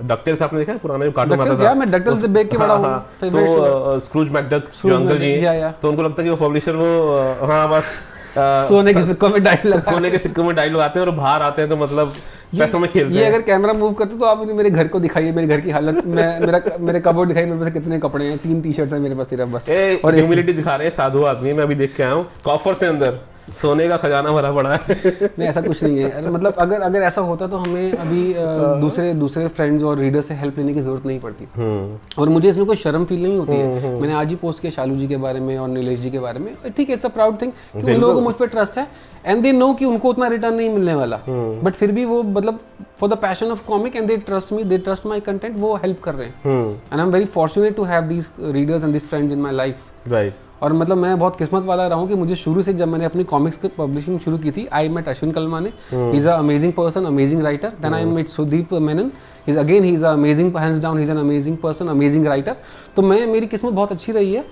डकटेल्स आपने देखा है पुराना जो कार्टून आता था, मैं डकटेल्स देख के बड़ा हूं, सो स्क्रूज मैकडक जो अंकल जी, तो उनको लगता है कि वो पब्लिशर वो हाँ बस सोने के सिक्कों में डायलॉग आते हैं और बाहर आते हैं तो मतलब पैसों में खेलते हैं। ये अगर कैमरा मूव करते तो आप मेरे घर को दिखाइए, मेरे घर की हालत, मेरे कबोर्ड दिखाइए, मेरे पास कितने कपड़े हैं, 3 टी-शर्ट्स हैं मेरे पास सिर्फ बस, और ह्यूमिलिटी दिखा रहे हैं, साधु आदमी, मैं अभी देख के आया हूँ, कॉफर से अंदर सोने का खजाना भरा पड़ा है। नहीं ऐसा कुछ नहीं है, मतलब अगर ऐसा होता तो हमें अभी दूसरे फ्रेंड्स और रीडर से हेल्प लेने की जरूरत नहीं पड़ती, और मुझे इसमें कोई शर्म फील नहीं होती है। मैंने आज ही पोस्ट किया शालू जी के बारे में और नीलेश जी के बारे में, ठीक है, इट्स अ प्राउड थिंग कि उन लोगों को मुझ पर ट्रस्ट है एंड दे नो कि उनको उतना रिटर्न नहीं मिलने वाला, बट फिर भी वो मतलब for the passion of comic and they trust me, they trust my content, वो हेल्प कर रहे हैं, and I am very fortunate to have these readers and this friends in my life, right. और मतलब मैं बहुत किस्मत वाला रहा हूँ कि मुझे शुरू से जब मैंने अपनी कॉमिक्स की पब्लिशिंग शुरू की थी, I met Ashwin Kalmane, he is a amazing person, amazing writer, then I met Sudeep Menon, he is amazing, hands down he is an amazing person, amazing writer. तो मेरी किस्मत बहुत अच्छी रही है।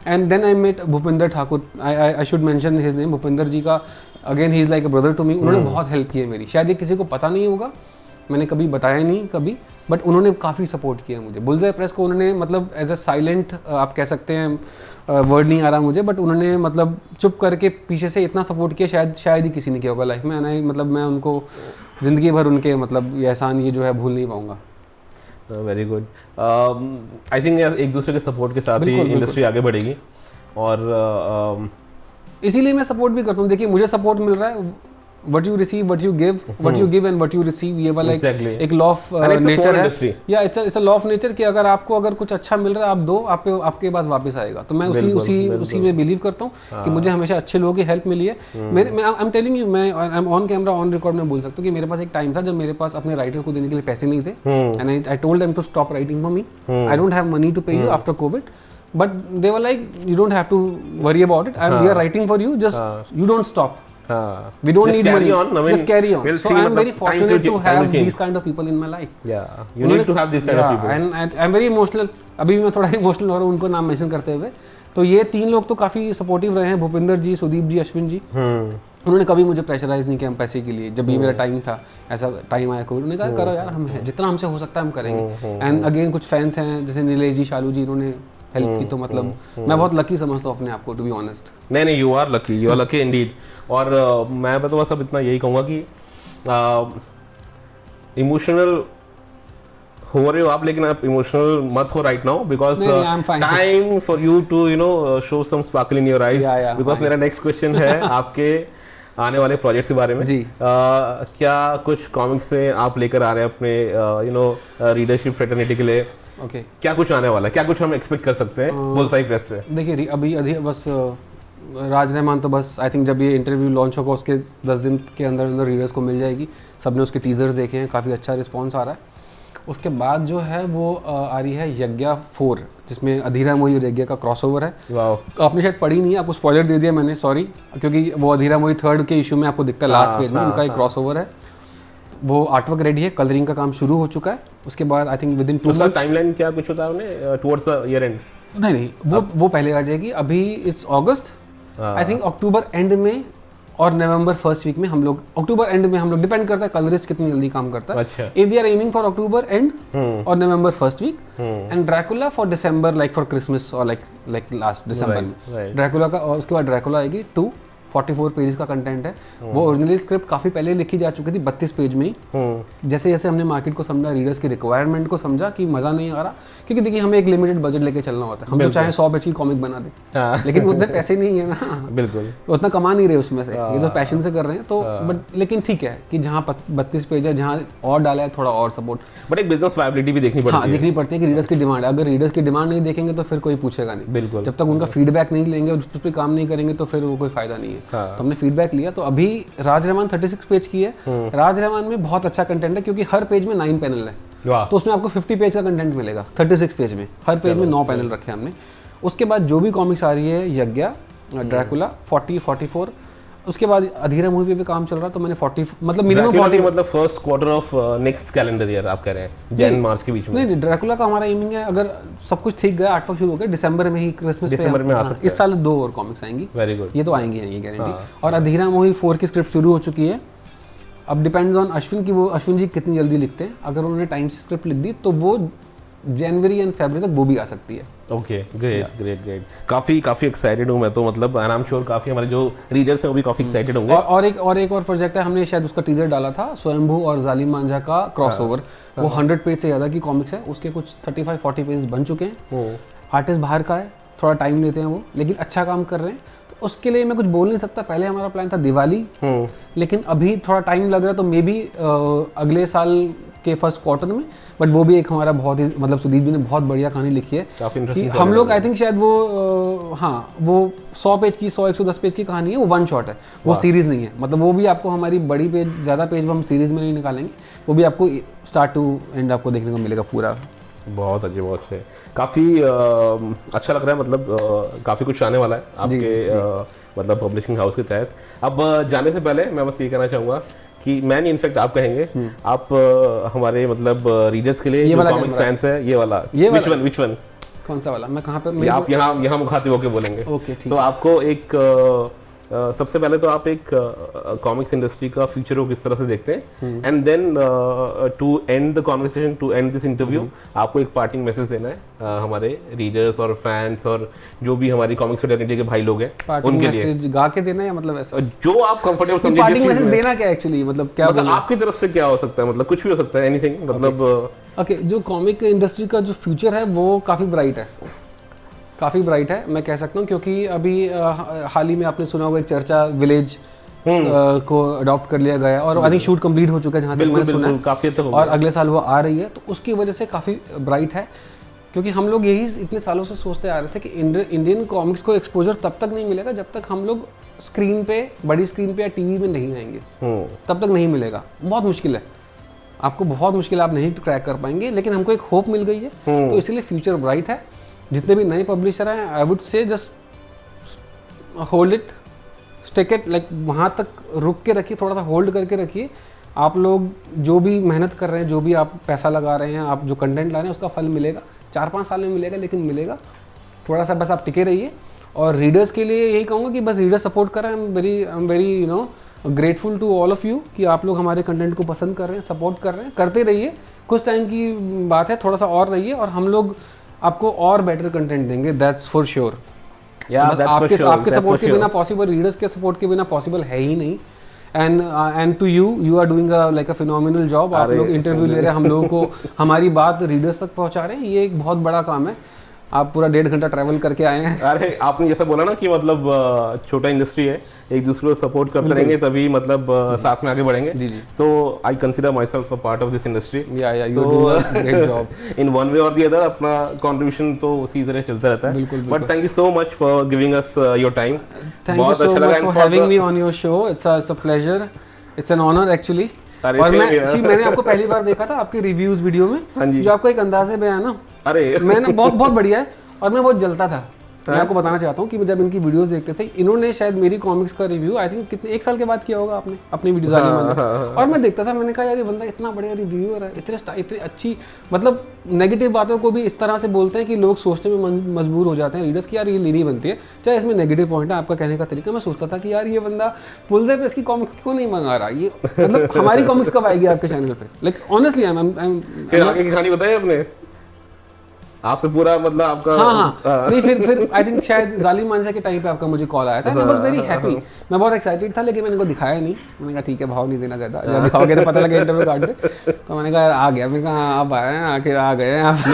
And then I met Bhupinder Thakur, I should mention his name, Bhupinder ji का again he is like a brother to me, उन्होंने बहुत हेल्प की है मेरी, शायद ये किसी को पता नहीं होगा, मैंने कभी बताया नहीं कभी, बट उन्होंने काफ़ी सपोर्ट किया मुझे। बुलजाई प्रेस को उन्होंने मतलब एज अ साइलेंट, आप कह सकते हैं, वर्ड नहीं आ रहा मुझे, बट उन्होंने मतलब चुप करके पीछे से इतना सपोर्ट किया, शायद ही किसी ने किया होगा लाइफ में, एंड मतलब मैं उनको ज़िंदगी भर उनके मतलब ये एहसान ये जो है भूल नहीं पाऊंगा। Very good. आई थिंक एक दूसरे के सपोर्ट के साथ ही इंडस्ट्री आगे बढ़ेगी, और इसीलिए मैं सपोर्ट भी करता हूँ। देखिए मुझे सपोर्ट मिल रहा है, what you receive, what you give, what you give and what you receive, ये वाला Exactly. एक law of And it's a nature small है, industry. या it's a law of nature कि अगर आपको अगर कुछ अच्छा मिल रहा है आप दो, आपके पास वापस आएगा। तो मैं उसी में बिलीव करता हूँ कि मुझे हमेशा अच्छे लोगों की हेल्प मिली है। मैं आई एम टेलिंग यू, मैं I am on camera on record में बोल सकता हूँ कि मेरे पास एक टाइम था जब मेरे पास अपने राइटर को देने के लिए पैसे नहीं थे, and I told them to stop writing for me, I don't have money to pay you after Covid, but they were like, you don't have to worry about it, we are writing for you, just you don't stop, we don't Just need carry money, on. I mean, just carry on. we'll So see, I am very times fortunate will to change, have time will change. these kind of people in my life. You need to have these kind of people. And I'm very emotional, अभी भी मैं थोड़ा emotional हो रहा हूँ उनको नाम mention करते हुए। तो ये 3 लोग तो काफ़ी सपोर्टिव रहे हैं, भूपिंदर जी, सुदीप जी, अश्विन जी। उन्होंने कभी मुझे प्रेशराइज नहीं किया पैसे के लिए। जब भी मेरा टाइम था, ऐसा टाइम आया कोविड, उन्होंने कहा करो यार, हम जितना हमसे हो सकता है हम करेंगे। एंड अगेन कुछ फैंस हैं जैसे नीलेश जी, शालू जी, इन्होंने हेल्प की। तो मतलब मैं बहुत लकी समझता हूँ अपने आप को, टू बी ऑनेस्ट। नहीं, यू आर लकी इंडीड। और मैं तो बस अब इतना यही कहूँगा कि इमोशनल हो रहे हो आप, लेकिन आप इमोशनल मत हो right now, because time for you to show some sparkle in your eyes, because मेरा नेक्स्ट क्वेश्चन है आपके आने वाले प्रोजेक्ट्स के बारे में जी। क्या कुछ कॉमिक्स से आप लेकर आ रहे हैं अपने रीडरशिप फ्रेटर्निटी के लिए? ओके, क्या कुछ आने वाला है, क्या कुछ हम एक्सपेक्ट कर सकते हैं बुलसाई प्रेस से? देखिए अभी बस राज रहमान तो बस आई थिंक जब ये इंटरव्यू लॉन्च होगा उसके 10 दिन के अंदर अंदर रीडर्स को मिल जाएगी। सबने उसके टीजर्स देखे हैं, काफ़ी अच्छा रिस्पॉन्स आ रहा है। उसके बाद जो है वो आ रही है यज्ञा 4, जिसमें अधीरा मोही और यज्ञा का क्रॉसओवर है। वाह, आपने शायद पढ़ी नहीं है, आपको स्पॉइलर दे दिया मैंने, सॉरी, क्योंकि वो अधीरा मोही 3rd के इशू में आपको दिखता है लास्ट पेज में, उनका एक क्रॉसओवर है। वो आर्टवर्क रेडी है, कलरिंग का काम शुरू हो चुका है। उसके बाद I think with in 2 months timeline क्या कुछ होता है उन्हें टुवर्ड्स द ईयर एंड? नहीं, वो पहले आ जाएगी। अभी it's August, I think October and में और नवंबर फर्स्ट वीक में हम लोग, अक्टूबर एंड में हम लोग, डिपेंड करता है कलरिस्ट कितनी जल्दी काम करता है। अच्छा, if we are aiming for October and और November first week, and Dracula for December, like for Christmas और लाइक लास्ट दिसंबर में ड्रैकुला का। और उसके बाद ड्रैकुला आएगी 2, 44 पेजेस का कंटेंट है। वो ओरिजिनली स्क्रिप्ट काफ़ी पहले लिखी जा चुकी थी, 32 पेज में ही। जैसे जैसे हमने मार्केट को समझा, रीडर्स की रिक्वायरमेंट को समझा कि मज़ा नहीं आ रहा, क्योंकि देखिए हमें एक लिमिटेड बजट लेके चलना होता है। हम तो चाहे 100 पेज की कॉमिक बना दें, लेकिन उतने पैसे नहीं है ना, बिल्कुल उतना कमा नहीं रहे उसमें से, ये तो पैशन से कर रहे हैं। तो बट लेकिन ठीक है कि जहाँ 32 पेज है, जहाँ और डाला है थोड़ा और सपोर्ट, बट एक बिजनेस वायबिलिटी भी देखनी पड़ती है। देखनी पड़ती है कि रीडर्स की डिमांड है। अगर रीडर्स की डिमांड नहीं देखेंगे तो फिर कोई पूछेगा नहीं। बिल्कुल, जब तक उनका फीडबैक नहीं लेंगे और उस पर काम नहीं करेंगे तो फिर वो कोई फायदा नहीं है। तो हमने फीडबैक लिया। तो अभी राज रहमान 36 पेज की है। राज रहमान में बहुत अच्छा कंटेंट है, क्योंकि हर पेज में 9 पैनल है। तो उसमें आपको 50 पेज का कंटेंट मिलेगा 36 पेज में। हर पेज में 9 पैनल रखे हमने। उसके बाद जो भी कॉमिक्स आ रही है, यज्ञा, ड्रैकुला 40, 44, उसके बाद अधीरा मूवी पे भी काम चल रहा है। तो मैंने 40 मतलब मिनिमम 40 मतलब first quarter of next calendar year आप कह रहे हैं, जन मार्च के बीच में? नहीं, ड्रैकुला का हमारा एमिंग है, अगर सब कुछ ठीक गया, आर्टवर्क शुरू हो गया, दिसंबर में ही, क्रिसमस पे दिसंबर में आ सकता है। इस साल 2 और कॉमिक्स आएंगी। वेरी गुड, ये तो आएंगी ये गारंटी। और अधीरा मोही 4 की स्क्रिप्ट शुरू हो चुकी है। अब डिपेंड्स ऑन अश्विन की, वो अश्विन जी कितनी जल्दी लिखते हैं। अगर उन्होंने टाइम से स्क्रिप्ट लिख दी तो वो जनवरी एंड फरवरी तक वो भी आ सकती है। Okay, great. काफी एक्साइटेड हूँ मैं तो, मतलब आई एम श्योर काफी हमारे जो रीडर्स हैं वो भी काफी एक्साइटेड होंगे। और एक प्रोजेक्ट है, हमने शायद उसका टीजर डाला था, स्वयंभू और जालिम मांझा का क्रॉसओवर। वो 100 पेज से ज़्यादा की कॉमिक्स है, उसके कुछ 35-40 पेज बन चुके हैं। आर्टिस्ट बाहर का है, थोड़ा टाइम लेते हैं वो, लेकिन अच्छा काम कर रहे हैं। तो उसके लिए मैं कुछ बोल नहीं सकता। पहले हमारा प्लान था दिवाली, लेकिन अभी थोड़ा टाइम लग रहा है, तो मे बी अगले साल के फर्स्ट क्वार्टर में। बट वो भी एक हमारा बहुत ही, मतलब सुदीप जी ने बहुत बढ़िया कहानी लिखी है कि हम लोग आई थिंक शायद वो वो 100 पेज की, 100-110 पेज की कहानी है। वो 1 शॉट है, वो सीरीज नहीं है। मतलब वो भी आपको हमारी बड़ी पेज, ज़्यादा पेज हम सीरीज में नहीं निकालेंगे, वो भी आपको स्टार्ट टू एंड आपको देखने को मिलेगा पूरा। बहुत अच्छे। काफ़ी अच्छा लग रहा है, मतलब काफ़ी कुछ आने वाला है आपके मतलब पब्लिशिंग हाउस के तहत। अब जाने से पहले मैं बस ये कहना चाहूँगा कि मैं नहीं, इनफैक्ट आप कहेंगे, आप हमारे मतलब रीडर्स के लिए जो कॉमिक्स फैंस है, ये वाला विच वन कौन सा वाला, मैं कहाँ पे, आप यहाँ मुखातिब होकर बोलेंगे। ओके, ठीक। तो आपको एक सबसे पहले तो आप एक कॉमिक्स इंडस्ट्री का फ्यूचर को किस तरह से देखते हैं, and then to end the conversation, to end this interview, आपको एक पार्टिंग मैसेज देना है हमारे रीडर्स और फैंस और जो भी हमारी कॉमिक्स फ्रेटर्निटी के भाई लोग हैं उनके लिए। गा के देना है, मतलब ऐसा जो आप कंफर्टेबल समझे। पार्टिंग मैसेज देना क्या एक्चुअली, मतलब क्या, मतलब आपकी तरफ से क्या हो सकता है, मतलब कुछ भी हो सकता है, एनीथिंग, मतलब ओके। जो कॉमिक इंडस्ट्री का जो फ्यूचर है वो काफ़ी ब्राइट है, मैं कह सकता हूँ। क्योंकि अभी हाल ही में आपने सुना होगा एक चर्चा, विलेज को अडॉप्ट कर लिया गया है और आई थिंक शूट कंप्लीट हो चुका है जहाँ तक मैंने सुना है, काफ़ी तक और अगले साल वो आ रही है, तो उसकी वजह से काफ़ी ब्राइट है। क्योंकि हम लोग यही इतने सालों से सोचते आ रहे थे कि इंडियन कॉमिक्स को एक्सपोजर तब तक नहीं मिलेगा जब तक हम लोग स्क्रीन पे, बड़ी स्क्रीन पे या टीवी में नहीं आएंगे, तब तक नहीं मिलेगा। बहुत मुश्किल है, आपको बहुत मुश्किल, आप नहीं क्रैक कर पाएंगे, लेकिन हमको एक होप मिल गई है, तो इसलिए फ्यूचर ब्राइट है। जितने भी नए पब्लिशर हैं, I would say just hold it, stick it, like वहाँ तक रुक के रखिए, थोड़ा सा होल्ड करके रखिए। आप लोग जो भी मेहनत कर रहे हैं, जो भी आप पैसा लगा रहे हैं, आप जो कंटेंट ला रहे हैं, उसका फल मिलेगा, 4-5 साल में मिलेगा, लेकिन मिलेगा। थोड़ा सा बस आप टिके रहिए। और रीडर्स के लिए यही कहूँगा कि बस रीडर सपोर्ट करें। I am very you know grateful to all of you कि आप लोग हमारे कंटेंट को पसंद कर रहे हैं, सपोर्ट कर रहे हैं, करते रहिए। कुछ टाइम की बात है, थोड़ा सा और रहिए और हम लोग आपको और बेटर कंटेंट देंगे, दैट्स फॉर श्योर। आपके सपोर्ट के बिना पॉसिबल, रीडर्स के सपोर्ट के बिना पॉसिबल है ही नहीं। And to you are doing like a phenomenal job. आप लोग इंटरव्यू ले रहे हैं, हम लोगों को हमारी बात रीडर्स तक पहुंचा रहे हैं, ये एक बहुत बड़ा काम है। आप पूरा 1.5 घंटा ट्रैवल करके आए हैं। अरे आपने जैसा बोला ना कि मतलब छोटा इंडस्ट्री है, एक दूसरे को सपोर्ट करते रहेंगे तभी मतलब साथ में आगे बढ़ेंगे। जी जी। So I consider myself a part of this industry. You do a great job in one way और दी अदर। अपना कंट्रीब्यूशन तो उसी तरह चलता रहता है। बिल्कुल। But thank you so much for giving us your time. Thank you so much for having me on your show. It's a pleasure, it's an honour actually. और मैंने आपको पहली बार देखा था आपके रिव्यूज वीडियो में, जो आपका एक अंदाजे बयान ना, अरे मैंने बहुत बढ़िया है। और मैं बहुत जलता था। मैं आपको बताना चाहता हूँ कि जब इनकी वीडियोस देखते थे, इन्होंने शायद मेरी कॉमिक्स का रिव्यू आई थिंक कितने 1 साल के बाद किया होगा आपने अपनी वीडियोस आने वाले। और मैं देखता था, मैंने कहा यार ये बंदा इतना बढ़िया रिव्यूअर है, इतनी अच्छी, मतलब नेगेटिव बातों को भी इस तरह से बोलते हैं कि लोग सोचने में मजबूर हो जाते हैं रीडर्स की यार ये लेनी बनती है, चाहे इसमें नेगेटिव पॉइंट है। आपका कहने का तरीका, मैं सोचता था कि यार ये बंदा पुलजे पे इसकी कॉमिक्स क्यों नहीं मंगा रहा, ये मतलब हमारी कॉमिक्स कब आएगी आपके चैनल पे। लाइक ऑनेस्टली फिर आगे की कहानी बताइए अपने आपसे पूरा, मतलब आपका। हाँ। नहीं फिर आई थिंक शायद जालिम मानसा के टाइम पे आपका मुझे कॉल आया था। आई वाज वेरी हैप्पी, मैं बहुत एक्साइटेड था, लेकिन मैंने को दिखाया नहीं। मैंने कहा ठीक है, भाव नहीं देना ज़्यादा, जब दिखाओगे तो पता लगे इंटरव्यू कार्ड पे। तो मैंने कहा यार आ गया, मैंने कहा आप आए हैं, आखिर आ गए आप,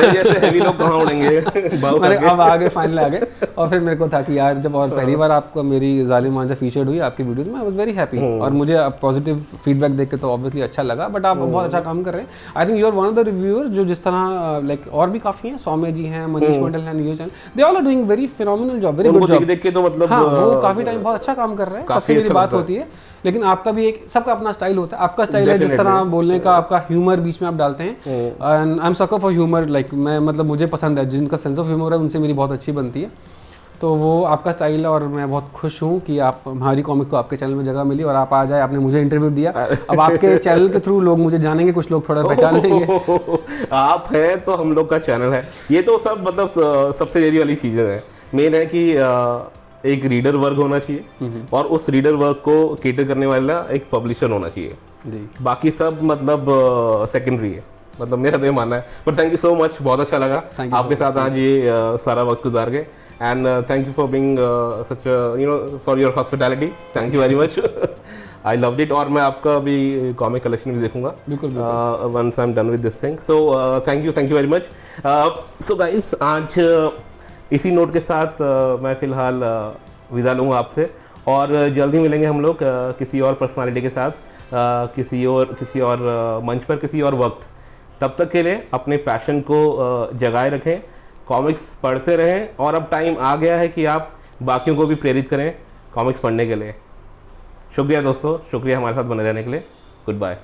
लोग कहाँ उड़ेंगे। मैंने अब आ गए, फाइनल आ गए। और फिर मेरे को था कि यार जब और पहली बार आपको मेरी जालिम मानसा फीचर्ड हुई आपकी वीडियोज में, आई वाज वेरी हैप्पी। और मुझे पॉजिटिव फीडबैक देख के तो ऑब्वियसली अच्छा लगा। बट आप बहुत अच्छा काम कर रहे हैं। I think you are one of the reviewer जो जिस तरह लाइक और भी काफ़ी हैं, सौम्य जी हैं, मनीष मंडल है, news channel, they all are doing very phenomenal job, very good job. देख के तो मतलब हाँ, वो काफी टाइम बहुत अच्छा काम कर रहे हैं, सबसे मेरी बात होती है। लेकिन आपका भी एक, सबका अपना स्टाइल होता है। आपका स्टाइल है जिस तरह बोलने का, आपका ह्यूमर बीच में आप डालते हैं। And I M sucker for humour, like मैं मतलब मुझे पसंद है जिनका सेंस ऑफ ह्यूमर है, उनसे मेरी बहुत अच्छी बनती है। तो वो आपका स्टाइल है और मैं बहुत खुश हूँ कि आप हमारी कॉमिक को आपके चैनल में जगह मिली और आप आ जाए, आपने मुझे इंटरव्यू दिया। अब आपके चैनल के थ्रू लोग मुझे जानेंगे, कुछ लोग थोड़ा पहचान लेंगे। आप हैं तो हम लोग का चैनल है। ये तो सब मतलब सबसे जरूरी वाली चीज़ें हैं। मेन है कि एक रीडर वर्ग होना चाहिए और उस रीडर वर्ग को केटर करने वाला एक पब्लिशर होना चाहिए जी। बाकी सब मतलब सेकेंडरी है, मतलब मेरा तो ये मानना है। But thank you so much, बहुत अच्छा लगा आपके साथ आज ये सारा वक्त गुजार गए। And thank you for being such a, you know, for your hospitality. Thank you very much. I loved it. और मैं आपका भी कॉमिक कलेक्शन भी देखूंगा बिल्कुल once I'm done with this thing. So thank you very much. So guys, आज इसी note के साथ मैं फिलहाल विदा लूँगा आपसे और जल्द ही मिलेंगे हम लोग किसी और पर्सनालिटी के साथ, किसी और मंच पर, किसी और वक्त। तब तक के लिए अपने पैशन को जगाए रखें, कॉमिक्स पढ़ते रहें और अब टाइम आ गया है कि आप बाकियों को भी प्रेरित करें कॉमिक्स पढ़ने के लिए। शुक्रिया दोस्तों, शुक्रिया हमारे साथ बने रहने के लिए। Good bye.